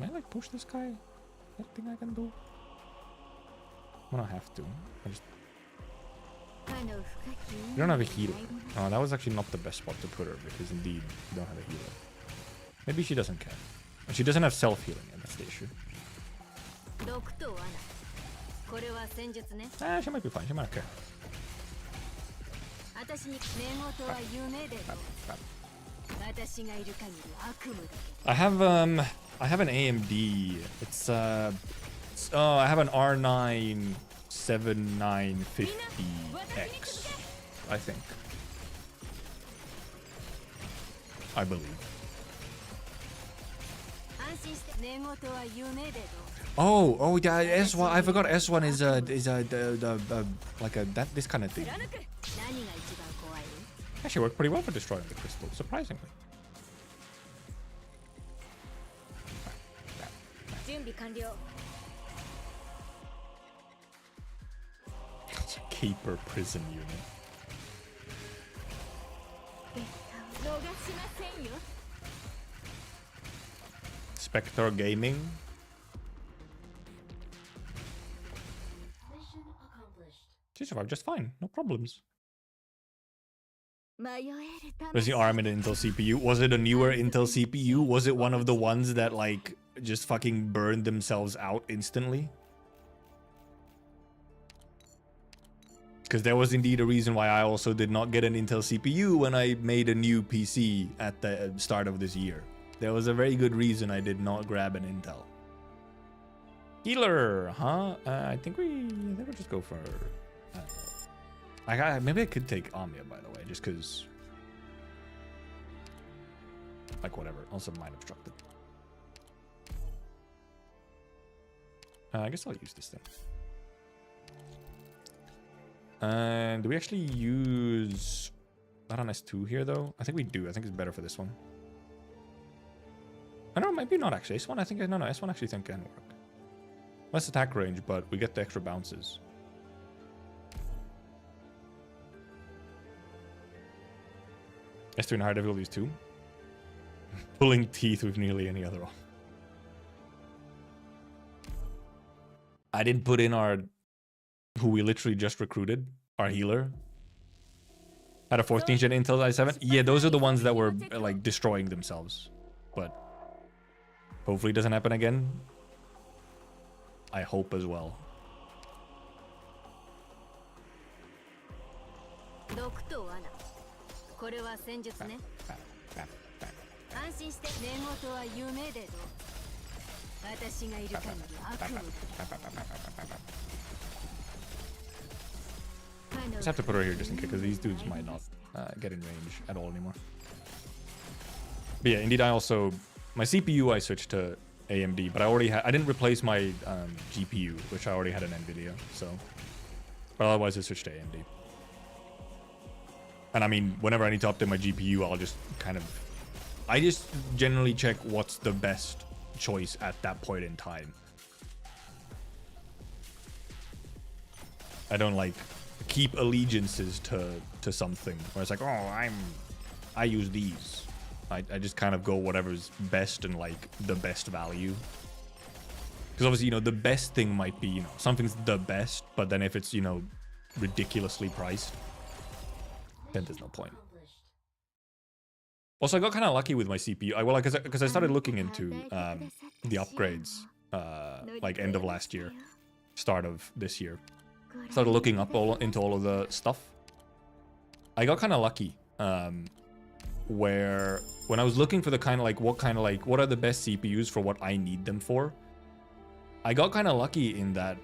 I like push this guy? That thing I can do? I'm gonna have to. You don't have a healer. Oh, that was actually not the best spot to put her because indeed you don't have a healer. Maybe she doesn't care. And she doesn't have self-healing, and that's the issue. She might be fine. She might not care. I have an AMD. It's I have an R9 7950X, I think. I believe. Oh yeah, S1. I forgot S1 is like this kind of thing. Actually worked pretty well for destroying the crystal, surprisingly. It's a Keeper prison unit. Spectre Gaming. She survived just fine, no problems. Was the ARM in an Intel CPU? Was it a newer Intel CPU? Was it one of the ones that like just fucking burned themselves out instantly? Because there was indeed a reason why I also did not get an Intel CPU when I made a new PC at the start of this year. There was a very good reason I did not grab an Intel. Healer, huh? I think we'll just go for... maybe I could take Amia, by the way, just because like whatever. Also mine obstructed. I guess I'll use this thing. And do we actually use not on S2 here though? I think we do. I think it's better for this one. I know, maybe not actually. S1 I think no S1 actually think can work. Less attack range, but we get the extra bounces. S2 and higher difficulties too. Pulling teeth with nearly any other one. I didn't put in our who we literally just recruited, our healer. Had a 14th gen Intel i7. Yeah, those are the ones that were like destroying themselves. But hopefully it doesn't happen again. I hope as well. Just have to put her here just in case, because these dudes might not get in range at all anymore. But yeah, indeed, I also my CPU I switched to AMD, but I didn't replace my GPU, which I already had an NVIDIA. So, but otherwise I switched to AMD. And I mean, whenever I need to update my GPU, I'll just I just generally check what's the best choice at that point in time. I don't like keep allegiances to something where it's like, oh, I use these. I just kind of go whatever's best and like the best value. Because obviously, the best thing might be, something's the best, but then if it's, ridiculously priced, then there's no point. Also, I got kind of lucky with my CPU. Because I started looking into the upgrades like end of last year, start of this year. Started looking up into all of the stuff. I got kind of lucky where when I was looking for the what are the best CPUs for what I need them for, I got kind of lucky in that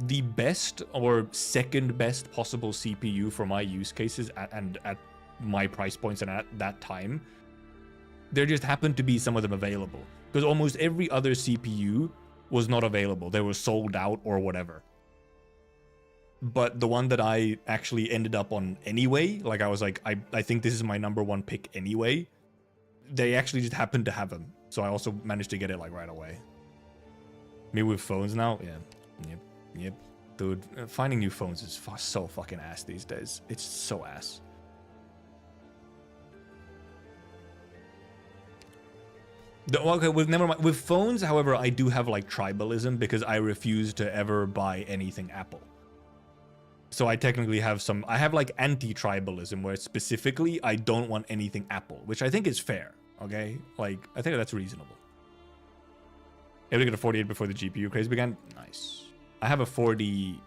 the best or second best possible CPU for my use cases at my price points and at that time, there just happened to be some of them available, because almost every other CPU was not available. They were sold out or whatever. But the one that I actually ended up on anyway, I was like, I think this is my #1 pick anyway, they actually just happened to have them. So I also managed to get it right away. Me with phones now? Yeah. Yep. Dude, finding new phones is so fucking ass these days. It's so ass. Okay, never mind. With phones, however, I do have tribalism because I refuse to ever buy anything Apple. So I technically have anti-tribalism where specifically I don't want anything Apple, which I think is fair. Okay, I think that's reasonable. Able to get a 48 before the GPU craze began. Nice. I have a 4070.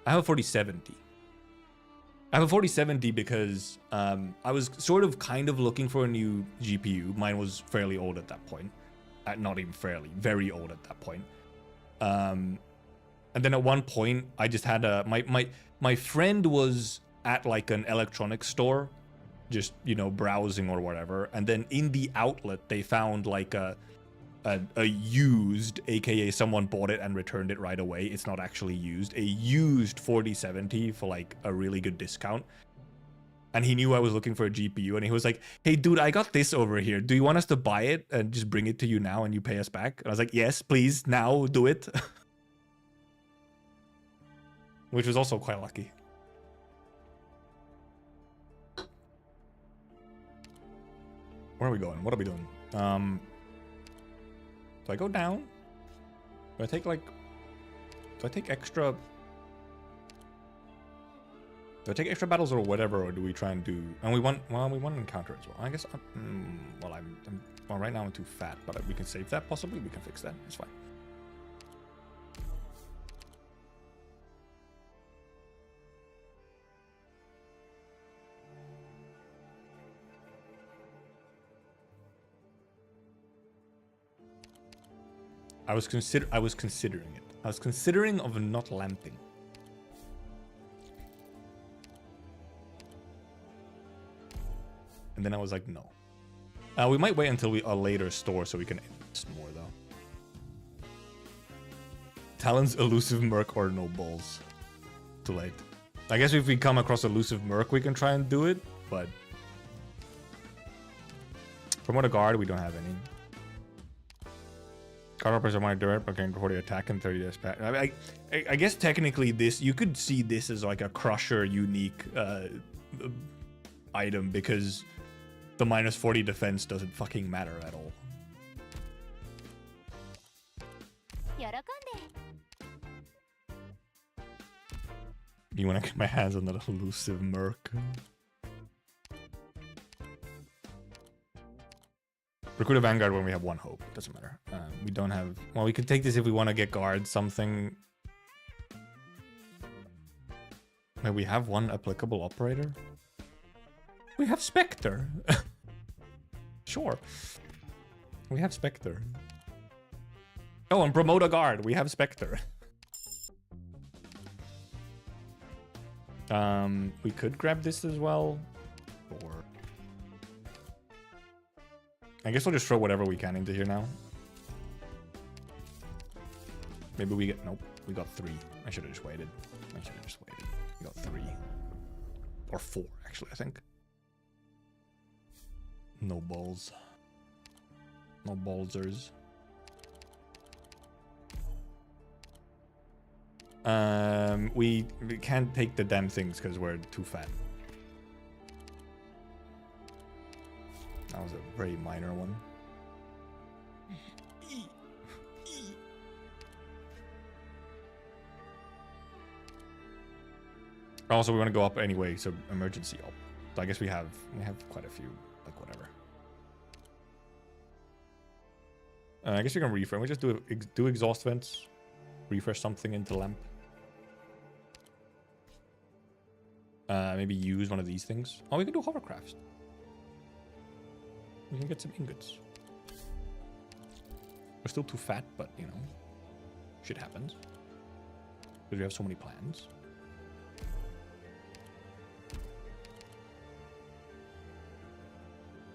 I have a 4070 because I was kind of looking for a new GPU. Mine was fairly old at that point. Not even fairly, very old at that point. And then at one point, I just had my friend was at an electronics store, just, browsing or whatever. And then in the outlet, they found a used, aka someone bought it and returned it right away. It's not actually used. A used 4070 for a really good discount. And he knew I was looking for a GPU, and he was like, hey dude, I got this over here. Do you want us to buy it and just bring it to you now and you pay us back? And I was like, yes, please, now do it. Which was also quite lucky. Where are we going? What are we doing? Do I go down? Do I take do I take extra? Do I take extra battles or whatever, or do we try and do? And we want an encounter as well. I guess. Well, right now I'm too fat, but we can save that. Possibly we can fix that. It's fine. I was considering it. I was considering of not lamping. And then I was like, no. We might wait until a later store so we can invest more though. Talon's elusive merc or no balls. Too late. I guess if we come across elusive merc, we can try and do it, but promote a guard, we don't have any. Card operators are direct, but can record the attack in 30 days back. I guess technically this, you could see this as like a crusher unique item because the minus 40 defense doesn't fucking matter at all. You wanna get my hands on that elusive merc? Recruit a vanguard when we have one hope. Doesn't matter. We don't have... Well, we could take this if we want to get guard something. Wait, we have one applicable operator? We have Spectre. Sure. We have Spectre. Oh, and promote a guard. We have Spectre. We could grab this as well. Or... I guess we'll just throw whatever we can into here now. Maybe we get... Nope. We got 3. I should have just waited. We got 3. Or 4, actually, I think. No balls. No ballsers. We can't take the damn things because we're too fat. That was a very minor one. Also, we want to go up anyway, so emergency up. So I guess we have quite a few, like whatever. I guess we can refresh. We just do exhaust vents, refresh something into lamp. Maybe use one of these things. Oh, we can do hovercrafts. We can get some ingots. We're still too fat, but you know, shit happens. Because we have so many plans.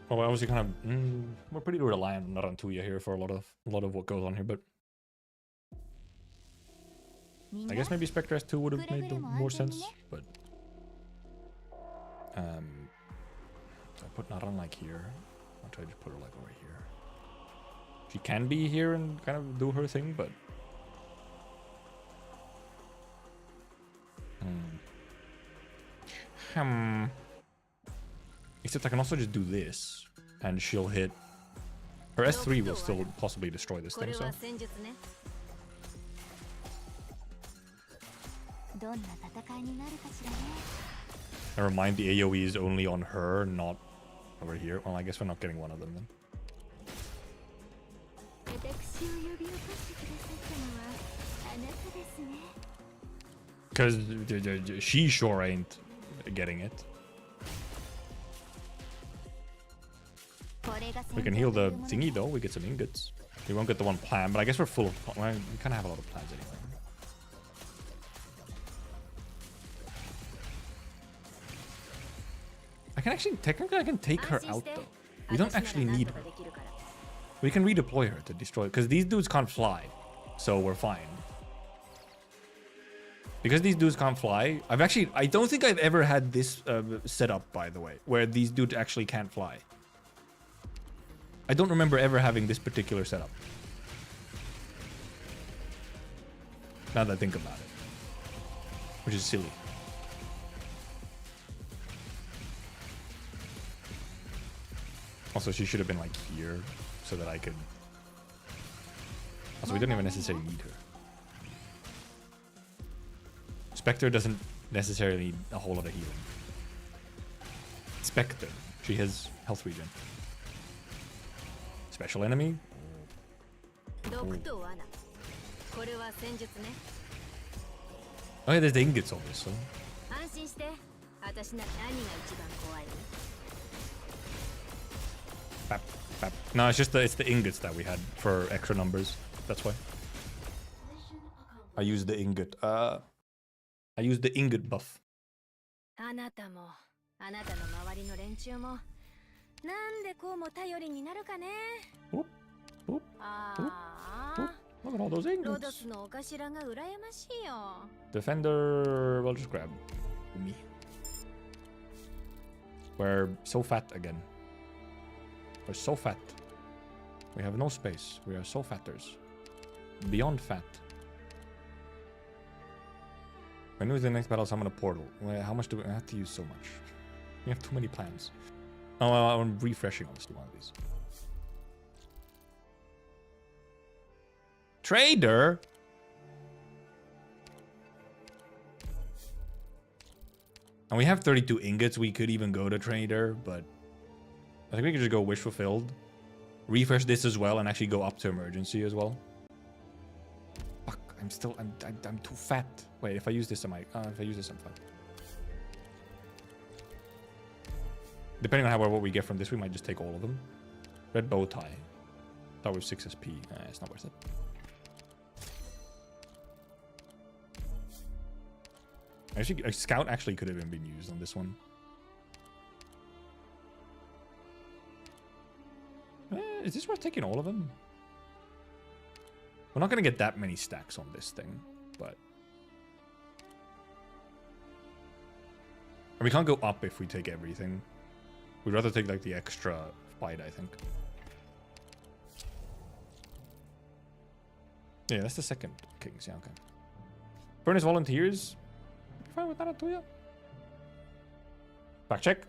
Well, obviously, kind of, we're pretty reliant on Narantuya here for a lot of what goes on here, but I guess maybe Spectre S2 would have made more sense, but I put Naran like here. I'll try to put her like over here. She can be here and kind of do her thing, but except I can also just do this, and she'll hit. Her S3 will still possibly destroy this thing, so. Never mind, the AoE is only on her, not over here. Well, I guess we're not getting one of them then. Because she sure ain't getting it. We can heal the thingy though, we get some ingots. We won't get the one plan, but I guess we're full of... Well, we kind of have a lot of plans anyway. I can actually... Technically, I can take her out though. We don't actually need her. We can redeploy her to destroy... Because these dudes can't fly. So we're fine. Because these dudes can't fly... I don't think I've ever had this set up, by the way. Where these dudes actually can't fly. I don't remember ever having this particular setup. Now that I think about it. Which is silly. Also, she should have been like here so that I could... Also, we don't even necessarily need her. Spectre doesn't necessarily need a whole lot of healing. Spectre. She has health regen. Special enemy. Oh yeah, there's the ingots obviously. Bap, bap. No, it's just it's the ingots that we had for extra numbers. That's why. I used the ingot. I used the ingot buff. Boop, boop, boop, boop. Look at all those ingots. Defender, we'll just grab me. We're so fat again. We're so fat. We have no space. We are so fatters. Beyond fat. When is the next battle summon a portal? Well, how much do we have to use so much? We have too many plans. Oh, I'm refreshing honestly one of these. Trader? And we have 32 ingots. We could even go to trader, but I think we could just go wish fulfilled. Refresh this as well and actually go up to emergency as well. Fuck, I'm too fat. Wait, if I use this, am I? If I use this, I'm fine. Depending on what we get from this, we might just take all of them. Red bow tie. That was 6 SP. It's not worth it. Actually, a scout actually could have even been used on this one. Is this worth taking all of them? We're not going to get that many stacks on this thing, but... And we can't go up if we take everything. We'd rather take, like, the extra fight, I think. Yeah, that's the second Kings. Yeah, okay. Furnace Volunteers. You fine with that, Atuya? Fact check.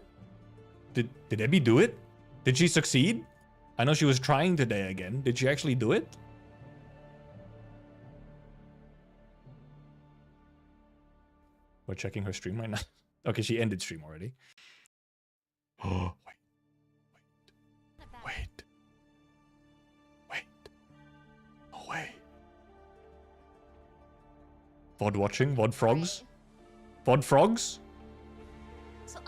Did Abby do it? Did she succeed? I know she was trying today again. Did she actually do it? We're checking her stream right now. Okay, she ended stream already. Oh, wait. No way. VOD watching? VOD frogs? VOD frogs? So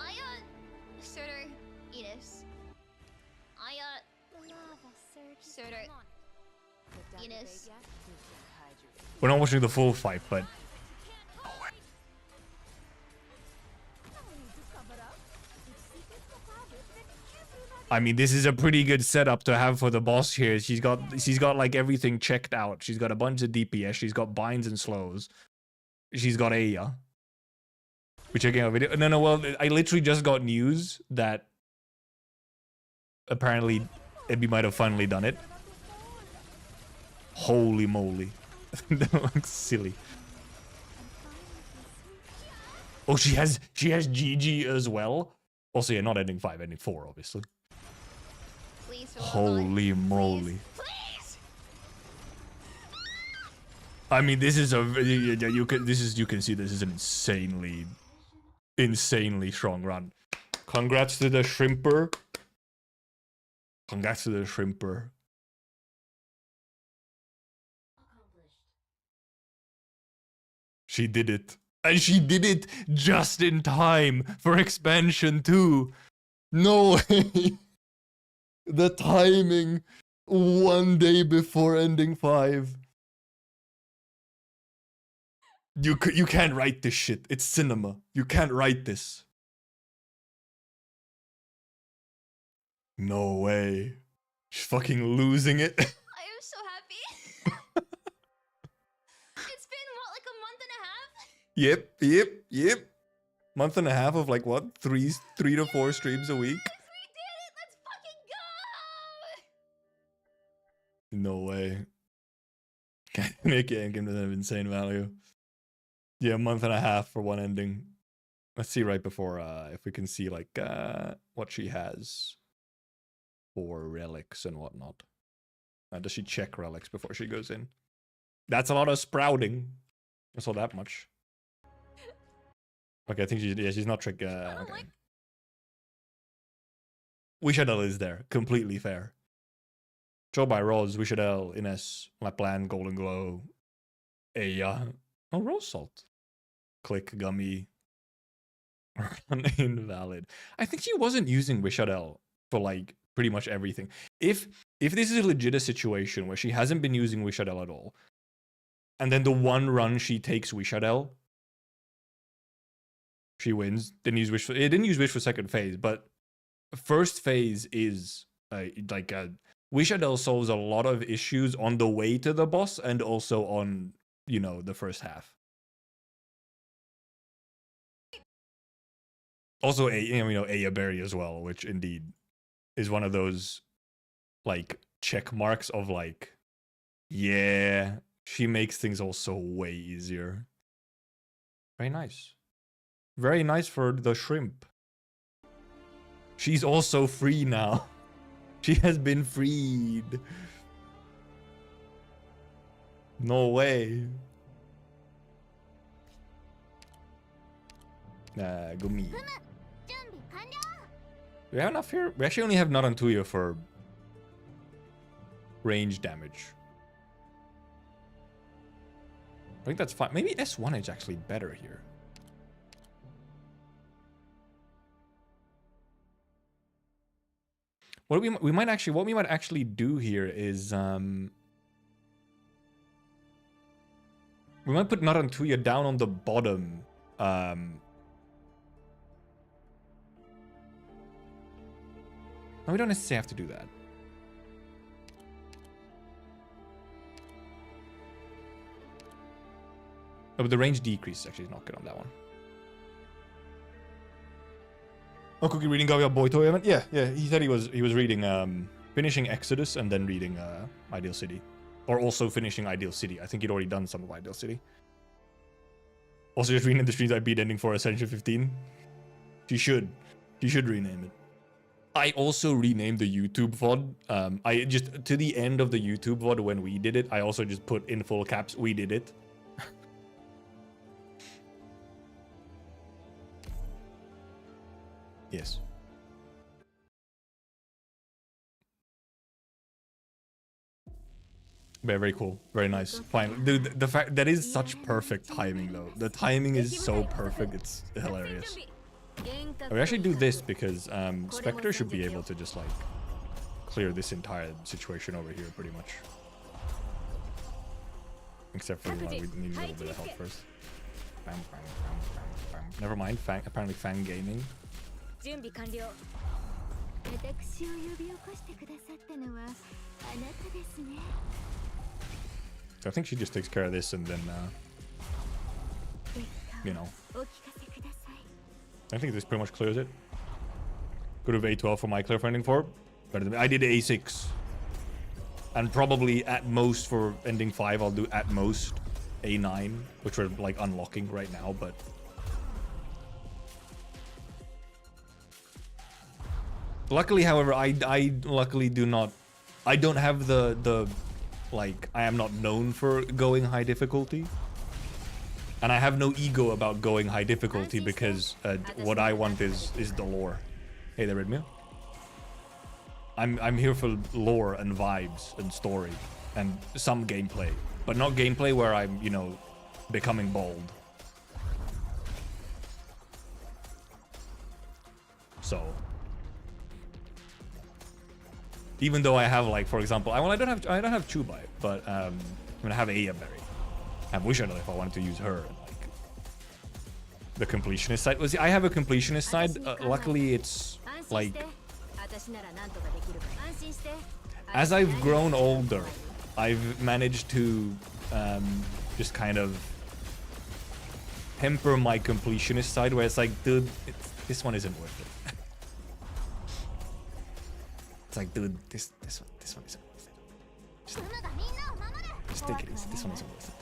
Surtur, Enos. Surtur, Enos. We're not watching the full fight, but... No way. I mean, this is a pretty good setup to have for the boss here. She's got like everything checked out. She's got a bunch of DPS. She's got binds and slows. She's got Aya. We're checking out video. No, well, I literally just got news that apparently Ebby might have finally done it. Holy moly. That looks silly. Oh, she has GG as well. Also, yeah, not ending 5, ending 4, obviously. Please, holy moly. Please. I mean, this is a you can see this is an insanely strong run. Congrats to the shrimper. Congrats to the shrimper. She did it. And she did it just in time for expansion 2. No way. The timing. 1 day before ending 5. You can't write this shit. It's cinema. You can't write this. No way. She's fucking losing it. I am so happy. It's been what, like a month and a half? Yep. Month and a half of like what? 3 to 4 streams a week? Yes, we did it! Let's fucking go! No way. Make it game doesn't have insane value. Yeah, a month and a half for one ending. Let's see right before if we can see like what she has for relics and whatnot. Does she check relics before she goes in? That's a lot of sprouting. I saw that much. Okay, I think she's not trick. Okay. Wishadel is there. Completely fair. Joe by Rose, Wishadel, Ines, Lapland, Golden Glow, Aya. Oh, Rose Salt. Click, Gummy. Invalid. I think she wasn't using Wishadel for like pretty much everything. If this is a legit situation where she hasn't been using Wishadel at all, and then the one run she takes Wishadel, she wins. Didn't use Wish for second phase, but first phase is we Shadow solves a lot of issues on the way to the boss and also on, you know, the first half. Also, Aya Berry as well, which indeed is one of those like check marks of like, yeah, she makes things also way easier. Very nice. Very nice for the shrimp. She's also free now. She has been freed. No way. Gumi. We have enough here? We actually only have Narantuya for range damage. I think that's fine. Maybe S1 is actually better here. What we might actually do here is we might put Narantuya down on the bottom. No, we don't necessarily have to do that. Oh, but the range decrease actually is not good on that one. Oh, Cookie reading Gavia Boito event? Yeah. He said he was reading finishing Exodus and then reading Ideal City. Or also finishing Ideal City. I think he'd already done some of Ideal City. Also just reading the streams I beat ending for Ascension 15. She should rename it. I also renamed the YouTube VOD. I just, to the end of the YouTube VOD when we did it, I also just put in full caps, we did it. Yes. Very cool. Very nice. Fine. Dude, the fact that is such perfect timing though. The timing is so perfect. It's hilarious. We actually do this because Spectre should be able to just like clear this entire situation over here pretty much. Except for we need a little bit of help first. Bam, bam, bam, bam, bam. Never mind. Apparently Fang Gaming. So I think she just takes care of this and then, you know. I think this pretty much clears it. Could have A12 for my clear for ending 4. Better than I did A6. And probably at most for ending 5, I'll do at most A9, which we're like unlocking right now, but. Luckily, however, I luckily do not. I don't have the like, I am not known for going high difficulty. And I have no ego about going high difficulty because what I want is the lore. Hey there, Redmeal. I'm here for lore and vibes and story and some gameplay, but not gameplay where I'm, you know, becoming bald. So even though I have, like, for example, I don't have Chubai, but I'm gonna have Aya Berry. I wish I know if I wanted to use her. Like, the completionist side. Well, see, I have a completionist side. Luckily, it's like as I've grown older, I've managed to just kind of temper my completionist side, where it's like, dude, this one isn't worth it. It's like, dude, this one isn't worth it. Just take it easy. This one isn't worth it.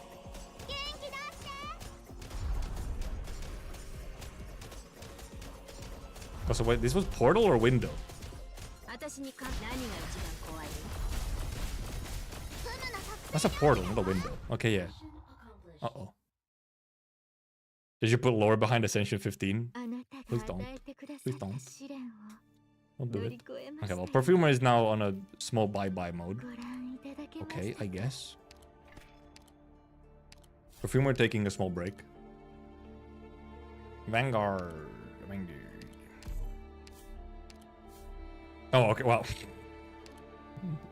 Oh, so wait, this was portal or window? That's a portal, not a window. Okay, yeah. Uh-oh. Did you put lore behind Ascension 15? Please don't. Please don't. Don't do it. Okay, well, Perfumer is now on a small bye-bye mode. Okay, I guess. Perfumer taking a small break. Vanguard. Oh, okay, well.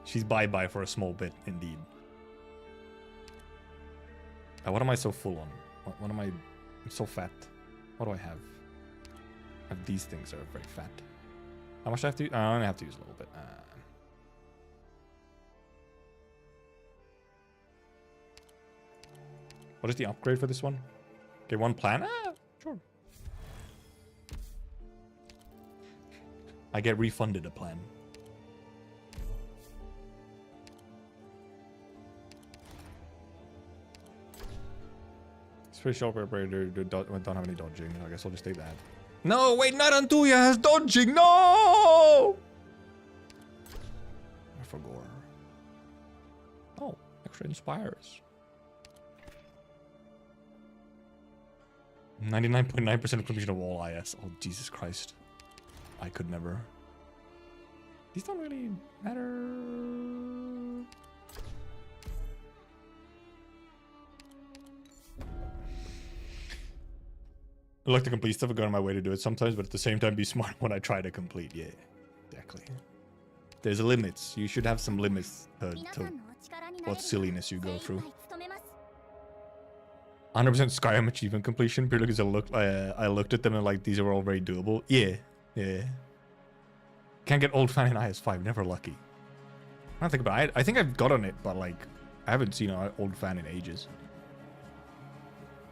She's bye-bye for a small bit, indeed. What am I so full on? What am I... I'm so fat. What do I have? I have these things that are very fat. How much do I have to use? I only have to use a little bit. What is the upgrade for this one? Okay, one plan? Sure. I get refunded a plan. It's pretty sharp operator. Don't have any dodging. I guess I'll just take that. No, wait, not Antuya has dodging. No! I forgot. Oh, extra inspires. 99.9% completion of all IS. Oh, Jesus Christ. I could never. These don't really matter. I like to complete stuff and go on my way to do it sometimes, but at the same time be smart when I try to complete. Yeah, exactly. There's limits. You should have some limits to what silliness you go through. 100% Skyrim achievement completion, purely because I looked at them and like, these are all very doable. Yeah, yeah. Can't get old fan in IS5, never lucky. I don't think about it. I think I've gotten it, but like, I haven't seen an old fan in ages.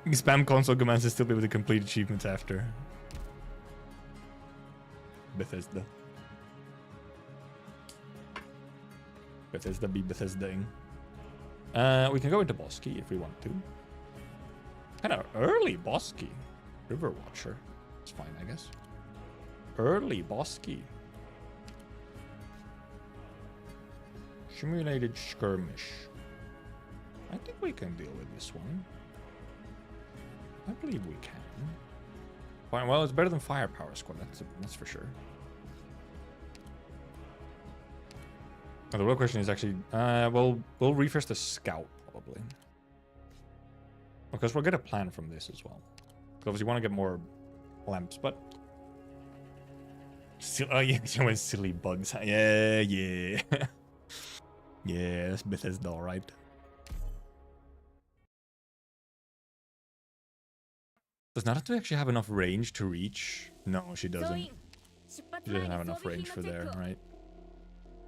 Spam console commands to still be able to complete achievements after. Bethesda. Bethesda be Bethesda-ing. We can go into boss key if we want to. Kind of early boss key. River Watcher. It's fine, I guess. Early boss key. Simulated skirmish. I think we can deal with this one. I believe we can. Fine. Well, it's better than Firepower Squad. That's for sure. Oh, the real question is actually, we'll refresh the scout probably, because we'll get a plan from this as well. Because you want to get more lamps, but oh yeah, you went silly bugs. Yeah, yeah, yeah. That's Bethesda, all right. Does Naruto actually have enough range to reach? No, she doesn't. She doesn't have enough range for there, right?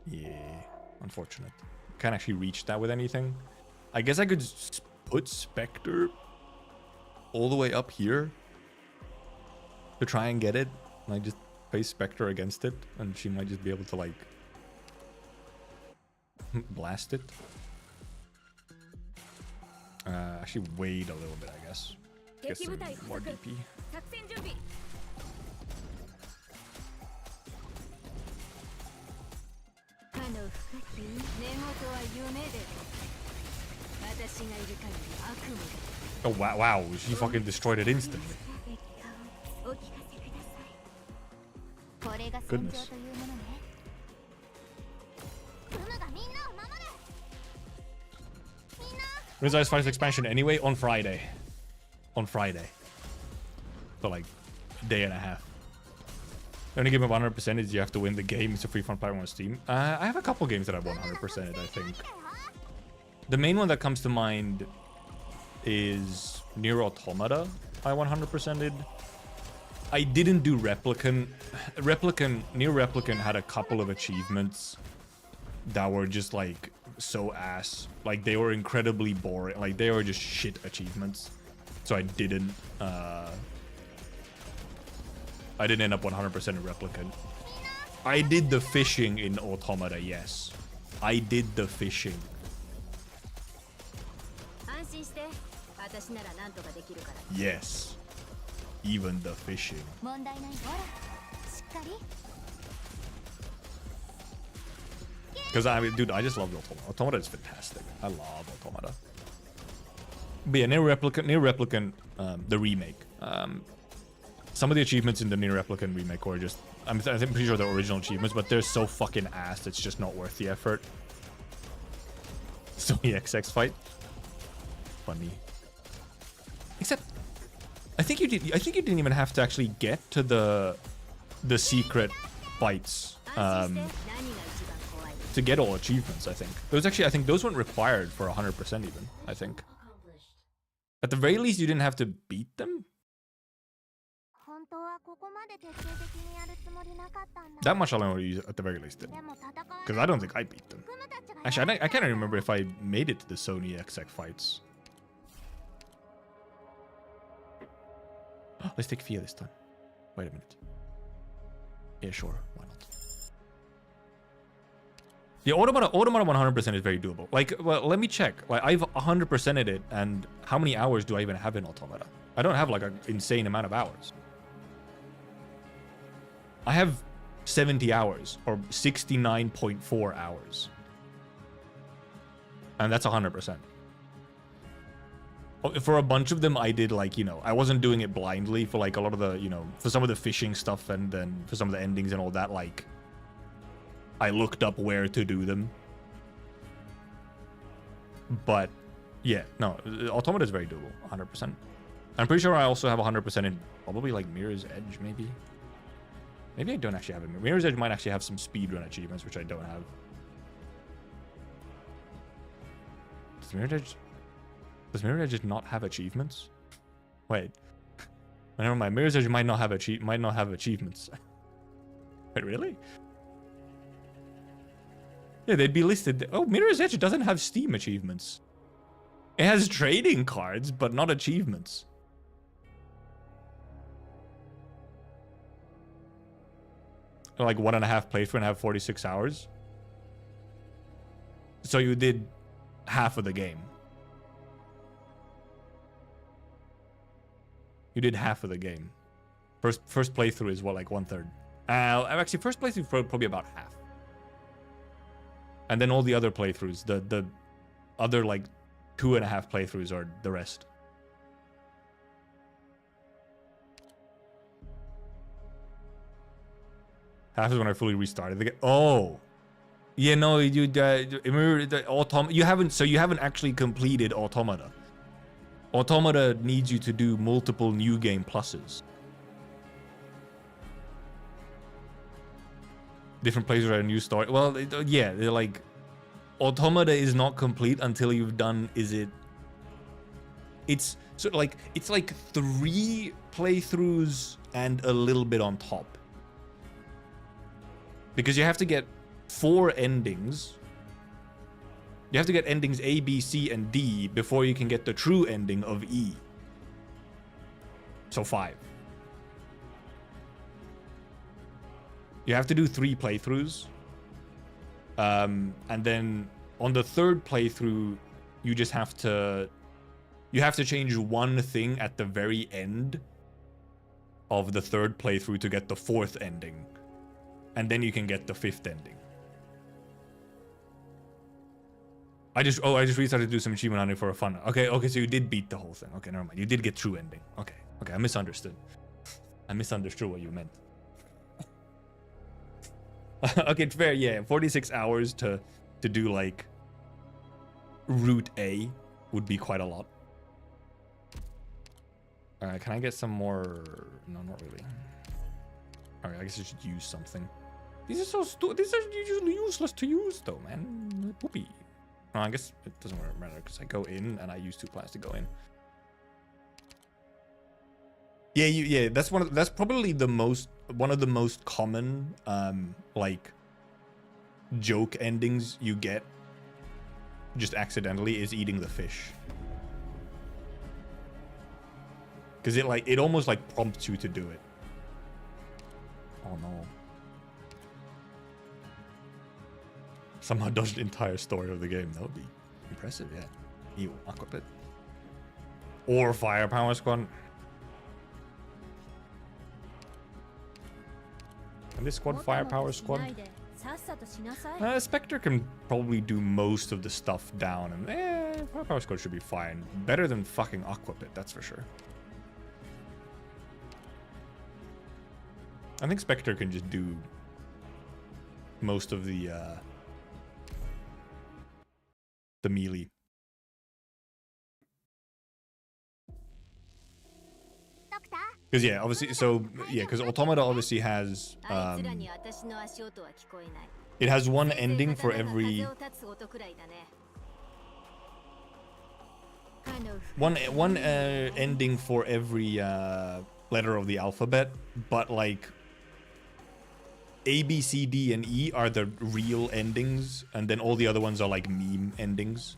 Yeah, unfortunate. Can't actually reach that with anything. I guess I could put Spectre all the way up here to try and get it. Like just place Spectre against it, and she might just be able to like blast it. Actually wait a little bit, I guess. Get some more DP. Oh wow, wow, she fucking destroyed it instantly. Goodness. When's IS5's expansion anyway? On Friday. On Friday. So like, day and a half. The only game of 100% is you have to win the game. It's a free fun platform on Steam. I have a couple games that I've 100%ed, I think. The main one that comes to mind is Nier Automata. I 100%ed. I didn't do Replicant. Nier Replicant had a couple of achievements that were just like so ass. Like they were incredibly boring. Like they were just shit achievements. So I didn't end up 100% in Replicant. I did the fishing in Automata, yes. I did the fishing. Yes. Even the fishing. Because I mean, dude, I just love Automata. Automata is fantastic. I love Automata. But yeah, Nier Replicant, the remake. Some of the achievements in the Nier Replicant remake were just, I'm pretty sure they're original achievements, but they're so fucking ass, it's just not worth the effort. So the XX fight. Funny. Except, I think you didn't even have to actually get to the secret fights to get all achievements. I think I think those weren't required for 100% even. I think at the very least you didn't have to beat them. That much I'll use at the very least. Because I don't think I beat them. Actually, I can't remember if I made it to the Sony exec fights. Let's take Fia this time. Wait a minute. Yeah, sure. Why not? The Automata 100% is very doable. Like, well, let me check. Like, I've 100%ed it, and how many hours do I even have in Automata? I don't have like an insane amount of hours. I have 70 hours, or 69.4 hours. And that's 100%. For a bunch of them, I did like, you know, I wasn't doing it blindly for like a lot of the, you know, for some of the fishing stuff and then for some of the endings and all that, like, I looked up where to do them. But, yeah, no, Automata is very doable, 100%. I'm pretty sure I also have 100% in probably like Mirror's Edge, maybe. Maybe I don't actually have it. Mirror's Edge might actually have some speedrun achievements, which I don't have. Does Mirror's Edge not have achievements? Wait. Never mind. Mirror's Edge might not have achievements. Wait, really? Yeah, they'd be listed. Oh, Mirror's Edge doesn't have Steam achievements. It has trading cards, but not achievements. Like 1.5 playthrough and have 46 hours. So you did half of the game. You did half of the game. First playthrough is what, like 1/3? Actually, first playthrough probably about half. And then all the other playthroughs, the other like 2.5 playthroughs are the rest. Half is when I fully restarted the game. Oh, yeah, no, you haven't actually completed Automata. Automata needs you to do multiple new game pluses. Different playthroughs are a new story. Well, yeah, they're like, Automata is not complete until you've done. It's sort of like, it's like 3 playthroughs and a little bit on top. Because you have to get 4 endings. You have to get endings A, B, C, and D before you can get the true ending of E. So 5. You have to do 3 playthroughs. And then on the 3rd playthrough, you just have to... You have to change one thing at the very end of the 3rd playthrough to get the 4th ending. And then you can get the 5th ending. I just restarted to do some achievement hunting for fun. Okay, so you did beat the whole thing. Okay, never mind. You did get true ending. Okay, I misunderstood. I misunderstood what you meant. Okay, it's fair, yeah. 46 hours to do like Route A would be quite a lot. Alright, can I get some more? No, not really. Alright, I guess I should use something. These are these are usually useless to use though, man. Poopy. Oh, I guess it doesn't really matter because I go in and I use 2 plants to go in. Yeah, that's probably one of the most common like joke endings you get just accidentally is eating the fish. Because it almost like prompts you to do it. Oh no. Somehow dodged the entire story of the game. That would be impressive, yeah. Ew, Aquapit. Or Firepower Squad. And this squad Firepower Squad? Spectre can probably do most of the stuff down, and Firepower Squad should be fine. Better than fucking Aquapit, that's for sure. I think Spectre can just do most of the melee. Because yeah, obviously, so yeah, because Automata obviously has it has one ending for every ending for every letter of the alphabet, but like A, B, C, D, and E are the real endings, and then all the other ones are like meme endings.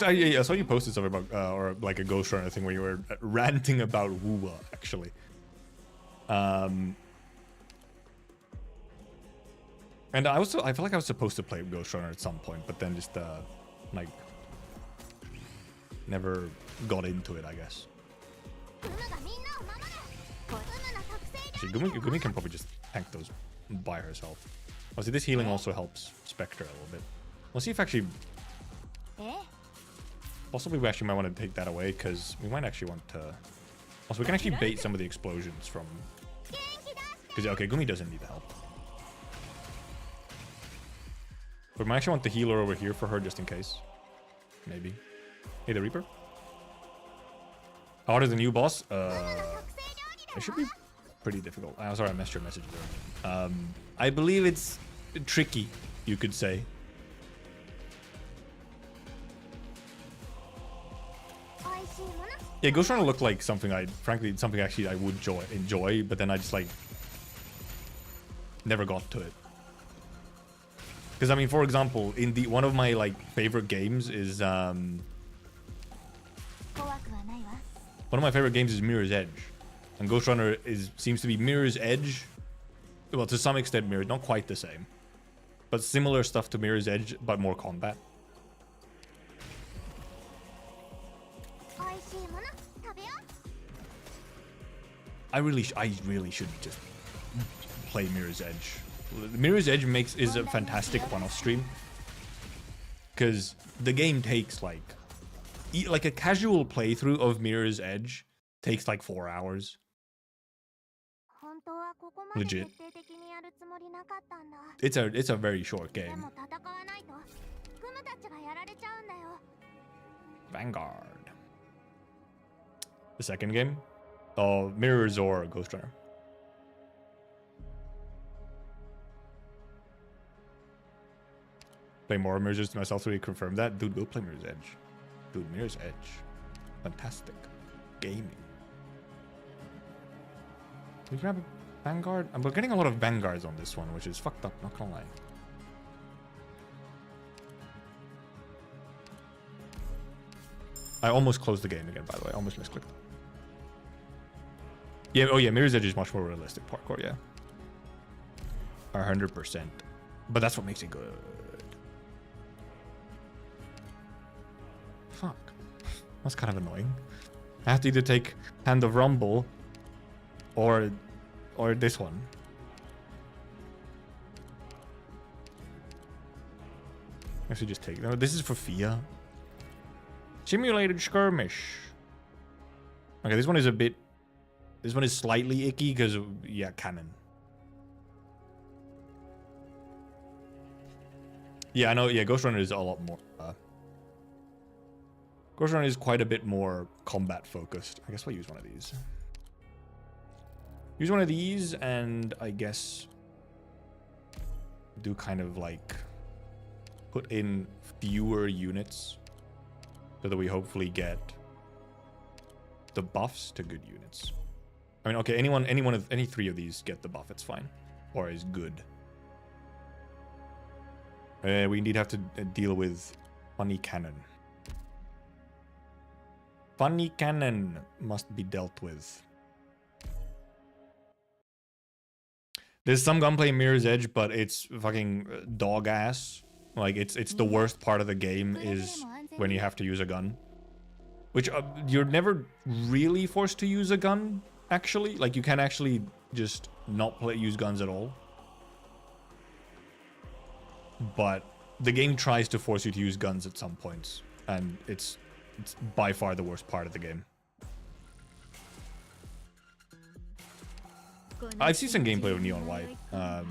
I saw you posted something about, or like a Ghost Runner thing where you were ranting about Wuwa, actually. And I feel like I was supposed to play Ghost Runner at some point, but then just like never got into it, I guess. Actually, Gumi can probably just tank those by herself. Oh, see, this healing also helps Spectre a little bit. Let's see if actually... Possibly we actually might want to take that away, because we might actually want to... Also, we can actually bait some of the explosions from... Because, okay, Gumi doesn't need the help. But we might actually want the healer over here for her, just in case. Maybe. Hey, the Reaper? How hard is the new boss? It should be pretty difficult. I'm sorry, I missed your message there. I believe it's tricky, you could say. Yeah, Ghost Runner looked like something frankly, something actually I would enjoy, but then I just like never got to it. Because I mean, for example, in one of my like favorite games is one of my favorite games is Mirror's Edge, and Ghost Runner seems to be Mirror's Edge. Well, to some extent, Mirror, not quite the same, but similar stuff to Mirror's Edge, but more combat. I really should just play Mirror's Edge. Mirror's Edge is a fantastic one-off stream, because the game takes like a casual playthrough of Mirror's Edge takes like 4 hours. Legit. It's a very short game. Vanguard. The second game? Oh, Mirrors or Ghost Runner. Play more Mirror's Edge to myself to reconfirm that. Dude, go play Mirror's Edge. Dude, Mirror's Edge. Fantastic. Gaming. Can we grab a Vanguard? We're getting a lot of Vanguards on this one, which is fucked up, not gonna lie. I almost closed the game again, by the way. I almost misclicked. Yeah, oh yeah, Mirror's Edge is much more realistic parkour, yeah. 100%. But that's what makes it good. Fuck. That's kind of annoying. I have to either take Hand of Rumble or this one. Actually just take... No, this is for Fia. Simulated skirmish. Okay, this one is a bit... This one is slightly icky because, yeah, cannon. Yeah, I know. Yeah, Ghost Runner is a lot more... Ghost Runner is quite a bit more combat focused. I guess we'll use one of these. Use one of these and I guess do kind of like put in fewer units so that we hopefully get the buffs to good units. I mean, okay, any three of these get the buff, it's fine. Or is good. We indeed have to deal with Funny Cannon. Funny Cannon must be dealt with. There's some gunplay in Mirror's Edge, but it's fucking dog ass. Like, it's the worst part of the game is when you have to use a gun. Which, you're never really forced to use a gun, actually. Like, you can actually just not use guns at all. But the game tries to force you to use guns at some points. And it's by far the worst part of the game. I've seen some gameplay of Neon White. I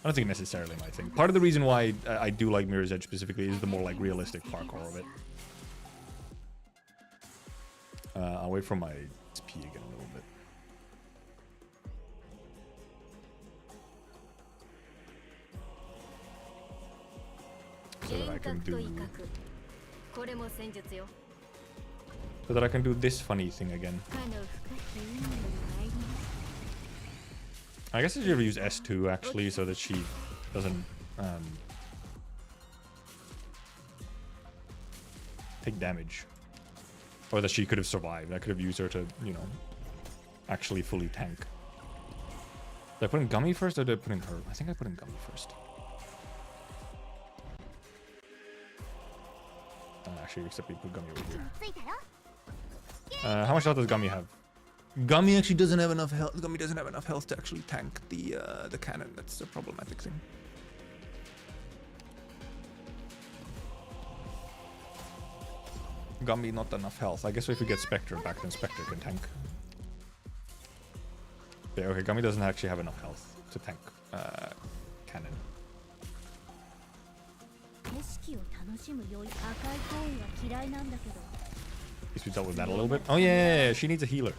don't think necessarily my thing. Part of the reason why I do like Mirror's Edge specifically is the more like realistic parkour of it. I'll wait for my XP again a little bit. So that I can do So that I can do this funny thing again. I guess I should use S2 actually, so that she doesn't take damage. Or that she could have survived. I could have used her to, you know, actually fully tank. Did I put in Gummy first or did I put in her? I think I put in Gummy first. Actually, except we put Gummy over here. How much health does Gummy have? Gummy actually doesn't have enough health. Gummy doesn't have enough health to actually tank the cannon. That's a problematic thing. Gummy not enough health. I guess if we get Spectre back, then Spectre can tank. Yeah, okay, Gummy doesn't actually have enough health to tank cannon. Guess we dealt with that a little bit. Oh yeah, she needs a healer.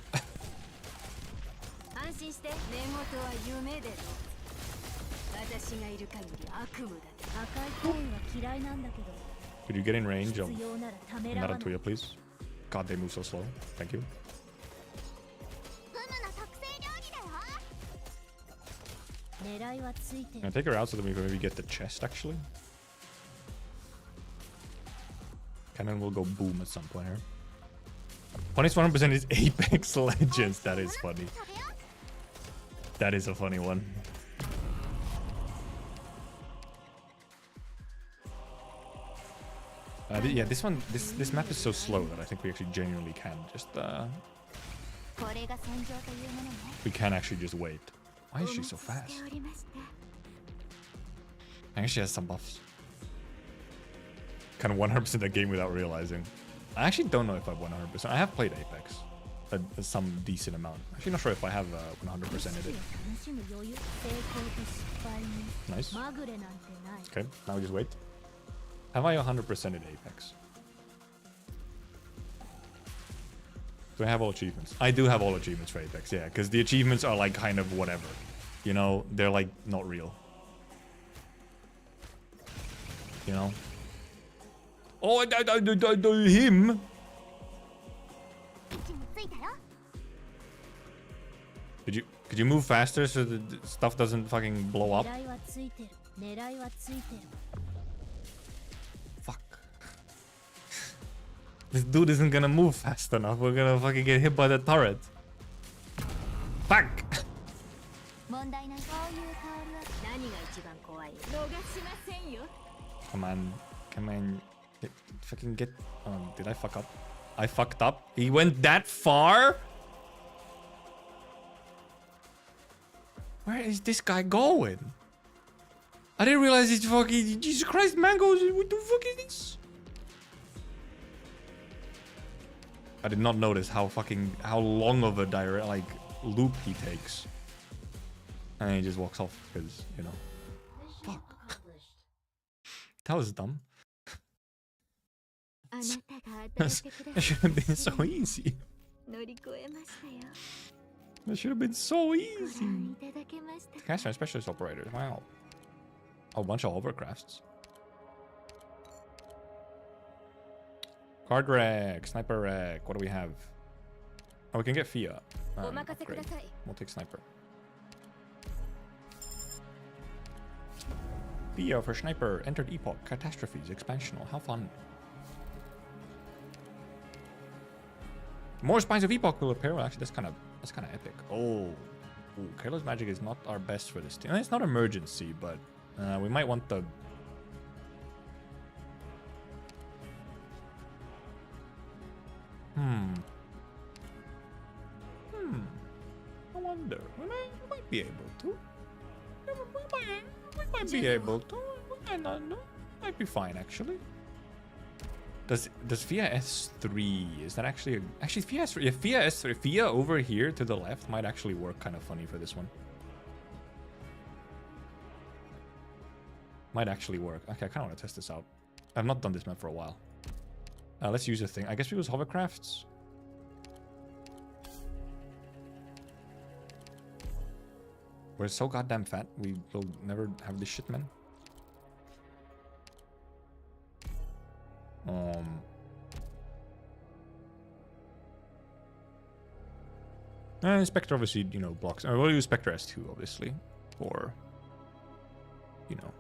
Could you get in range of Naruto, please? God, they move so slow. Thank you. Can I take her out so that we can maybe get the chest, actually? Cannon will go boom at some point here. Funniest 100% is Apex Legends. That is funny. That is a funny one. Yeah, this one, this map is so slow that I think we actually genuinely can just we can actually just wait. Why is she so fast? I guess she has some buffs. Kind of 100% that game without realizing. I actually don't know if I've 100%. I have played Apex some decent amount. Actually not sure if I have 100% in it. Nice. Okay, now we just wait. Have I 100% in Apex? Do I have all achievements? I do have all achievements for Apex, yeah, because the achievements are like kind of whatever. You know, they're like not real. You know? Oh, him! Could you move faster so the stuff doesn't fucking blow up? Fuck. This dude isn't gonna move fast enough. We're gonna fucking get hit by the turret. Fuck! Come on. Come on. Fucking get... did I fuck up? I fucked up. He went that far? Where is this guy going? I didn't realize he's fucking... Jesus Christ, mangoes. What the fuck is this? I did not notice how long of a direct, like, loop he takes. And he just walks off because, you know. Fuck. That was dumb. That should have been so easy. That should have been so easy. Caster specialist operators. Wow. A bunch of overcrafts. Card rack, sniper rack. What do we have? Oh, we can get Fia. Upgrade. We'll take sniper. Fia for sniper. Entered epoch. Catastrophes. Expansional. How fun. More spines of epoch will appear. Well, actually, that's kind of epic. Oh, ooh, Careless Magic is not our best for this team. It's not emergency, but we might want the. I wonder. We might be able to. We might be able to. We might not know. Might be fine, actually. Does Fia S3, is that actually actually Fia S3, yeah, Fia S3, Fia over here to the left might actually work kind of funny for this one. Might actually work. Okay, I kind of want to test this out. I've not done this map for a while. Let's use a thing. I guess we use hovercrafts. We're so goddamn fat. We will never have this shit, man. Spectre obviously, you know, blocks. We'll use Spectre S2, obviously. Or, you know.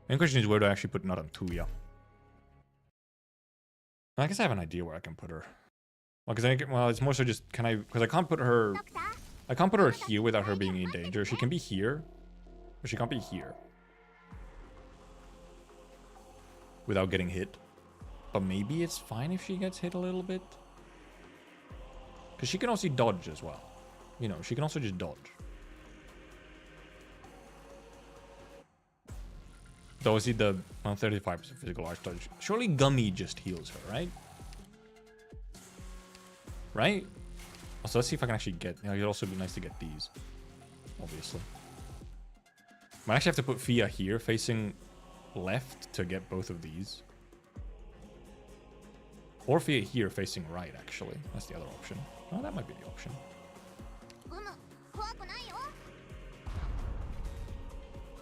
And the question is, where do I actually put Naran Tuya? I guess I have an idea where I can put her. Well, because it's more so just, can I, because I can't put her here without her being in danger. She can be here, but she can't be here without getting hit. But maybe it's fine if she gets hit a little bit. Because she can also dodge as well. You know, she can also just dodge. Though I see the 35% physical arch dodge. Surely Gummy just heals her, right? Right? So let's see if I can actually get... You know, it'd also be nice to get these. Obviously. Might actually have to put Fia here, facing left to get both of these. Or Fia here, facing right, actually. That's the other option. Oh, that might be the option.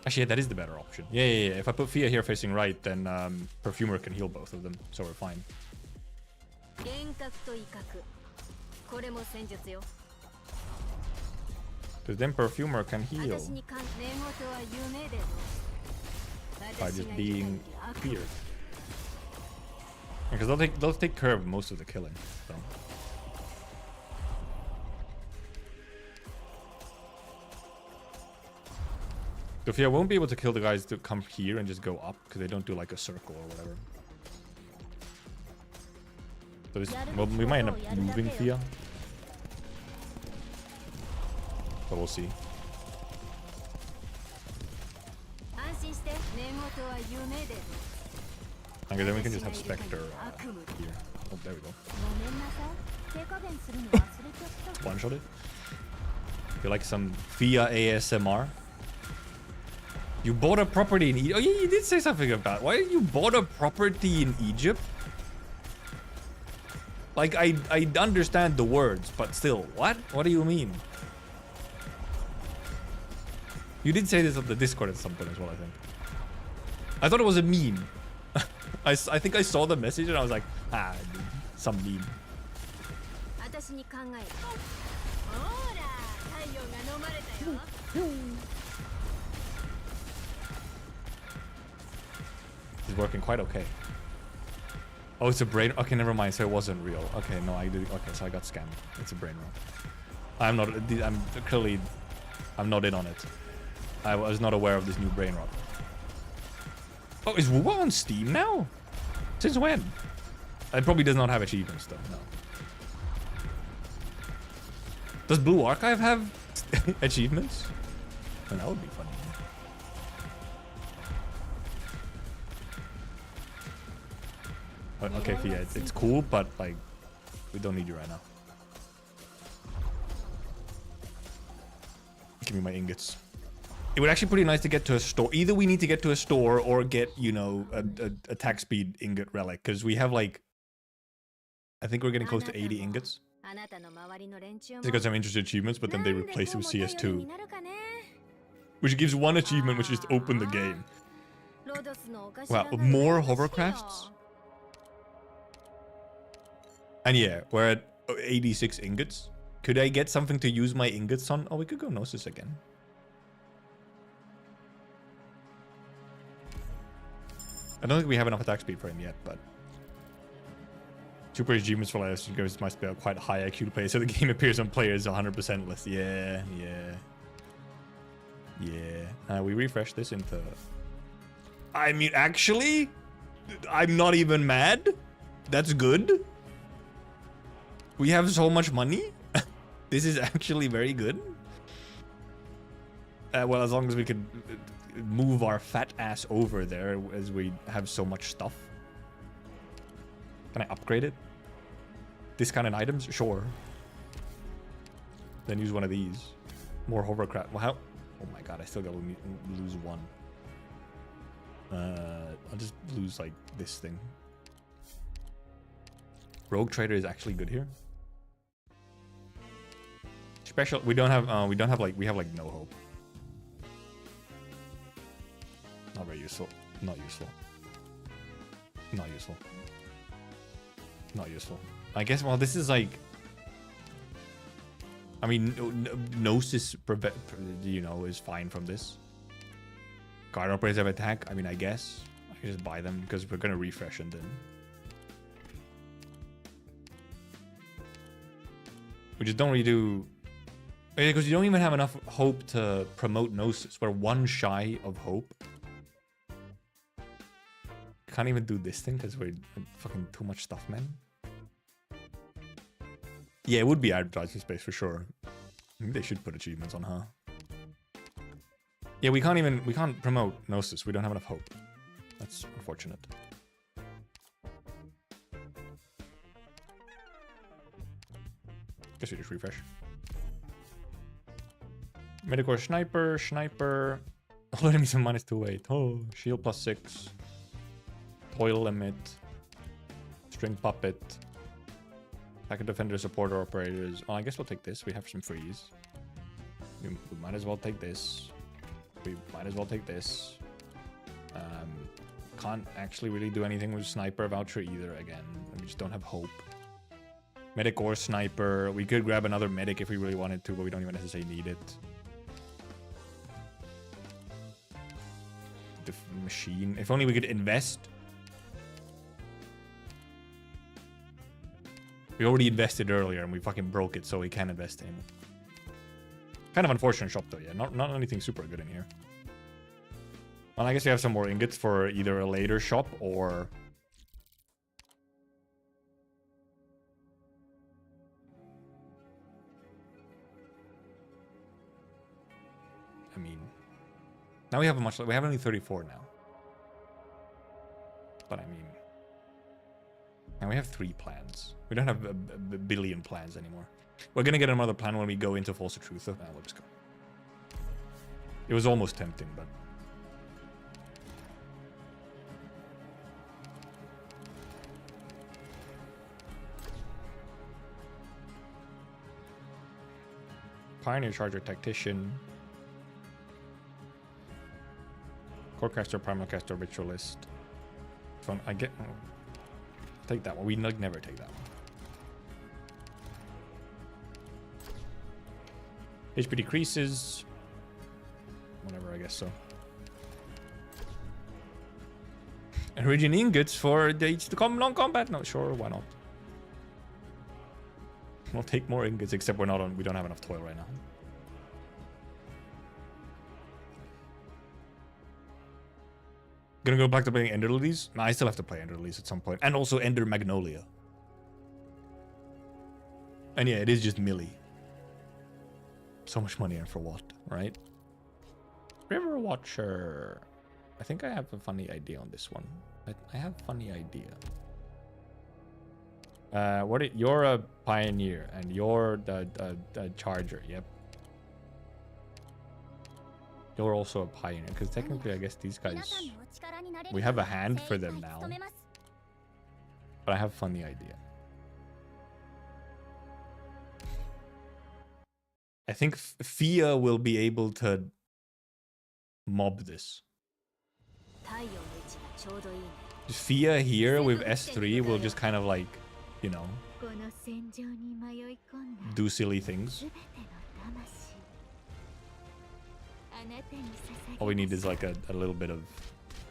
Actually, yeah, that is the better option. Yeah. If I put Fia here facing right, then Perfumer can heal both of them, so we're fine. Because then Perfumer can heal by just being here. Because they'll take care of most of the killing. So. Sophia won't be able to kill the guys that come here and just go up because they don't do like a circle or whatever. So this, well, we might end up moving Fia, but we'll see. Okay, then we can just have Spectre here. Oh, there we go. One-shot it. You like some Fia ASMR? You bought a property in Egypt? Oh yeah, you did say something about why you bought a property in Egypt? Like, I understand the words, but still, what? What do you mean? You did say this on the Discord at some point as well, I think. I thought it was a meme. I think I saw the message and I was like, ah, dude, some meme. It's working quite okay. Oh, it's a brain. Okay, never mind. So it wasn't real. Okay, no, I did. Okay, so I got scammed. It's a brain rot. I'm not not in on it. I was not aware of this new brain rot. Oh, is Wuwa on Steam now? Since when? It probably does not have achievements though. No. Does Blue Archive have achievements? Oh, that would be funny. Okay, Fia, it's cool, but like, we don't need you right now. Give me my ingots. It would actually pretty nice to get to a store. Either we need to get to a store or get, you know, a attack speed ingot relic, because we have like, I think we're getting close to 80 ingots. They got some interesting achievements, but then they replace it with CS2, which gives one achievement, which is to open the game. Wow, more hovercrafts. And yeah, we're at 86 ingots. Could I get something to use my ingots on? Oh, we could go Gnosis again. I don't think we have enough attack speed for him yet, but... Super achievements for last goes must be a quite high IQ to play, so the game appears on players 100% less. Yeah. We refresh this into... I mean, actually, I'm not even mad. That's good. We have so much money. This is actually very good. Well, as long as we could move our fat ass over there as we have so much stuff. Can I upgrade it? Discounted items? Sure. Then use one of these. More hovercraft. Well, how? Oh my god, I still gotta lose one. I'll just lose like this thing. Rogue Trader is actually good here. Special. We don't have like, we have like no hope. Not very useful. Not useful. Not useful. Not useful. I guess, well, this is like... I mean, Gnosis, you know, is fine from this. Guard operators have attack. I mean, I guess I can just buy them because we're gonna refresh and then we just don't really do, because you don't even have enough hope to promote Gnosis. We're one shy of hope. Can't even do this thing because we're fucking too much stuff, man. Yeah, it would be advertising space for sure. I think they should put achievements on, huh? Yeah, we can't promote Gnosis. We don't have enough hope. That's unfortunate. Guess we just refresh. Medicore Sniper. All enemies are -2/8. Oh, shield +6. Toil limit. String puppet. Attack and defender, supporter, operators. Oh, I guess we'll take this. We have some freeze. We might as well take this. We might as well take this. Can't actually really do anything with Sniper Voucher either again. We just don't have hope. Medic or Sniper. We could grab another Medic if we really wanted to, but we don't even necessarily need it. The machine. If only we could invest. We already invested earlier and we fucking broke it, so we can't invest anymore. Kind of unfortunate shop though, yeah. Not anything super good in here. Well, I guess we have some more ingots for either a later shop or... I mean... Now we have we have only 34 now. But I mean... Now we have 3 plans. We don't have a billion plans anymore. We're gonna get another plan when we go into False Truth. So we'll just go. It was almost tempting, but... Pioneer Charger Tactician. Corecaster, Primalcaster, Ritualist. Fun. I get... Oh. Take that one. We never take that one. HP decreases. Whatever, I guess so. Origin ingots for the long combat? No, sure, why not? We'll take more ingots, except we don't have enough toil right now. Gonna go back to playing Ender Lilies? No, I still have to play Ender Lilies at some point. And also Ender Magnolia. And yeah, it is just Millie. So much money and for what, right? River Watcher. I think I have a funny idea on this one. I have a funny idea. You're a pioneer and you're the charger, yep. You're also a pioneer, because technically I guess these guys... We have a hand for them now. But I have a funny idea. I think Fia will be able to mob this. Fia here with S3 will just kind of like, you know, do silly things. All we need is like a little bit of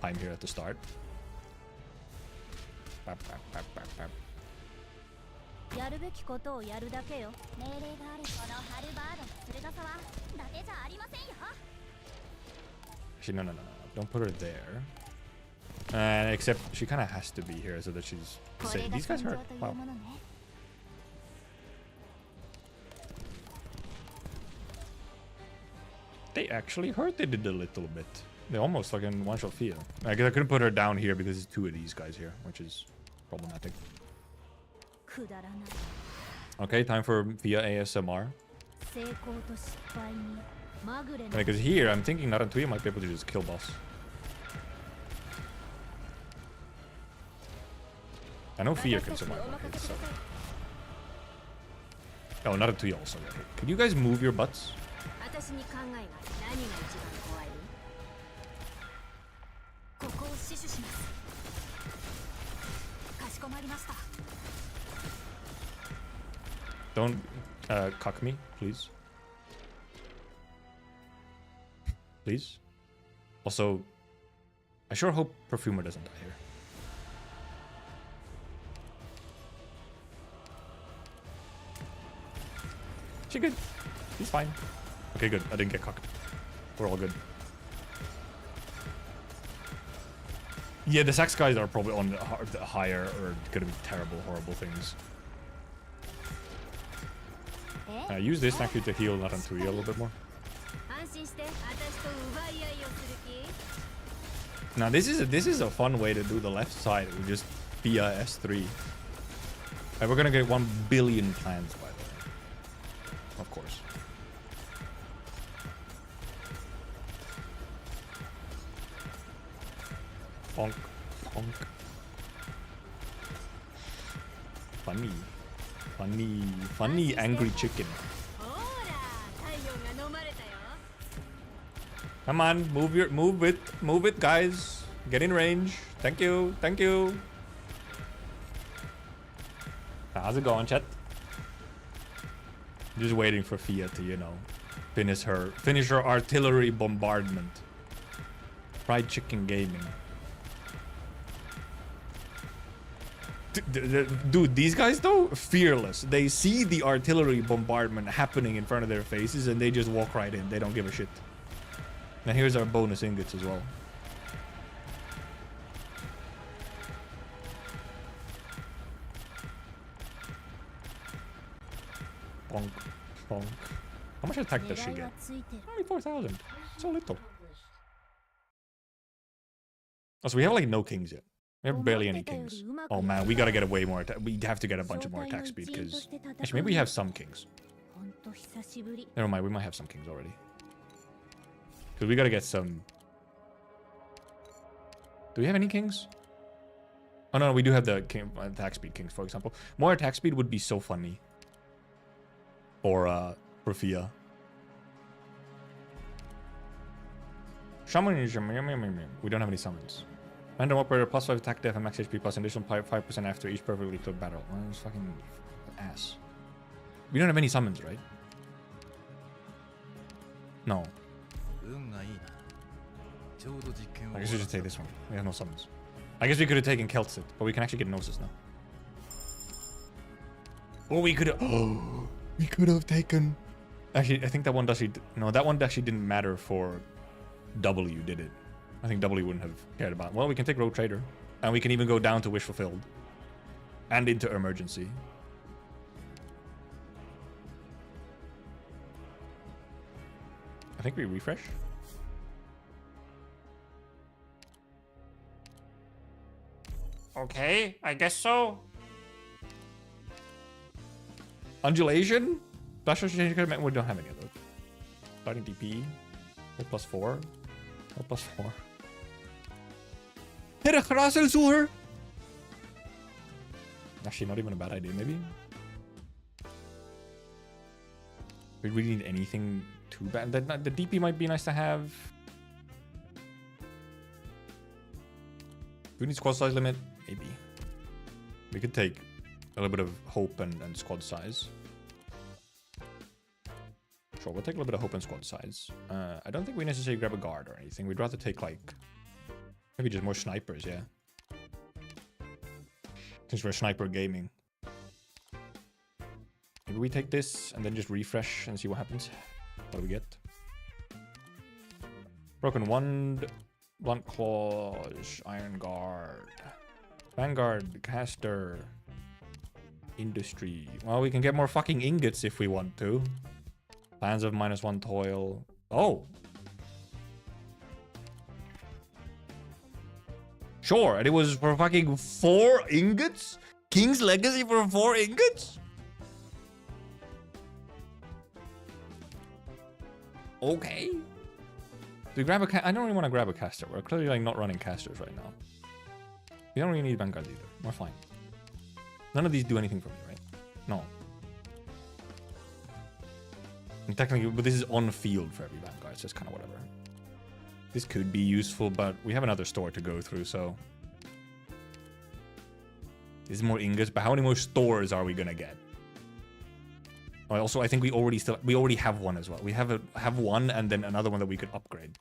time here at the start. Actually, no. Don't put her there. Except she kind of has to be here so that she's safe. These guys hurt. Wow. They actually hurt. They did a little bit. They almost fucking one-shot Fia. I guess I couldn't put her down here because there's 2 of these guys here, which is problematic. Okay, time for Fia ASMR. Because here, I'm thinking Narantuya might be able to just kill boss. I know Fia can survive one hit, so... Oh, Narantuya also. Could you guys move your butts? Don't Cuck me, please. Please. Also, I sure hope Perfumer doesn't die here. She good. She's fine. Okay, good. I didn't get cucked. We're all good. Yeah, the sex guys are probably on the higher or gonna be terrible, horrible things. Use this actually to heal Narantui a little bit more. Now this is a fun way to do the left side. We just via S3. And we're gonna get 1 billion plans by the way. Of course. Bonk, bonk. Funny. Funny, funny angry chicken. Come on, move it, guys. Get in range. Thank you, thank you. How's it going, chat? Just waiting for Fia to, you know, finish her artillery bombardment. Fried chicken gaming. Dude, these guys though, fearless. They see the artillery bombardment happening in front of their faces and they just walk right in. They don't give a shit. Now here's our bonus ingots as well. Bonk, bonk. How much attack does she get? Only 4,000. So little. Oh, so we have like no kings yet. We have barely any kings. Oh man, we gotta get a way more attack. We have to get a bunch of more attack speed because... Actually, maybe we have some kings. Never mind, we might have some kings already. Because we gotta get some... Do we have any kings? Oh no, we do have the king, attack speed kings, for example. More attack speed would be so funny. For Fia. Shaman, we don't have any summons. Random operator plus 5 attack def and max HP plus additional 5% after each perfectly cleared battle. Well, it's fucking ass. We don't have any summons, right? No. I guess we should take this one. We have no summons. I guess we could have taken Keltsit, but we can actually get Gnosis now. Oh, we could have. Oh, we could have taken. Actually, I think that one actually. No, that one actually didn't matter for W, did it? I think W wouldn't have cared about. Well, we can take Rogue Trader. And we can even go down to Wish Fulfilled. And into Emergency. I think we refresh. Okay, I guess so. Undulation? Flash change card. We don't have any of those. Starting DP. +4. +4. Hit a Krasel Zur! Actually, not even a bad idea, maybe. We really need anything too bad. The DP might be nice to have. Do we need squad size limit? Maybe. We could take a little bit of hope and squad size. Sure, we'll take a little bit of hope and squad size. I don't think we necessarily grab a guard or anything. We'd rather take like... Maybe just more snipers, yeah. Since we're sniper gaming. Maybe we take this and then just refresh and see what happens. What do we get? Broken Wand, Blunt Claws, Iron Guard, Vanguard, Caster, Industry. Well, we can get more fucking ingots if we want to. Plans of -1 toil. Oh! Sure, and it was for fucking 4 ingots? King's Legacy for 4 ingots? Okay. Do we grab a I don't really want to grab a caster. We're clearly like not running casters right now. We don't really need vanguards either. We're fine. None of these do anything for me, right? No. And technically, but this is on field for every vanguard, so it's kind of whatever. This could be useful, but we have another store to go through, so... This is more ingots, but how many more stores are we gonna get? Also, I think we already have one as well. We have one and then another one that we could upgrade.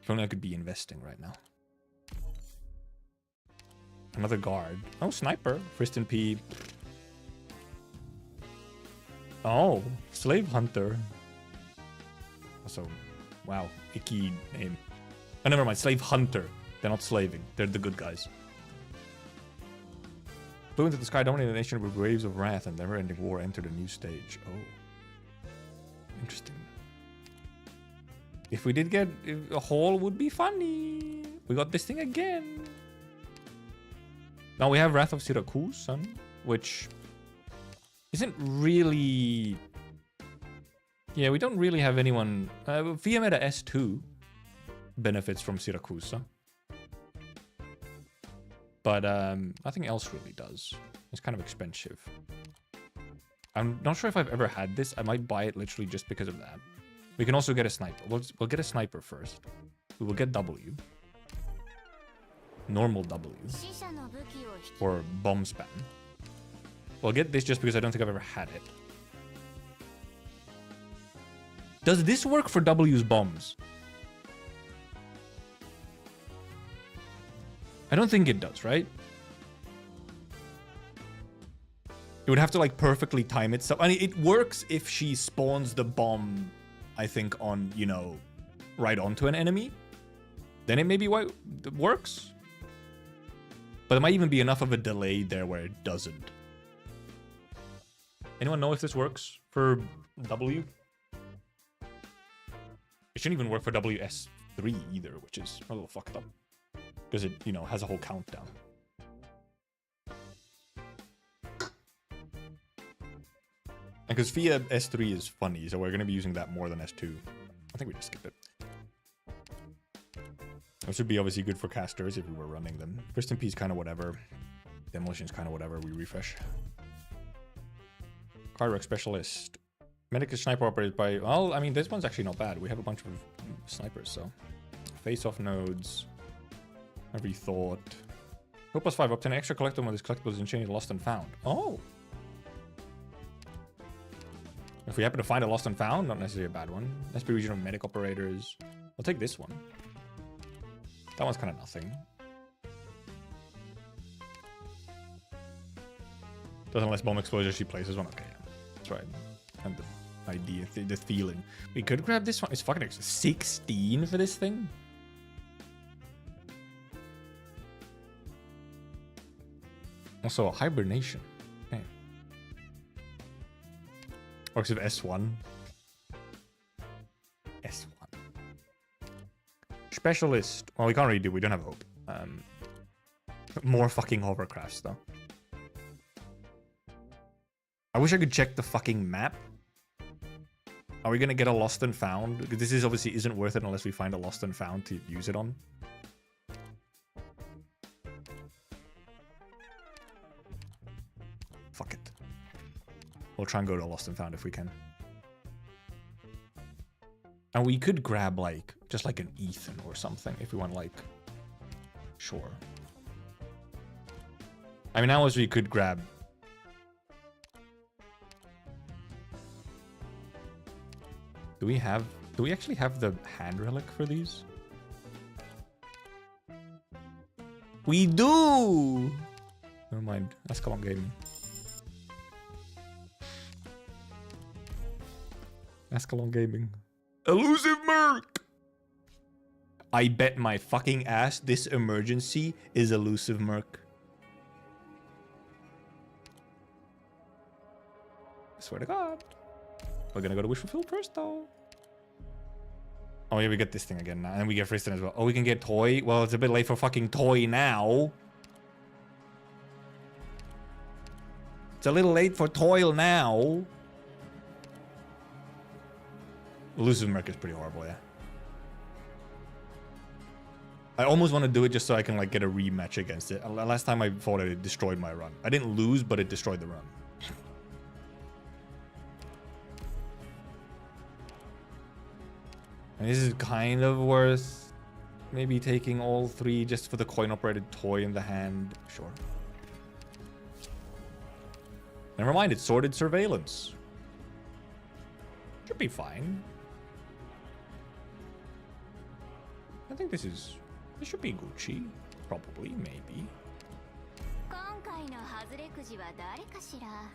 If only I could be investing right now. Another guard. Oh, sniper. Friston P. Oh, slave hunter. Also, wow, icky name. Oh, never mind. Slave hunter. They're not slaving. They're the good guys. Flew into the sky, dominated the nation with waves of wrath, and never-ending war entered a new stage. Oh, interesting. If we did get a haul, would be funny. We got this thing again. Now we have Wrath of Syracuse, which isn't really... Yeah, we don't really have anyone... Fiametta S2 benefits from Syracuse. But nothing else really does. It's kind of expensive. I'm not sure if I've ever had this. I might buy it literally just because of that. We can also get a sniper. We'll get a sniper first. We will get W. Normal W. Or bomb spam. We'll get this just because I don't think I've ever had it. Does this work for W's bombs? I don't think it does, right? It would have to like perfectly time itself. I mean, it works if she spawns the bomb, I think, on, you know, right onto an enemy. Then it maybe works. But there might even be enough of a delay there where it doesn't. Anyone know if this works for W? It shouldn't even work for WS3 either, which is a little fucked up. Because it, you know, has a whole countdown. And because FIA S3 is funny, so we're going to be using that more than S2. I think we just skip it. This would be obviously good for casters if we were running them. Friston P is kind of whatever. Demolition is kind of whatever. We refresh. Kyrox Specialist. Medic is sniper operated by... Well, I mean, this one's actually not bad. We have a bunch of snipers, so... Face-off nodes. Every thought. Go +5. Obtain extra collectible when this collectible is enchained, lost and found. Oh! If we happen to find a lost and found, not necessarily a bad one. SP regional medic operators. I'll take this one. That one's kind of nothing. Doesn't less bomb exposure, she places one. Okay, yeah. That's right. And the idea, the feeling. We could grab this one. It's fucking 16 for this thing. Also, a hibernation. Okay. Works with S1. S1. Specialist. Well, we can't really do. We don't have hope. More fucking hovercrafts, though. I wish I could check the fucking map. Are we gonna get a lost and found? Because this is obviously isn't worth it unless we find a lost and found to use it on. Fuck it. We'll try and go to lost and found if we can. And we could grab like just like an Ethan or something if we want, like, sure. I mean, now as we could grab. Do we actually have the hand relic for these? We do! Never mind. Escalon Gaming. Escalon Gaming. Elusive Merc! I bet my fucking ass this emergency is Elusive Merc. I swear to God. We're gonna go to Wish Fulfilled first, though. Oh, yeah, we get this thing again now. And we get Friston as well. Oh, we can get Toy. Well, it's a bit late for fucking Toy now. It's a little late for Toil now. Elusive Merc is pretty horrible, yeah. I almost want to do it just so I can, like, get a rematch against it. Last time I fought it, it destroyed my run. I didn't lose, but it destroyed the run. And this is kind of worth maybe taking all three just for the coin-operated toy in the hand. Sure. Never mind, it's sorted surveillance. Should be fine. I think this should be Gucci. Probably, maybe.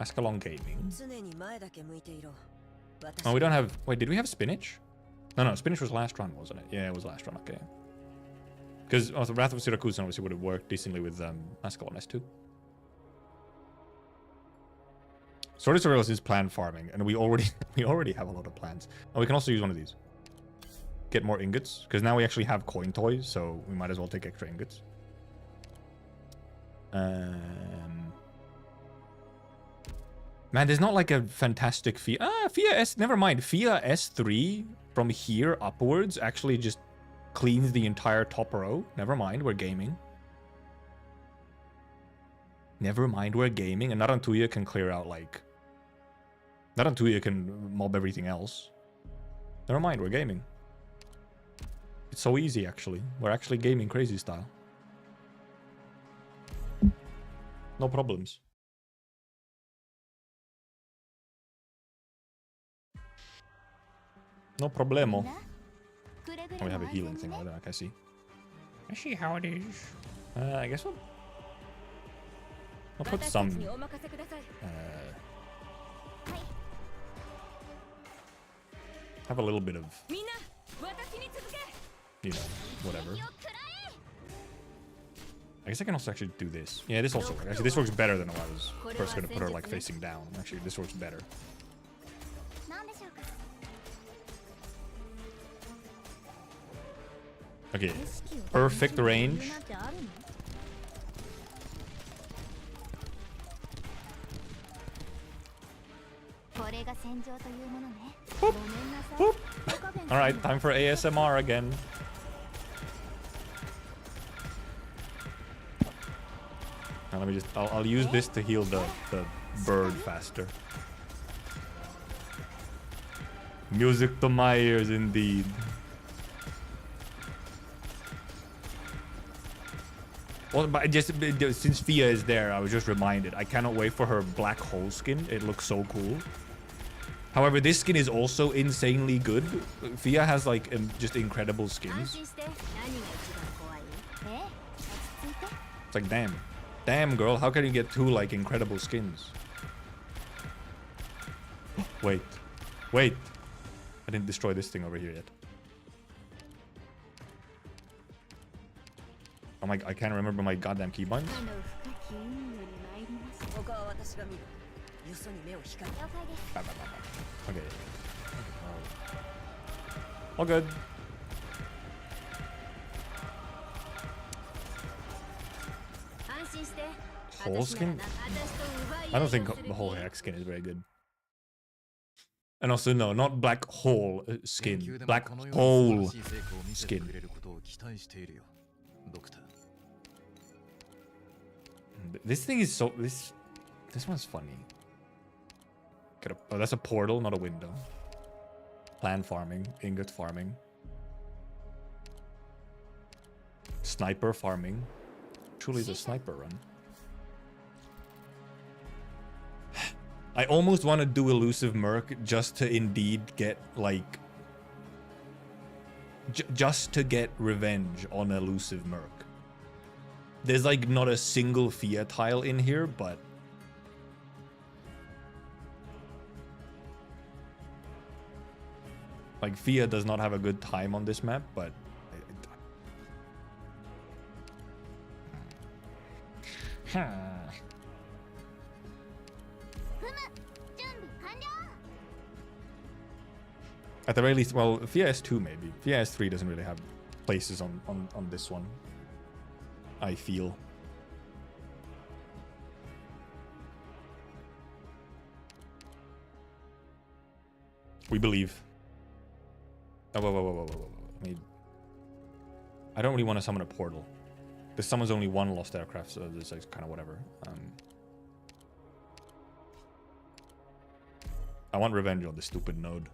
Ascalon Gaming. Oh, we don't have... Wait, did we have spinach? No, spinach was last run, wasn't it? Yeah, it was last run, okay. Because the Wrath of Syracuse obviously would have worked decently with Ascalon S2. Sword of Surveillance is plan farming, and we already have a lot of plans. And we can also use one of these. Get more ingots, because now we actually have coin toys, so we might as well take extra ingots. Man, there's not like a fantastic FIA. FIA S, never mind. FIA S3 from here upwards actually just cleans the entire top row. Never mind, we're gaming. Never mind, we're gaming. And Narantuya can clear out like... Narantuya can mob everything else. Never mind, we're gaming. It's so easy, actually. We're actually gaming crazy style. No problems. No problemo. Oh, we have a healing thing over there, I see. I see how it is. I guess I'll put some... have a little bit of... You know, whatever. I guess I can also actually do this. Yeah, this also works. Actually, this works better than I was first going to put her like facing down. Actually, this works better. Okay, perfect range. Boop. Boop. All right, time for ASMR again. Now let me just, I'll use this to heal the bird faster. Music to my ears indeed. Well, but just since Fia is there, I was just reminded. I cannot wait for her black hole skin. It looks so cool. However, this skin is also insanely good. Fia has like just incredible skins. It's like, damn. Damn, girl, how can you get two like incredible skins? Wait. Wait. I didn't destroy this thing over here yet. Oh my, I can't remember my goddamn keybinds. Okay. All good. Whole skin? I don't think the whole hack skin is very good. And also, no, not black hole skin. Black hole skin. This thing is so... This one's funny. Oh, that's a portal, not a window. Plan farming. Ingot farming. Sniper farming. Truly the sniper run. I almost want to do elusive merc just to indeed get like... just to get revenge on elusive merc. There's like not a single Fia tile in here, but... like Fia does not have a good time on this map, but... At the very least, well, Fia S2 maybe. Fia S3 doesn't really have places on this one. I feel. We believe. Oh, whoa. I mean, I don't really want to summon a portal. This summons only one lost aircraft, so this is kind of whatever. I want revenge on this stupid node.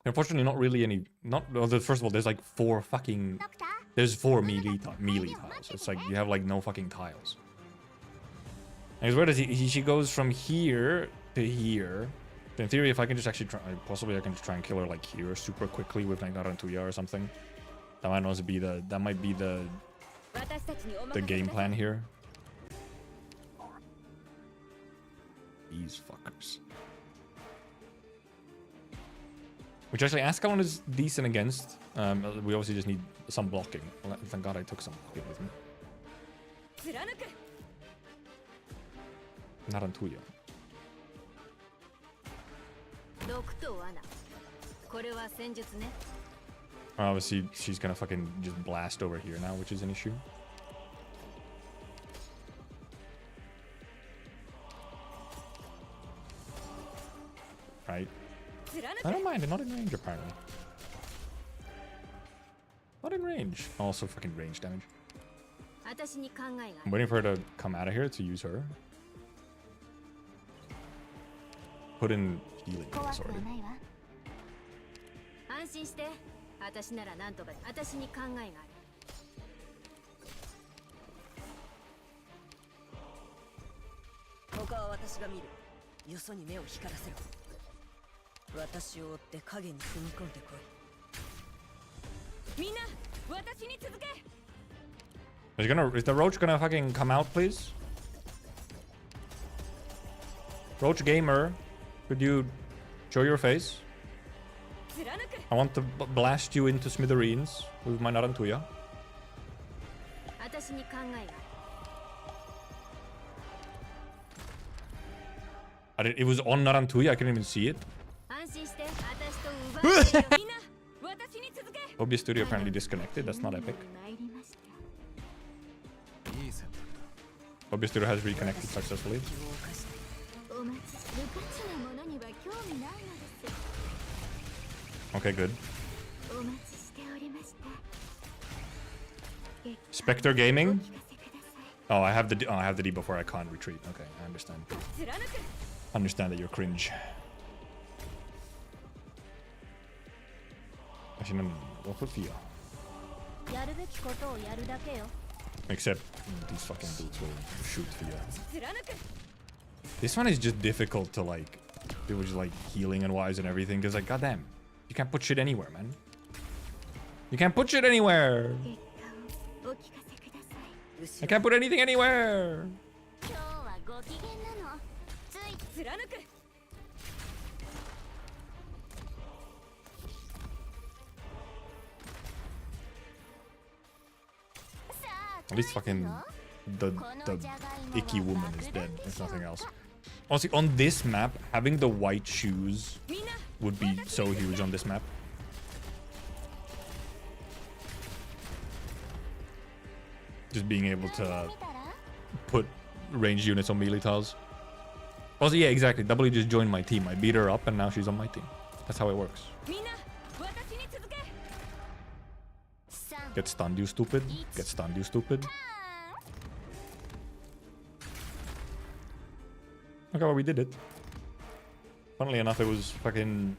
Unfortunately, not really any... First of all, there's like 4 fucking... There's 4 melee tiles. It's like you have like no fucking tiles. And where does she goes from here to here. In theory, if I can just actually try, possibly I can just try and kill her like here super quickly with like Narantuya or something. That might also be the game plan here. These fuckers. Which actually Ascalon is decent against. We obviously just need some blocking. Well, thank God I took some blocking with me. Narantuya. Obviously, she's gonna fucking just blast over here now, which is an issue. Right. I don't mind. They're not in range, apparently. Not in range. Also fucking range damage. I'm waiting for her to come out of here to use her. Put in healing. Sorry. Is the roach gonna fucking come out, please? Roach gamer, could you show your face? I want to blast you into smithereens with my Narantuya. It was on Narantuya, I couldn't even see it. OBS Studio apparently disconnected, that's not epic. OBS Studio has reconnected successfully. Okay, good. Spectre Gaming? Oh, I have the D before I can't retreat. Okay, I understand. Understand that you're cringe. Actually, no. What for fear? Except these fucking dudes will shoot fear. This one is just difficult to like. It was like healing and wise and everything. Cause like, goddamn, you can't put shit anywhere, man. You can't put shit anywhere. I can't put anything anywhere. At least fucking the icky woman is dead, if nothing else. Honestly, on this map, having the white shoes would be so huge on this map. Just being able to put ranged units on melee tiles. Also, yeah, exactly. W just joined my team. I beat her up and now she's on my team. That's how it works. Get stunned, you stupid. Get stunned, you stupid. Okay, well, we did it. Funnily enough, it was fucking...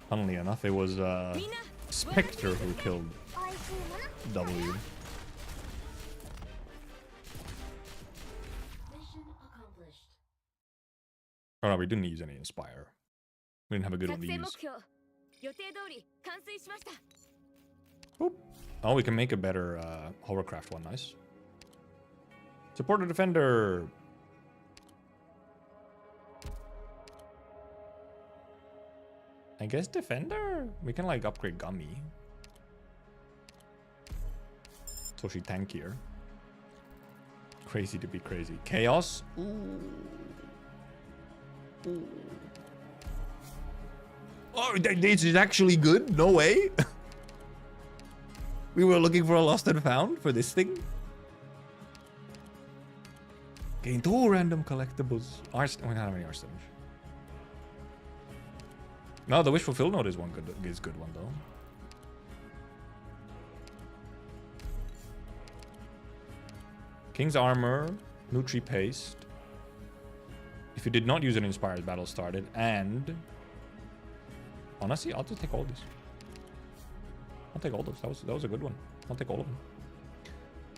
Funnily enough, it was Spectre who killed W. Oh no, we didn't use any Inspire. We didn't have a good one to use. Oop. Oh, we can make a better hovercraft one. Nice. Support the defender. I guess defender. We can like upgrade Gummy. So she tankier. Crazy to be crazy. Chaos. Ooh. Ooh. Oh, this is actually good. No way. We were looking for a lost and found for this thing. Gain 2 random collectibles. We don't have any arsenal. No, the wish fulfilled node is good one though. King's armor, Nutri paste. If you did not use an inspired battle started, and honestly, I'll just take all these. I'll take all those. That was a good one. I'll take all of them.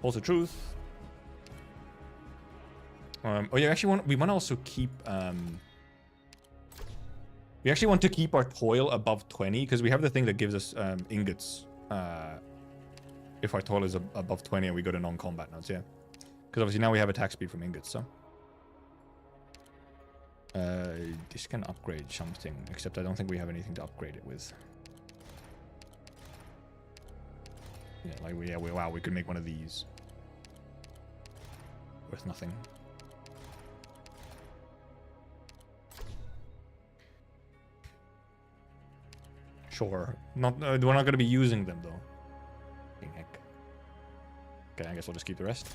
Also truth. Oh yeah, we want to also keep we actually want to keep our toil above 20 because we have the thing that gives us ingots if our toil is above 20 and we go to non-combat nodes, yeah. Because obviously now we have attack speed from ingots, so. This can upgrade something, except I don't think we have anything to upgrade it with. Yeah, like wow, we could make one of these. Worth nothing. Sure. Not. We're not going to be using them though. Heck. Okay, I guess we'll just keep the rest.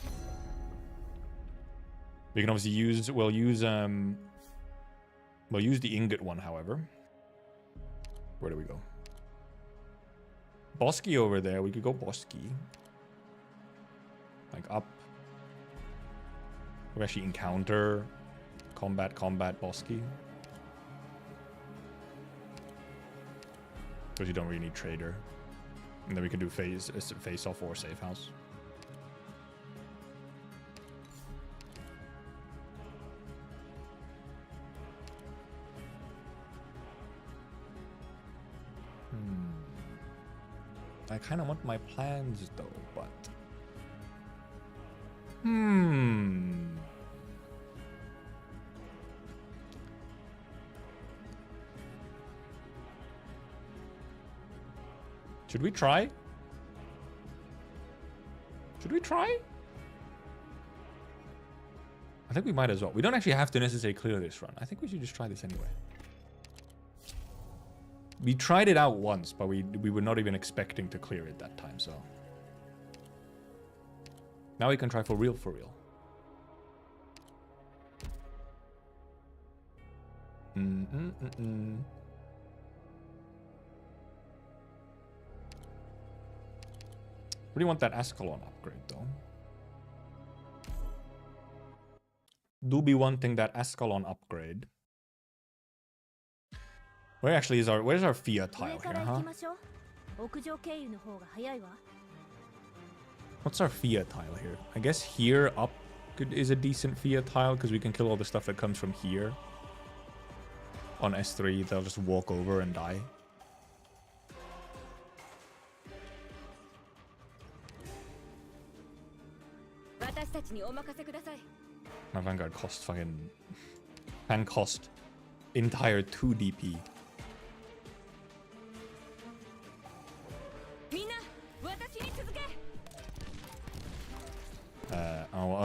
We can obviously use. We'll use the ingot one, however. Where do we go? Bosky over there. We could go Bosky. Like up. We actually encounter combat Bosky. Because you don't really need trader. And then we can do face off or safe house. I kind of want my plans though, but should we try? Should we try? I think we might as well. We don't actually have to necessarily clear this run. I think we should just try this anyway. We tried it out once, but we were not even expecting to clear it that time, so. Now we can try for real, for real. Really want that Ascalon upgrade, though. Do be wanting that Ascalon upgrade. Where actually is where's our Fia tile here, huh? What's our Fia tile here? I guess here up is a decent Fia tile because we can kill all the stuff that comes from here. On S3, they'll just walk over and die. My Vanguard cost can cost entire 2 DP.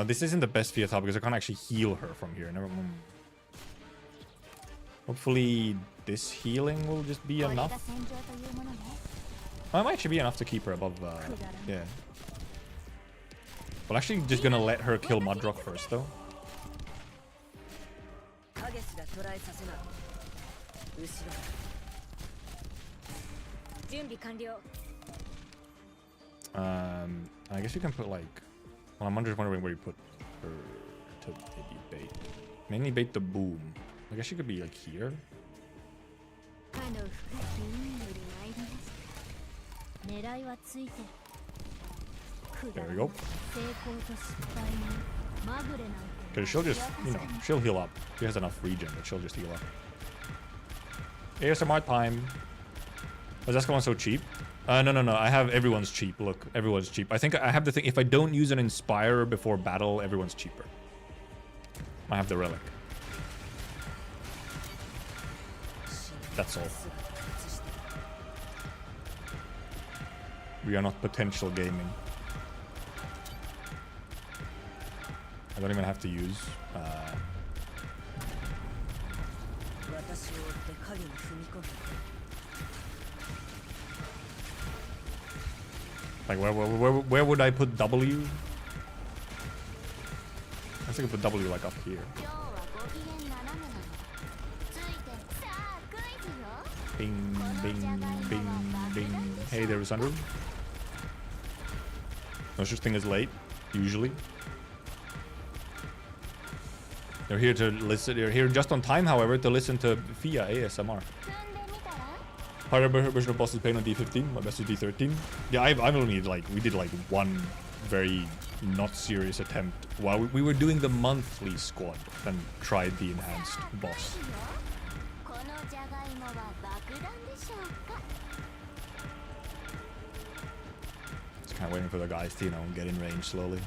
This isn't the best Fiat because I can't actually heal her from here. Never mind. Hopefully this healing will just be enough. Well, it might actually be enough to keep her above, yeah. Well, actually just gonna let her kill Mudrock first, though. I guess you can put like... Well, I'm just wondering where you put her to maybe bait. Mainly bait the boom. I guess she could be like here. There we go. Because she'll just, you know, she'll heal up. She has enough regen, but she'll just heal up. ASMR time. Was Escalon so cheap? No. I have everyone's cheap. Look, everyone's cheap. I think I have the thing. If I don't use an Inspire before battle, everyone's cheaper. I have the Relic. That's all. We are not potential gaming. I don't even have to use. Like where would I put W? I think I put W like up here. Bing, bing, bing, bing. Hey there, Sandro. No such thing as late, usually. They're here to listen. They're here just on time, however, to listen to Fia ASMR. Higher version of Boss's Pain on D15. My best is D13. Yeah, I've only like we did like one very not serious attempt while we were doing the monthly squad and tried the enhanced boss. Just kind of waiting for the guys to, you know, get in range slowly.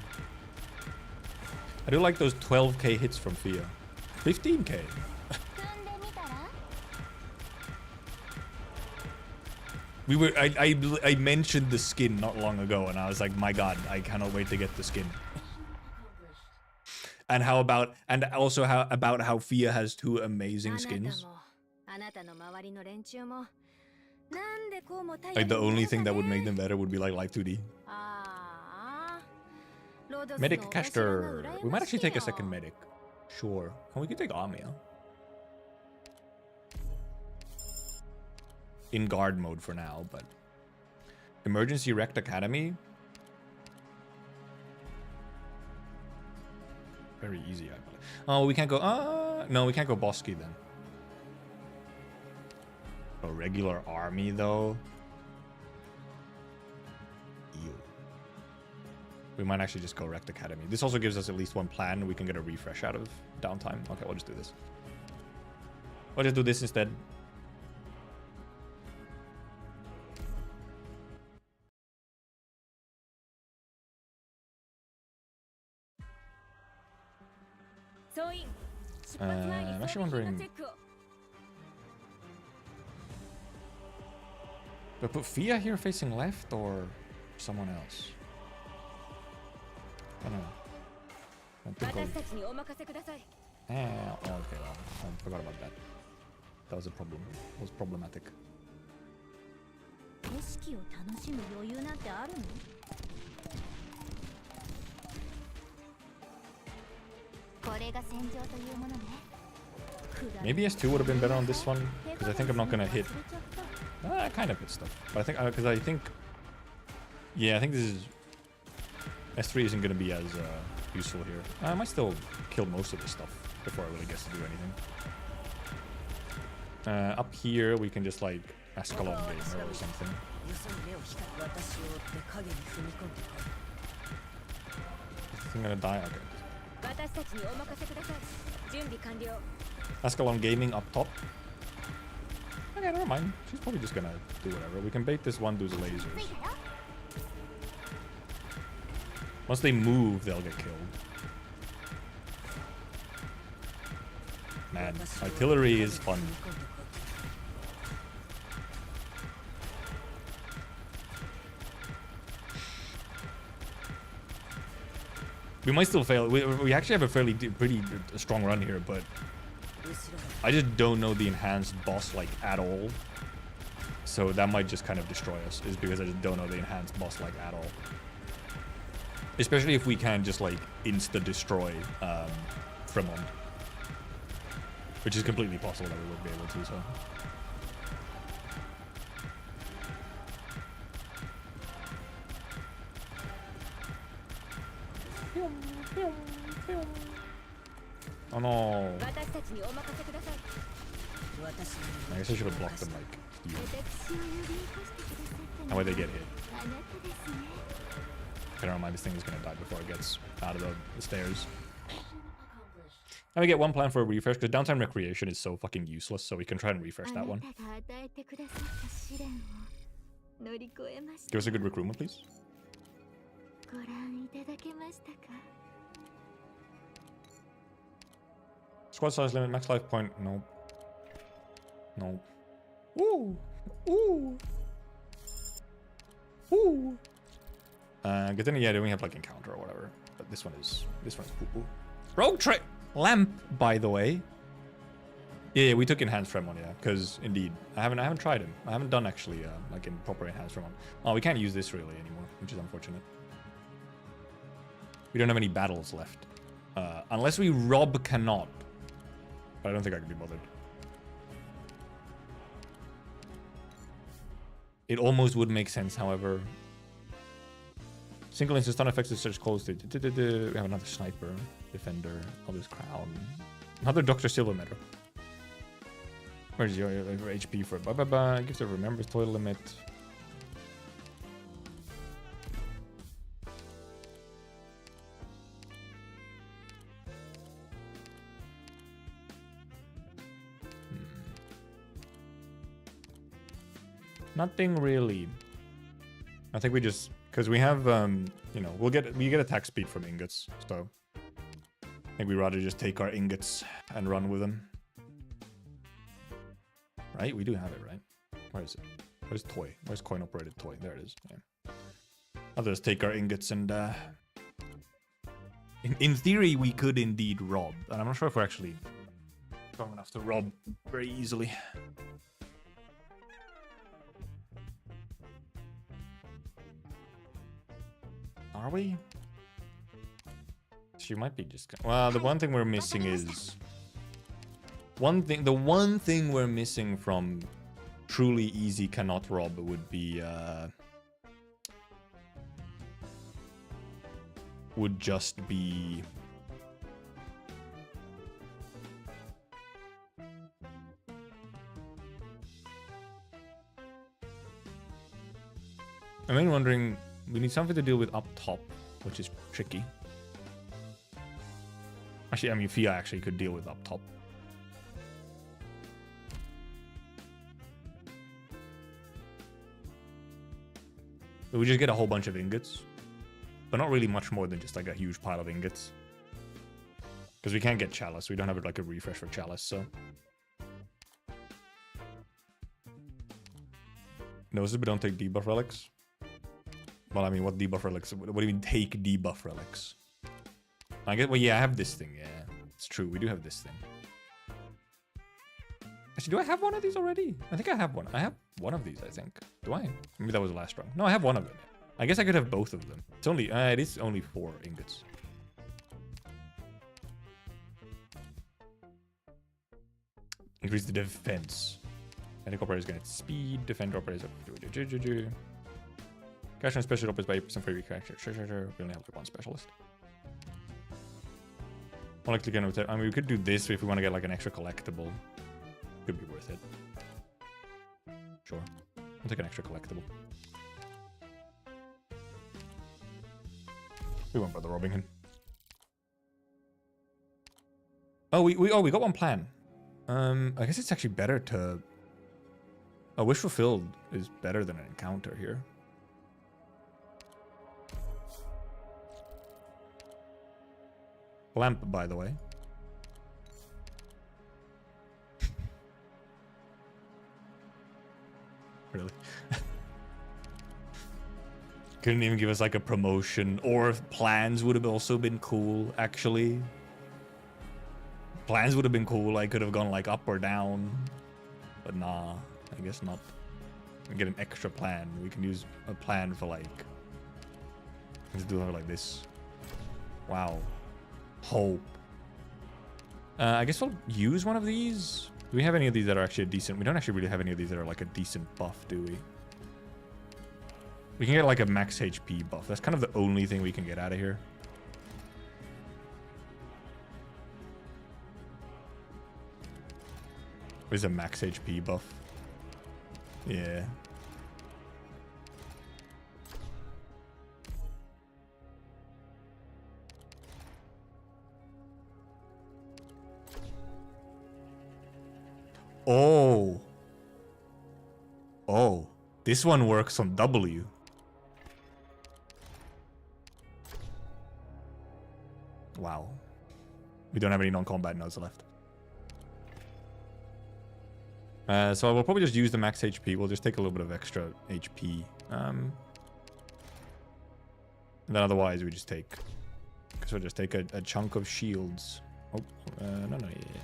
I do like those 12k hits from Fia. 15k. I mentioned the skin not long ago, and I was like, my god, I cannot wait to get the skin. And how about how Fia has 2 amazing skins. Like the only thing that would make them better would be like Live 2D. Medic caster. We might actually take a second medic. Sure. And we can take Amia. In guard mode for now, but emergency wrecked academy. Very easy, I believe. Oh, we can't go. No, we can't go Bosky then. A regular army though. Ew. We might actually just go wrecked academy. This also gives us at least 1 plan. We can get a refresh out of downtime. Okay, we'll just do this. We'll just do this instead. I'm actually wondering. Do I put Fia here facing left or someone else? I don't know. Oh, okay, well, I forgot about that. That was a problem. It was problematic. Maybe S2 would have been better on this one, because I think I'm not going to hit. I kind of hit stuff. But I think, because I think, yeah, I think this is, S3 isn't going to be as useful here. I might still kill most of this stuff before it really gets to do anything. Up here, we can just like Ascalon Gamer or something. Is this gonna die? Okay. Ascalon Gaming up top. Okay, never mind. She's probably just gonna do whatever. We can bait this one dude's lasers. Once they move, they'll get killed. Man, artillery is fun. We might still fail. We actually have a pretty strong run here, but I just don't know the enhanced boss like at all. So that might just kind of destroy us, is because I just don't know the enhanced boss like at all. Especially if we can just like insta-destroy Fremont. Which is completely possible that we would be able to, so. Oh no. I guess I should have blocked them like here. That way they get hit. I don't mind, this thing is gonna die before it gets out of the stairs. And we get 1 plan for a refresh, because downtime recreation is so fucking useless, so we can try and refresh that one. Give us a good recruitment, please. Squad size limit, max life point, no. No. Ooh! Ooh! Ooh! But then yeah, we have like encounter or whatever. But this one is poo-poo. Rogue tray lamp, by the way. Yeah, we took enhanced Fremon, yeah, because indeed I haven't tried him. I haven't done actually like in proper enhanced Fremon. Oh, we can't use this really anymore, which is unfortunate. We don't have any battles left, unless we rob cannot. But I don't think I can be bothered. It almost would make sense, however. Single instant stun effects is such close to. We have another sniper, defender, all this crown. Another Dr. Silver medal. Where's your HP for bye bye bye? Gives a remembers total limit. Nothing really. I think we just, because we have, you know, we get attack speed from ingots, so I think we'd rather just take our ingots and run with them. Right? We do have it, right? Where is it? Where's toy? Where's coin operated toy? There it is. Yeah. I'll just take our ingots and in theory we could indeed rob, and I'm not sure if we're actually strong enough to rob very easily. Are we? She might be just... Well, the one thing we're missing is... The one thing we're missing from truly easy cannot rob would be... would just be... I'm mainly wondering... We need something to deal with up top, which is tricky. Actually, I mean, Fia actually could deal with up top. But we just get a whole bunch of ingots. But not really much more than just like a huge pile of ingots. Because we can't get chalice. We don't have like a refresh for chalice, so... Noses, but don't take debuff relics. Well, I mean, what debuff relics? What do you mean take debuff relics? I guess, well, yeah, I have this thing, yeah. It's true, we do have this thing. Actually, do I have one of these already? I think I have one. I have one of these, I think. Do I? Maybe that was the last round. No, I have one of them. I guess I could have both of them. It's only, it is only 4 ingots. Increase the defense. Medic operators get speed, defender operators up. Cash and special operators by 8% for every character. Sure. We only have like 1 specialist. More likely gonna, I mean, we could do this if we want to get like an extra collectible. Could be worth it. Sure. I'll take an extra collectible. We won't bother robbing him. Oh, we got one plan. I guess it's actually better to... A wish fulfilled is better than an encounter here. Lamp, by the way. Really? Couldn't even give us like a promotion, or plans would have also been cool, actually. Plans would have been cool. I could have gone like up or down, but nah, I guess not. We get an extra plan. We can use a plan for like, let's do it like this. Wow. Hope. I guess we'll use one of these. Do we have any of these that are actually a decent? We don't actually really have any of these that are like a decent buff, do we? We can get like a max HP buff. That's kind of the only thing we can get out of here. What is a max HP buff? Yeah. Oh. Oh. This one works on W. Wow. We don't have any non-combat nodes left. So we'll probably just use the max HP. We'll just take a little bit of extra HP. And then otherwise we just take... Because we'll just take a chunk of shields. Oh, no, yeah.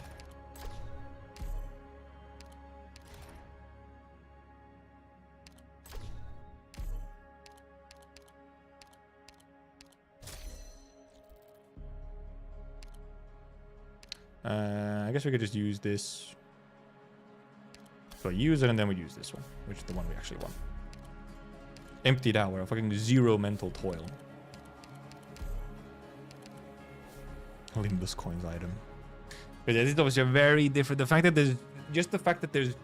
I guess we could just use this. So use it and then we use this one, which is the one we actually want. Emptied out, we're fucking 0 mental toil. Limbus coins item. But this is obviously very different. The fact that there's just the fact that there's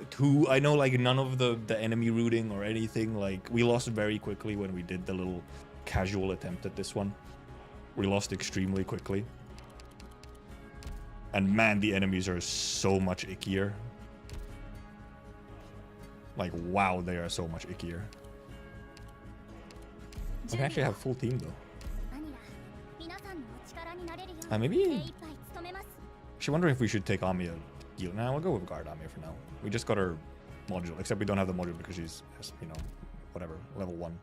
2. I know like none of the enemy routing or anything. Like we lost very quickly when we did the little casual attempt at this one. We lost extremely quickly. And man, the enemies are so much ickier. Like, wow, they are so much ickier. I can actually have full team though. Maybe. Actually, wondering if we should take Amiya heal. Nah, we'll go with guard Amiya for now. We just got her module, except we don't have the module because she's, you know, whatever, level 1.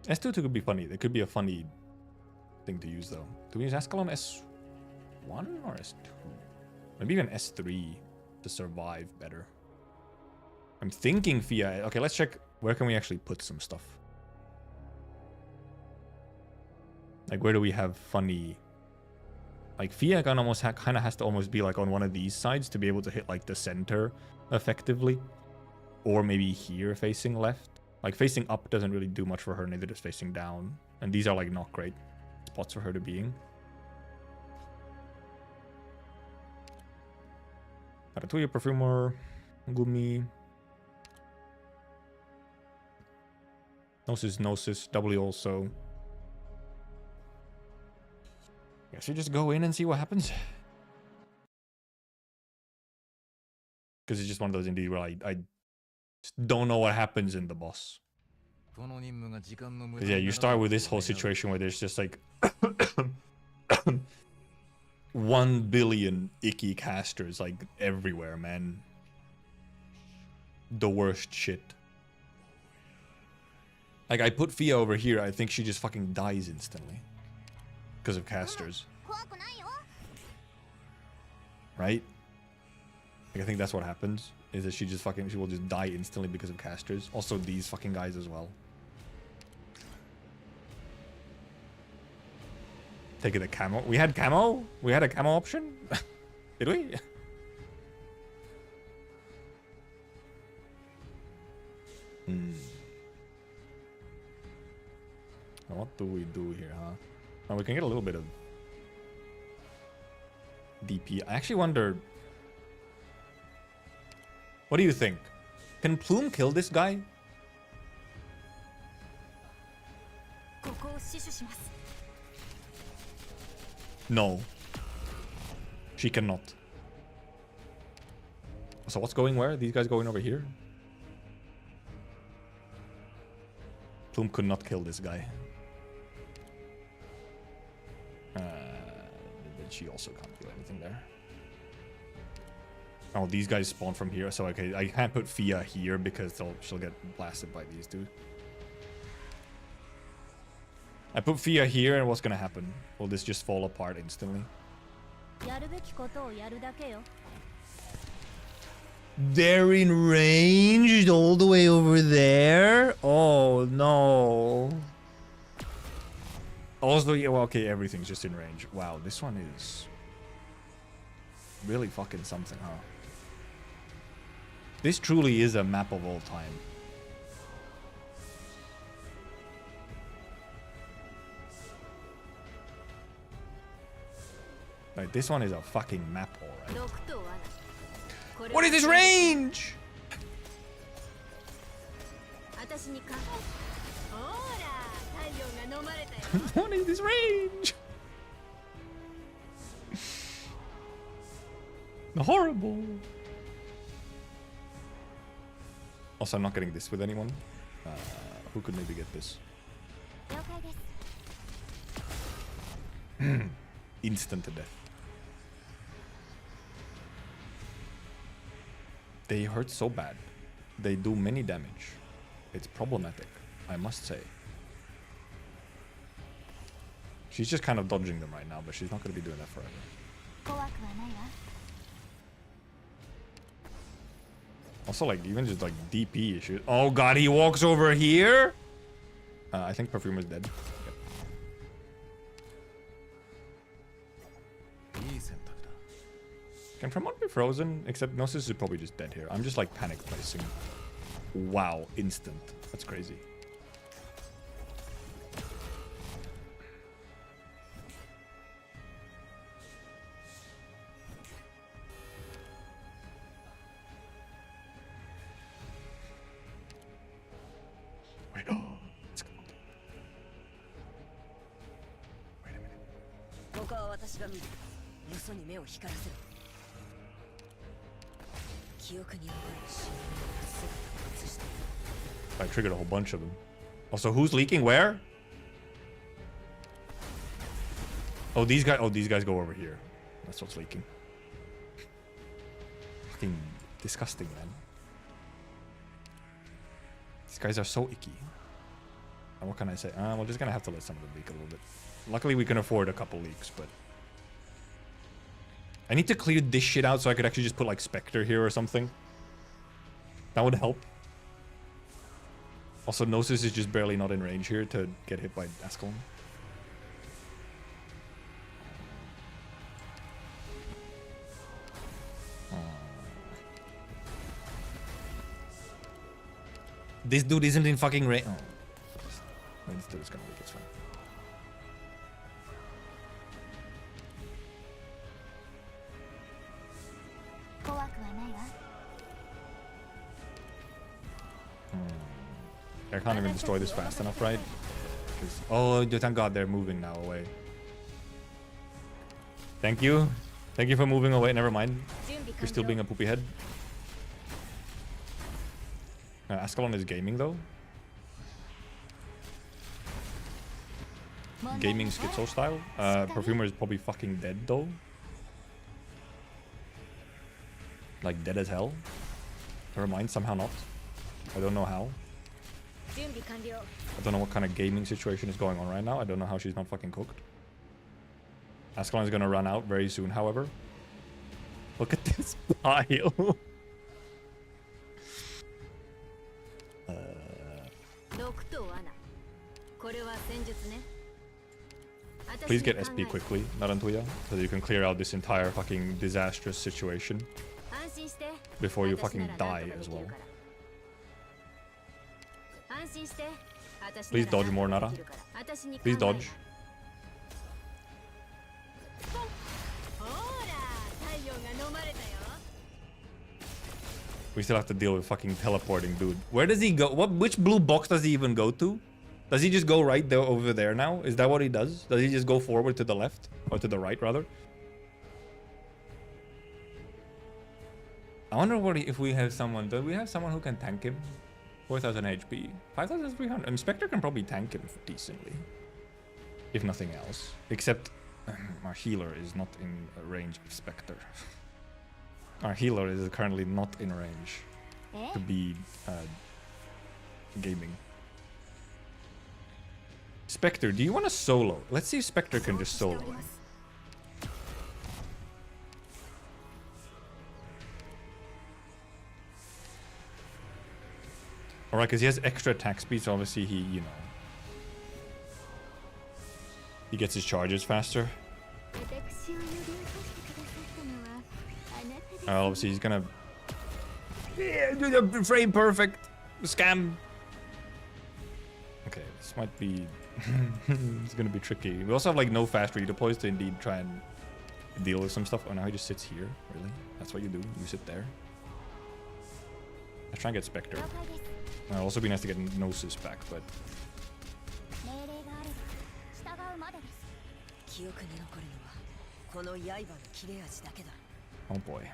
S2 could be funny. It could be a funny thing to use though. Do we use Ascalon S1 or S2? Maybe even S3 to survive better. I'm thinking Fia. Okay, let's check. Where can we actually put some stuff? Like, where do we have funny? Like, Fia gun almost kind of has to almost be like on one of these sides to be able to hit like the center effectively. Or maybe here facing left. Like, facing up doesn't really do much for her, neither does facing down. And these are like not great spots for her to be in. Ratatouille, Perfumer, Gumi. Gnosis, W also. Guess we just go in and see what happens. Because it's just one of those indeed where I just don't know what happens in the boss. Because yeah, you start with this whole situation where there's just like 1 billion icky casters like everywhere, man. The worst shit. Like, I put Fia over here, I think she just fucking dies instantly. Because of casters. Right? Like, I think that's what happens. Is that she will just die instantly because of casters. Also these fucking guys as well. Taking the camo. We had camo? We had a camo option? Did we? Now what do we do here, huh? Oh, we can get a little bit of DP. I actually wonder... What do you think? Can Plume kill this guy? No. She cannot. So what's going where? These guys going over here? Plume could not kill this guy. She also can't do anything there. Oh, these guys spawn from here. So, okay, I can't put Fia here because she'll get blasted by these two. I put Fia here, and what's gonna happen? Will this just fall apart instantly? They're in range all the way over there? Oh, no. Also, yeah, well, okay, everything's just in range. Wow, this one is really fucking something, huh? This truly is a map of all time. Like, this one is a fucking map, alright. What is this range? What is this range? Horrible. Also, I'm not getting this with anyone. Who could maybe get this? Instant to death. They hurt so bad. They do many damage. It's problematic, I must say. She's just kind of dodging them right now, but she's not going to be doing that forever. Also, like, even just like DP issues. Oh god, he walks over here? I think Perfumer's dead. Yep. Can Fremont be frozen? Except Gnosis is probably just dead here. I'm just like panic placing. Wow, instant. That's crazy. Wait, oh, let's go. Wait a minute. I triggered a whole bunch of them. Also, who's leaking where? Oh, these guys go over here. That's what's leaking. Fucking disgusting, man. These guys are so icky. And what can I say? We're just gonna have to let some of them leak a little bit. Luckily, we can afford a couple leaks, but I need to clear this shit out so I could actually just put like Spectre here or something. That would help. Also, Gnosis is just barely not in range here to get hit by Ascalon. This dude isn't in fucking range. Oh. This dude is gonna leak, it's fine. I can't even destroy this fast enough, right? Oh, thank God they're moving now away. Thank you. Thank you for moving away. Never mind. You're still being a poopy head. Ascalon is gaming though. Gaming schizo style. Perfumer is probably fucking dead though. Like dead as hell. Never mind, somehow not. I don't know how. I don't know what kind of gaming situation is going on right now. I don't know how she's not fucking cooked. Ascalon is gonna run out very soon, however. Look at this pile. Please get SP quickly, Narantuya, so that you can clear out this entire fucking disastrous situation before you fucking die as well. Please dodge more, Nara. Please dodge. We still have to deal with fucking teleporting, dude. Where does he go? Which blue box does he even go to? Does he just go right there over there now? Is that what he does? Does he just go forward to the left? Or to the right, rather? I wonder what if we have someone... Do we have someone who can tank him? 4,000 HP. 5,300. And Spectre can probably tank him decently. If nothing else. Except our healer is not in range of Spectre. Our healer is currently not in range to be gaming. Spectre, do you want to solo? Let's see if Spectre can just solo him. Alright, because he has extra attack speed, so obviously he, you know, he gets his charges faster. Obviously he's gonna... Yeah, frame perfect! Scam! Okay, this might be... it's gonna be tricky. We also have like no fast redeploys to indeed try and deal with some stuff. Oh, now he just sits here. Really? That's what you do? You sit there? Let's try and get Spectre. It'll also be nice to get Gnosis back, but... Oh boy.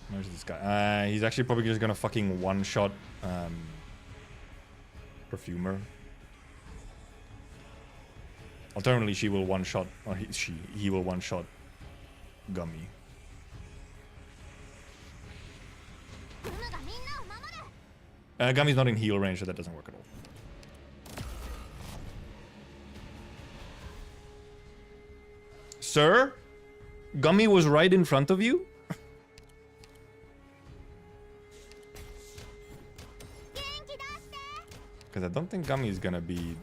Where's this guy? He's actually probably just gonna fucking one-shot Perfumer. Alternatively, she will one-shot, or he will one-shot Gummy. Gummy's not in heal range, so that doesn't work at all. Sir? Gummy was right in front of you? Because I don't think Gummy is gonna be...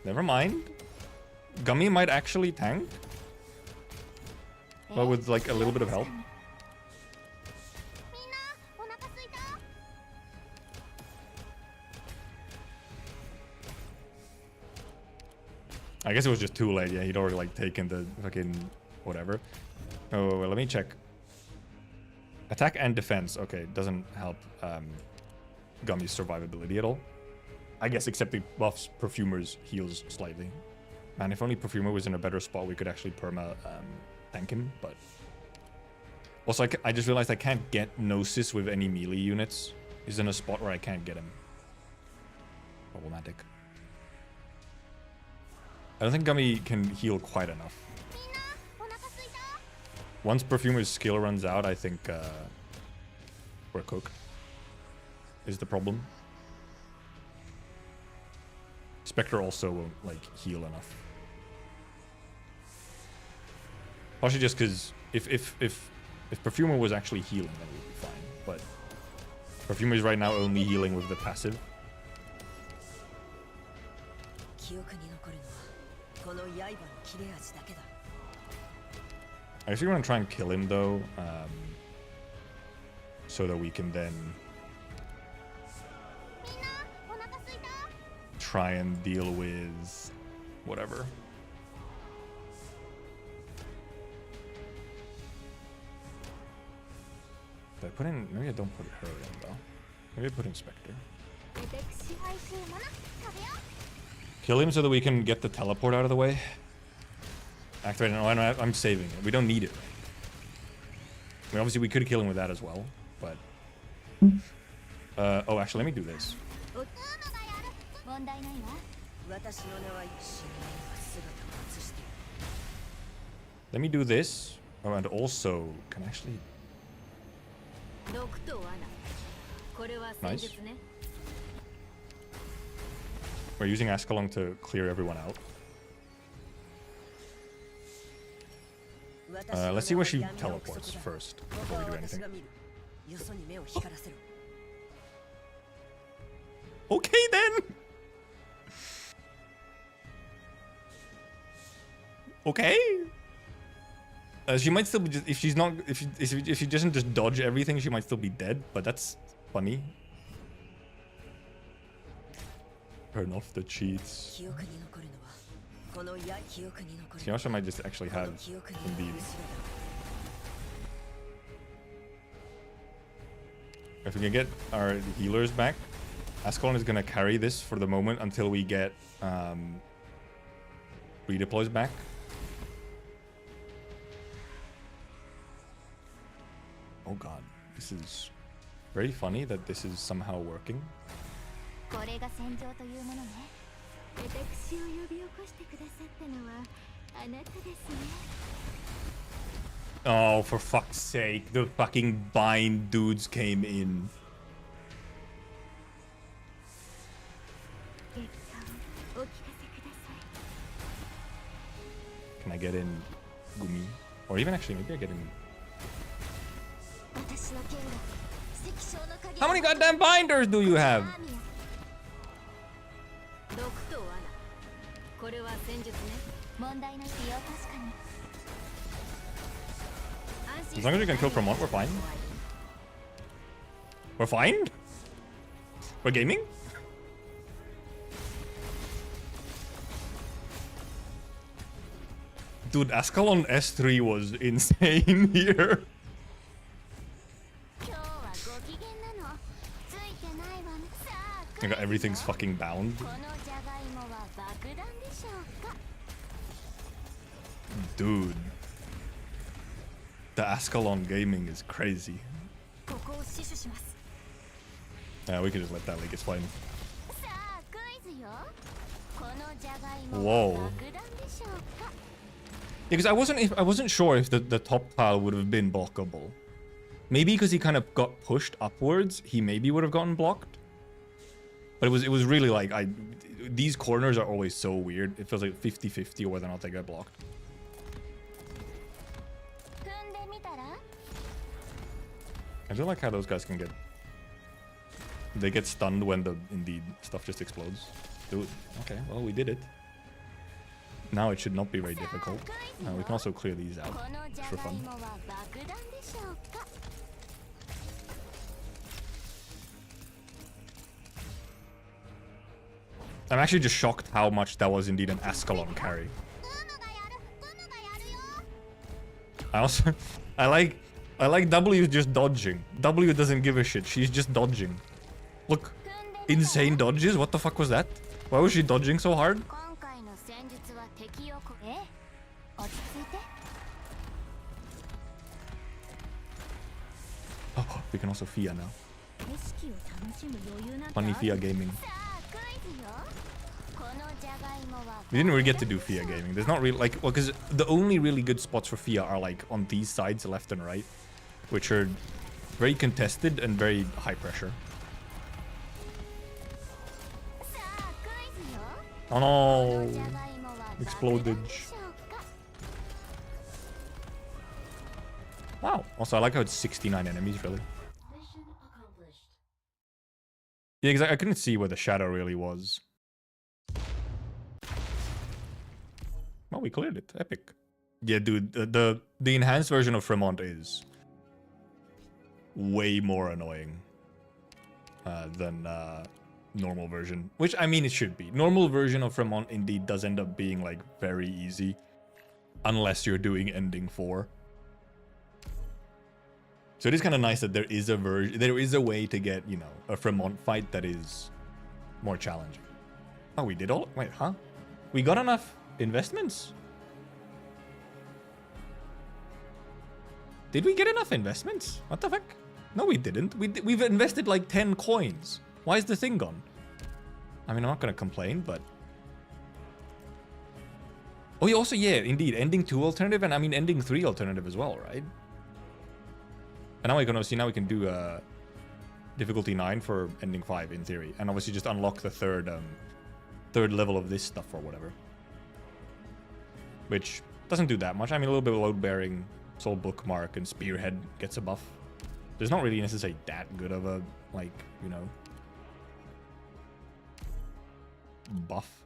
Never mind. Gummy might actually tank. But with like a little bit of help. I guess it was just too late. Yeah, he'd already like taken the fucking whatever. Oh, well, let me check. Attack and defense. Okay, doesn't help Gummy's survivability at all. I guess except it buffs Perfumer's heals slightly. Man, if only Perfumer was in a better spot, we could actually perma tank him, but Also, I just realized I can't get Gnosis with any melee units. He's in a spot where I can't get him. Problematic. I don't think Gummy can heal quite enough. Once Perfumer's skill runs out, I think we're cooked. Is the problem. Spectre also won't, like, heal enough. Partially just because if Perfumer was actually healing, then we'd be fine. But Perfumer is right now only healing with the passive. I actually want to try and kill him though, so that we can then try and deal with whatever. Did I put in? Maybe I don't put her in though. Maybe I put in Spectre. Kill him so that we can get the teleport out of the way. Activate it. No, I'm saving it. We don't need it. I mean, obviously we could kill him with that as well, but oh, actually, let me do this. Let me do this. Oh, and also can actually. Nice. We're using Ascalon to clear everyone out. Let's see where she teleports first before we do anything. Okay then. Okay. She might still be just, if she's not, if she doesn't just dodge everything, she might still be dead. But that's funny. Turn off the cheats. She might just actually have indeed. If we can get our healers back, Ascalon is gonna carry this for the moment until we get redeploys back. Oh god, this is very funny that this is somehow working. Oh, for fuck's sake, the fucking bind dudes came in. Can I get in Gumi? Or even actually, maybe I get in. How many goddamn binders do you have? As long as we can kill from one, we're fine. We're fine? We're gaming? Dude, Ascalon S3 was insane here. I got everything's fucking bound. Dude. The Ascalon gaming is crazy. Yeah, we can just let that leak, it's fine. Whoa. Yeah, because I wasn't sure if the top tile would have been blockable. Maybe because he kind of got pushed upwards, he maybe would have gotten blocked. But it was really like these corners are always so weird. It feels like 50-50 or whether or not they get blocked. I feel like how those guys can get. They get stunned when the indeed stuff just explodes. Dude, okay, well we did it. Now it should not be very difficult. We can also clear these out just for fun. I'm actually just shocked how much that was indeed an Ascalon carry. I like W just dodging. W doesn't give a shit. She's just dodging. Look, insane dodges. What the fuck was that? Why was she dodging so hard? we can also FIA now. Funny FIA gaming. We didn't really get to do FIA gaming. There's not really like, well, because the only really good spots for FIA are like on these sides, left and right, which are very contested and very high pressure. Oh no! Exploded. Wow. Also, I like how it's 69 enemies, really. Yeah, exactly. I couldn't see where the shadow really was. Oh, we cleared it. Epic. Yeah, dude, the enhanced version of Fremont is way more annoying than normal version. Which, I mean, it should be. Normal version of Fremont indeed does end up being, like, very easy. Unless you're doing Ending 4. So it is kind of nice that there is a way to get, you know, a Fremont fight that is more challenging. Oh, we did all... Wait, huh? We got enough investments? Did we get enough investments? What the fuck? No, we didn't. We've invested like 10 coins. Why is the thing gone? I mean, I'm not going to complain, but... Oh, yeah, also, yeah, indeed. Ending 2 alternative, and I mean Ending 3 alternative as well, right? And now we can see, now we can do difficulty 9 for Ending 5 in theory. And obviously just unlock the third level of this stuff or whatever. Which doesn't do that much. I mean, a little bit of load bearing, soul bookmark, and spearhead gets a buff. There's not really necessarily that good of a, like, you know, buff.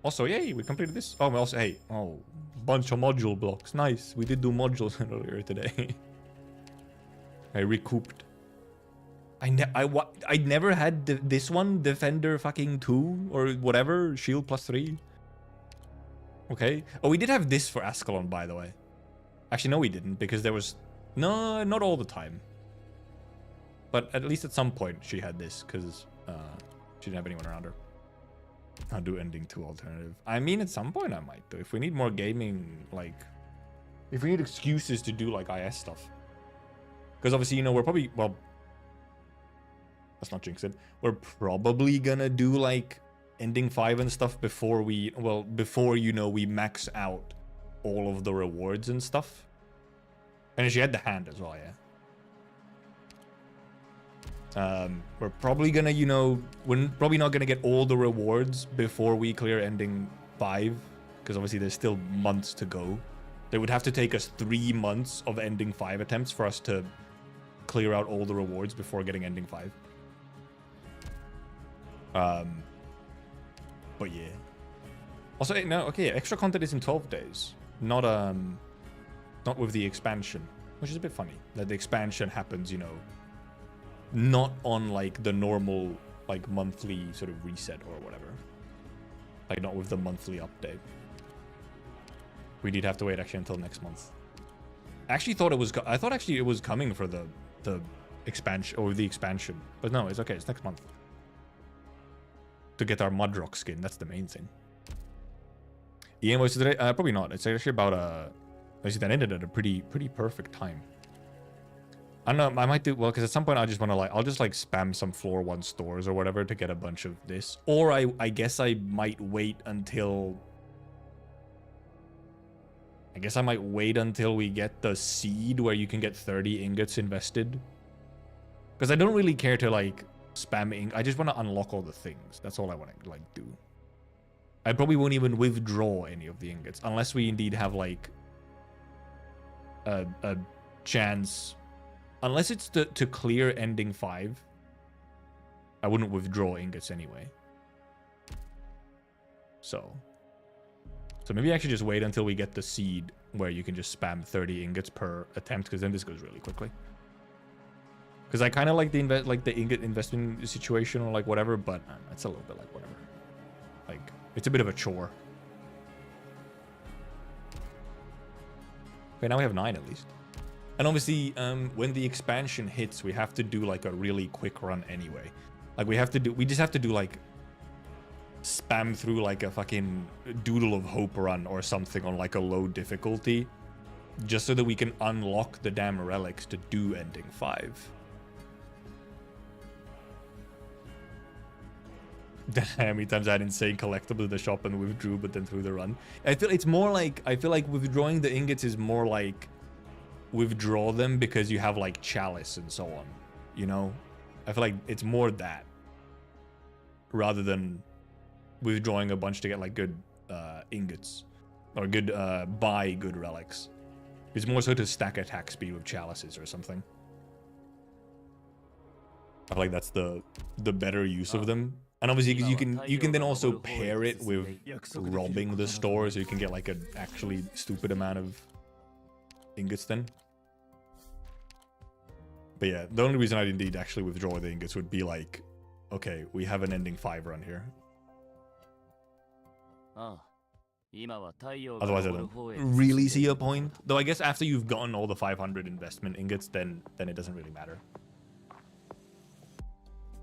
Also, yay, we completed this. Oh, we also, hey, oh, bunch of module blocks. Nice. We did do modules earlier today. I recouped. I never had this one, Defender fucking 2 or whatever, Shield +3. Okay. Oh, we did have this for Ascalon, by the way. Actually, no, we didn't, because there was... No, not all the time. But at least at some point she had this, because she didn't have anyone around her. I'll do Ending 2 alternative. I mean, at some point I might do. If we need more gaming, like... If we need excuses to do, like, IS stuff. Because obviously, you know, we're probably... Well... Let's not jinx it. We're probably gonna do, like, Ending 5 and stuff before we... Well, before, you know, we max out all of the rewards and stuff. And she had the hand as well, yeah. We're probably gonna, you know... We're probably not gonna get all the rewards before we clear Ending 5. Because obviously there's still months to go. It would have to take us 3 months of Ending 5 attempts for us to clear out all the rewards before getting Ending 5. But yeah. Also, no, okay, extra content is in 12 days. Not with the expansion. Which is a bit funny. That the expansion happens, you know, not on, like, the normal, like, monthly sort of reset or whatever. Like, not with the monthly update. We did have to wait, actually, until next month. I actually thought it was... I thought, actually, it was coming for the expansion, or the expansion. But no, it's okay. It's next month. To get our Mudrock skin. That's the main thing. Emotes today? Probably not. It's actually about actually, that ended at a pretty perfect time. I don't know. I might do well because at some point I just want to I'll just spam some floor 1 stores or whatever to get a bunch of this. Or I guess I might wait until. I guess I might wait until we get the seed where you can get 30 ingots invested. Because I don't really care to spam I just want to unlock all the things. That's all I want to do. I probably won't even withdraw any of the ingots unless we indeed have a chance. Unless it's to clear Ending 5, I wouldn't withdraw ingots anyway. So maybe I should just wait until we get the seed where you can just spam 30 ingots per attempt, because then this goes really quickly. Because I kind of like the ingot investment situation or whatever, but it's a little bit whatever. It's a bit of a chore. Okay, now we have 9 at least. And obviously, when the expansion hits, we have to do a really quick run anyway. We just have to do spam through a fucking Doodle of Hope run or something on a low difficulty, just so that we can unlock the damn relics to do Ending 5. How many times I had insane collectibles in the shop and withdrew, but then threw the run. I feel it's more like, I feel like withdrawing the ingots is more like withdraw them because you have like chalice and so on, you know? I feel like it's more that rather than withdrawing a bunch to get like good ingots or good buy good relics. It's more so to stack attack speed with chalices or something. I feel like that's the better use of them. And obviously you can then also pair it with robbing the store, so you can get like an actually stupid amount of ingots then. But yeah, the only reason I'd indeed actually withdraw the ingots would be like, okay, we have an ending 5 run here. Otherwise I don't really see a point. Though I guess after you've gotten all the 500 investment ingots, then it doesn't really matter.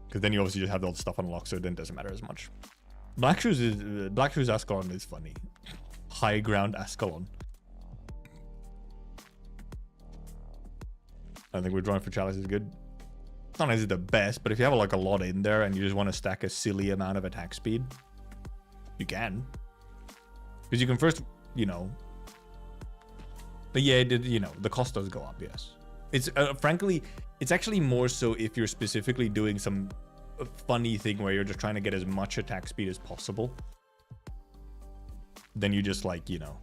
Because then you obviously just have all the stuff unlocked, so then it doesn't matter as much. Black Shoes Ascalon is funny. High ground Ascalon. I think withdrawing for chalice is good. It's not necessarily the best, but if you have like a lot in there and you just want to stack a silly amount of attack speed, you can. Because you can first, you know. But yeah, you know, the cost does go up, yes. It's frankly, it's actually more so if you're specifically doing some funny thing where you're just trying to get as much attack speed as possible. Then you just like, you know,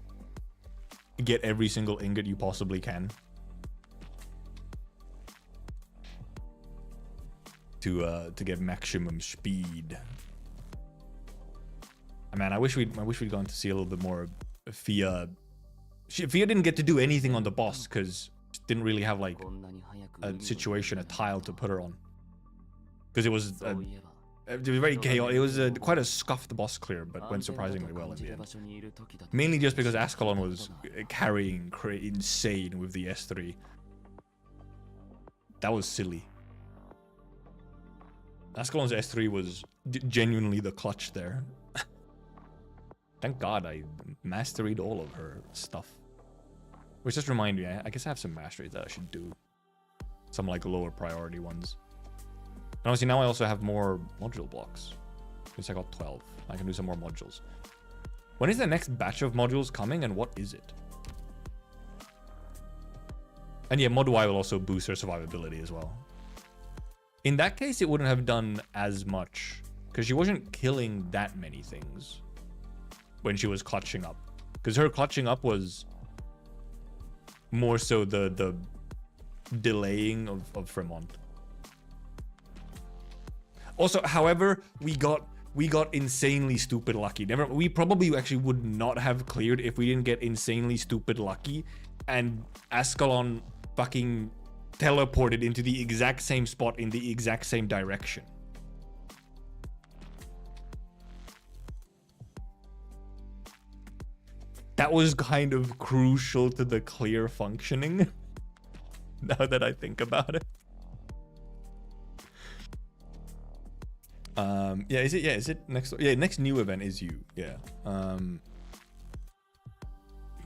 get every single ingot you possibly can. To get maximum speed. Man, I wish we'd gone to see a little bit more of Fia. Fia didn't get to do anything on the boss because didn't really have like a situation, a tile to put her on, because it was very chaotic. It was quite a scuffed boss clear, but went surprisingly well in the end. Mainly just because Ascalon was carrying insane with the S3. That was silly. Ascalon's S3 was genuinely the clutch there. Thank God I mastered all of her stuff. Which just reminded me, I guess I have some masteries that I should do. Some like lower priority ones. And obviously now I also have more module blocks. At least I got 12. I can do some more modules. When is the next batch of modules coming and what is it? And yeah, Mod Y will also boost her survivability as well. In that case, it wouldn't have done as much because she wasn't killing that many things when she was clutching up. Because her clutching up was more so the delaying of Fremont. Also, however, we got insanely stupid lucky. We probably actually would not have cleared if we didn't get insanely stupid lucky and Ascalon fucking teleported into the exact same spot in the exact same direction. That was kind of crucial to the clear functioning. Now that I think about it. Yeah, is it next? Yeah, next new event is you. Yeah. The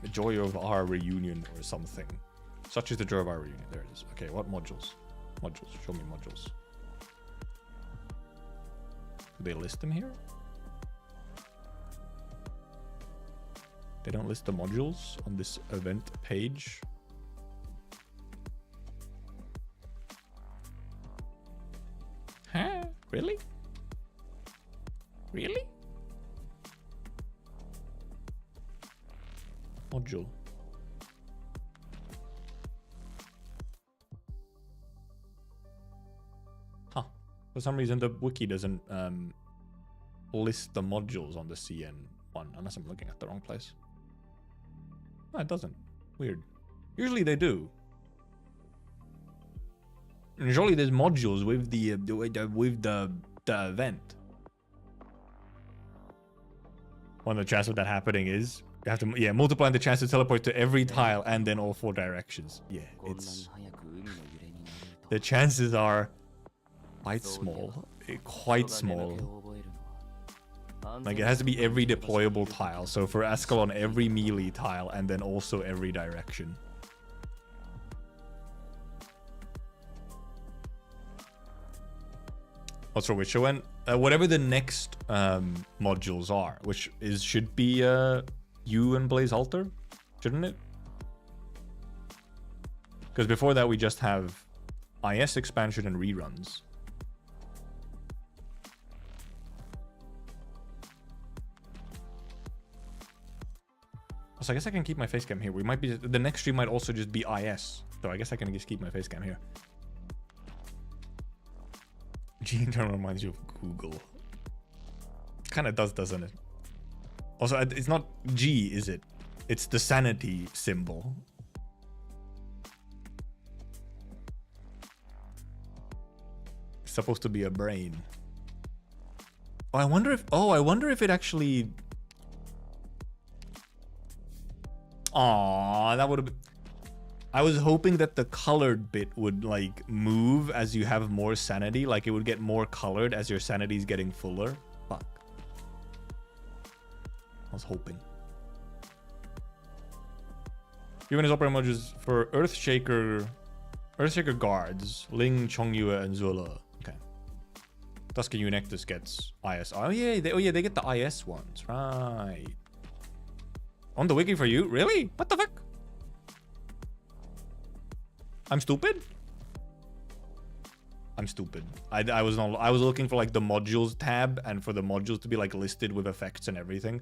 joy of our reunion or something. Such is the joy of our reunion. There it is. Okay, what modules? Modules. Show me modules. Do they list them here? They don't list the modules on this event page. Huh? Really? Really? Module. Huh. For some reason the wiki doesn't list the modules on the CN one, unless I'm looking at the wrong place. No, it doesn't. Weird. Usually they do. And surely there's modules with the event. One of the chances of that happening is you have to multiply the chance to teleport to every tile and then all 4 directions. Yeah, it's the chances are quite small. Quite small. Like it has to be every deployable tile. So for Ascalon, every melee tile and then also every direction. What's for Witcher went? whatever the next modules are, which should be you and Blaze Altar, shouldn't it? Because before that we just have IS expansion and reruns. So I guess I can keep my face cam here. We might be, the next stream might also just be IS. So I guess I can just keep my face cam here. Gene term reminds you of Google. Kind of does, doesn't it? Also, it's not G, is it? It's the sanity symbol. It's supposed to be a brain. Oh, I wonder if it actually... Aww, that would have been... I was hoping that the colored bit would like move as you have more sanity, like it would get more colored as your sanity is getting fuller. Fuck. I was hoping. Given his opera emojis for Earthshaker guards, Ling, Chongyue, and Zula. Okay. Dusk and Eunectus gets IS. Oh yeah, they get the IS ones, right? On the wiki for you? Really? What the fuck? I'm stupid? I'm stupid. I was looking for like the modules tab and for the modules to be like listed with effects and everything.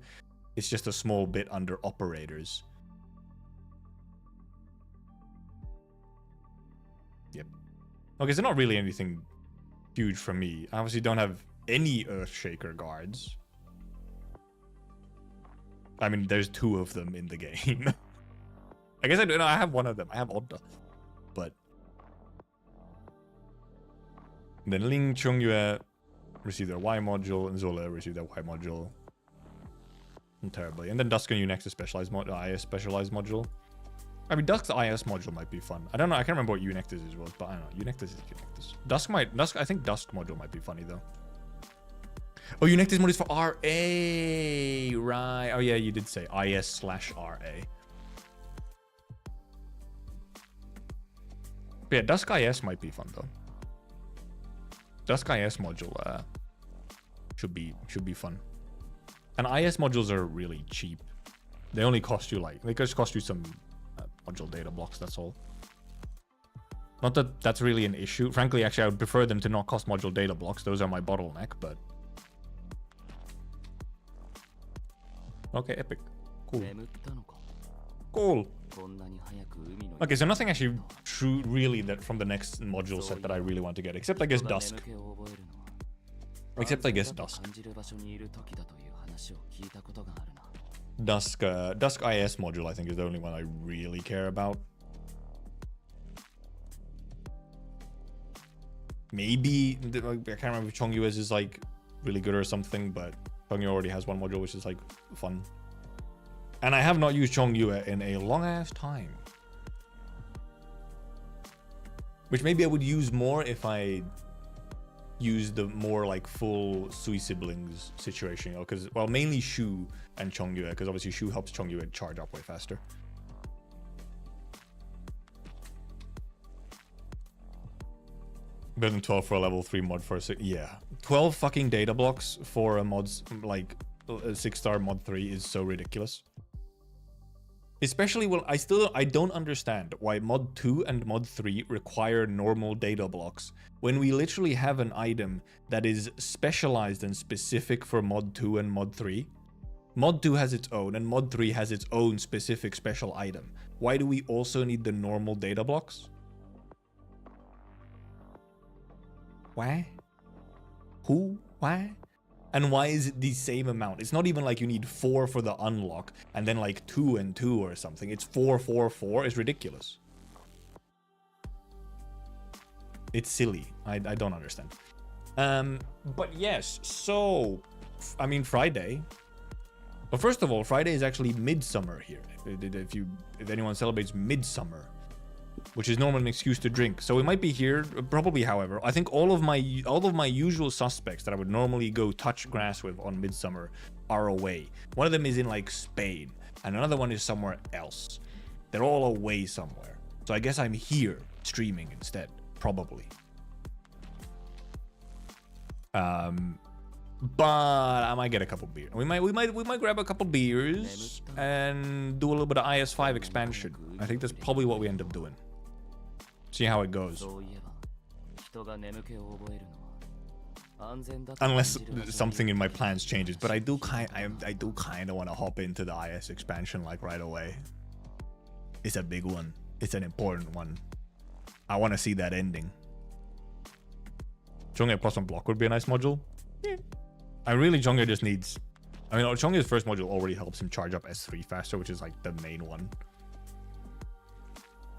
It's just a small bit under operators. Yep. Okay, so not really anything huge from me. I obviously don't have any Earthshaker guards. I mean, there's 2 of them in the game. I guess I do. No, I have one of them. I have Otta. But then Ling, Chongyue receive their Y module, and Zola receive their Y module. Terribly. And then Dusk and Unix specialized IS specialized module. I mean, Dusk's IS module might be fun. I don't know. I can't remember what Unectus is was, but I don't know. Unectus is Unectus. I think Dusk module might be funny though. Oh, Unectus mode is for RA, right? Oh yeah, you did say IS/RA. But yeah, Dusk IS might be fun though. Dusk IS module should be fun. And IS modules are really cheap. They only cost you like, they just cost you some module data blocks, that's all. Not that that's really an issue. Frankly, actually, I would prefer them to not cost module data blocks. Those are my bottleneck, but... Okay, epic. Cool. Cool. Okay, so nothing actually true really that from the next module set that I really want to get, except I guess Dusk. Except I guess Dusk. Dusk IS module I think is the only one I really care about. Maybe, I can't remember if Chongyue's is like really good or something, but Chongyue already has one module which is like fun. And I have not used Chongyue in a long ass time. Which maybe I would use more if I use the more like full Sui siblings situation, you know, because, well, mainly Shu and Chongyue, because obviously Shu helps Chongyue charge up way faster. Better than 12 for a level 3 mod for a 6. Yeah. 12 fucking data blocks for a mod's like a 6-star mod 3 is so ridiculous. Especially when I don't understand why mod 2 and mod 3 require normal data blocks when we literally have an item that is specialized and specific for mod 2 and mod 3. Mod 2 has its own and mod 3 has its own specific special item. Why do we also need the normal data blocks? Why? Who? Why? And why is it the same amount? It's not even like you need 4 for the unlock and then like 2 and 2 or something. It's 4, 4, 4. It's ridiculous. It's silly. I don't understand. But yes, so, I mean, Friday. Well, first of all, Friday is actually midsummer here. If anyone celebrates midsummer, which is normally an excuse to drink. So we might be here, probably, however. I think all of my usual suspects that I would normally go touch grass with on midsummer are away. One of them is in like Spain, and another one is somewhere else. They're all away somewhere. So I guess I'm here streaming instead, probably. but I might get a couple beers. We might grab a couple beers and do a little bit of IS5 expansion. I think that's probably what we end up doing. See how it goes. Unless something in my plans changes, but I do kind of want to hop into the IS expansion like right away. It's a big one. It's an important one. I want to see that ending. Chongyeo plus one block would be a nice module. Yeah. I really Chongyeo just needs. I mean, Chongyeo's first module already helps him charge up S3 faster, which is like the main one.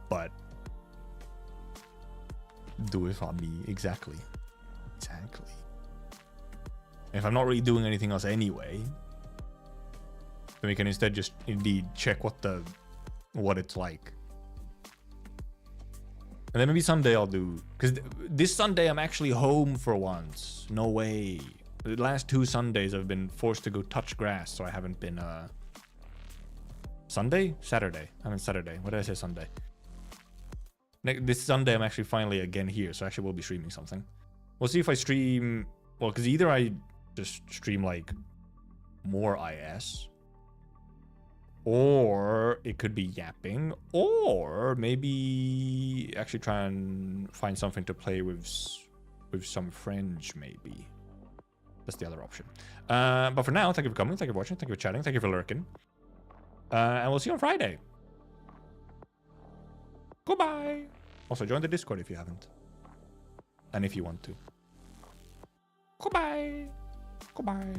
But do it for me, exactly. If I'm not really doing anything else anyway, then we can instead just indeed check what it's like. And then maybe Sunday I'll do, because this Sunday I'm actually home for once. No way. The last 2 Sundays I've been forced to go touch grass, so I haven't been Sunday? Saturday. I mean Saturday. What did I say? Sunday. This Sunday I'm actually finally again here, so actually we'll be streaming something. We'll see if I stream, well, because either I just stream like more IS, or it could be yapping, or maybe actually try and find something to play with some friends, maybe. That's the other option. But for now, thank you for coming, thank you for watching, thank you for chatting, thank you for lurking. And we'll see you on Friday. Goodbye. Also, join the Discord if you haven't. And if you want to. Goodbye. Goodbye.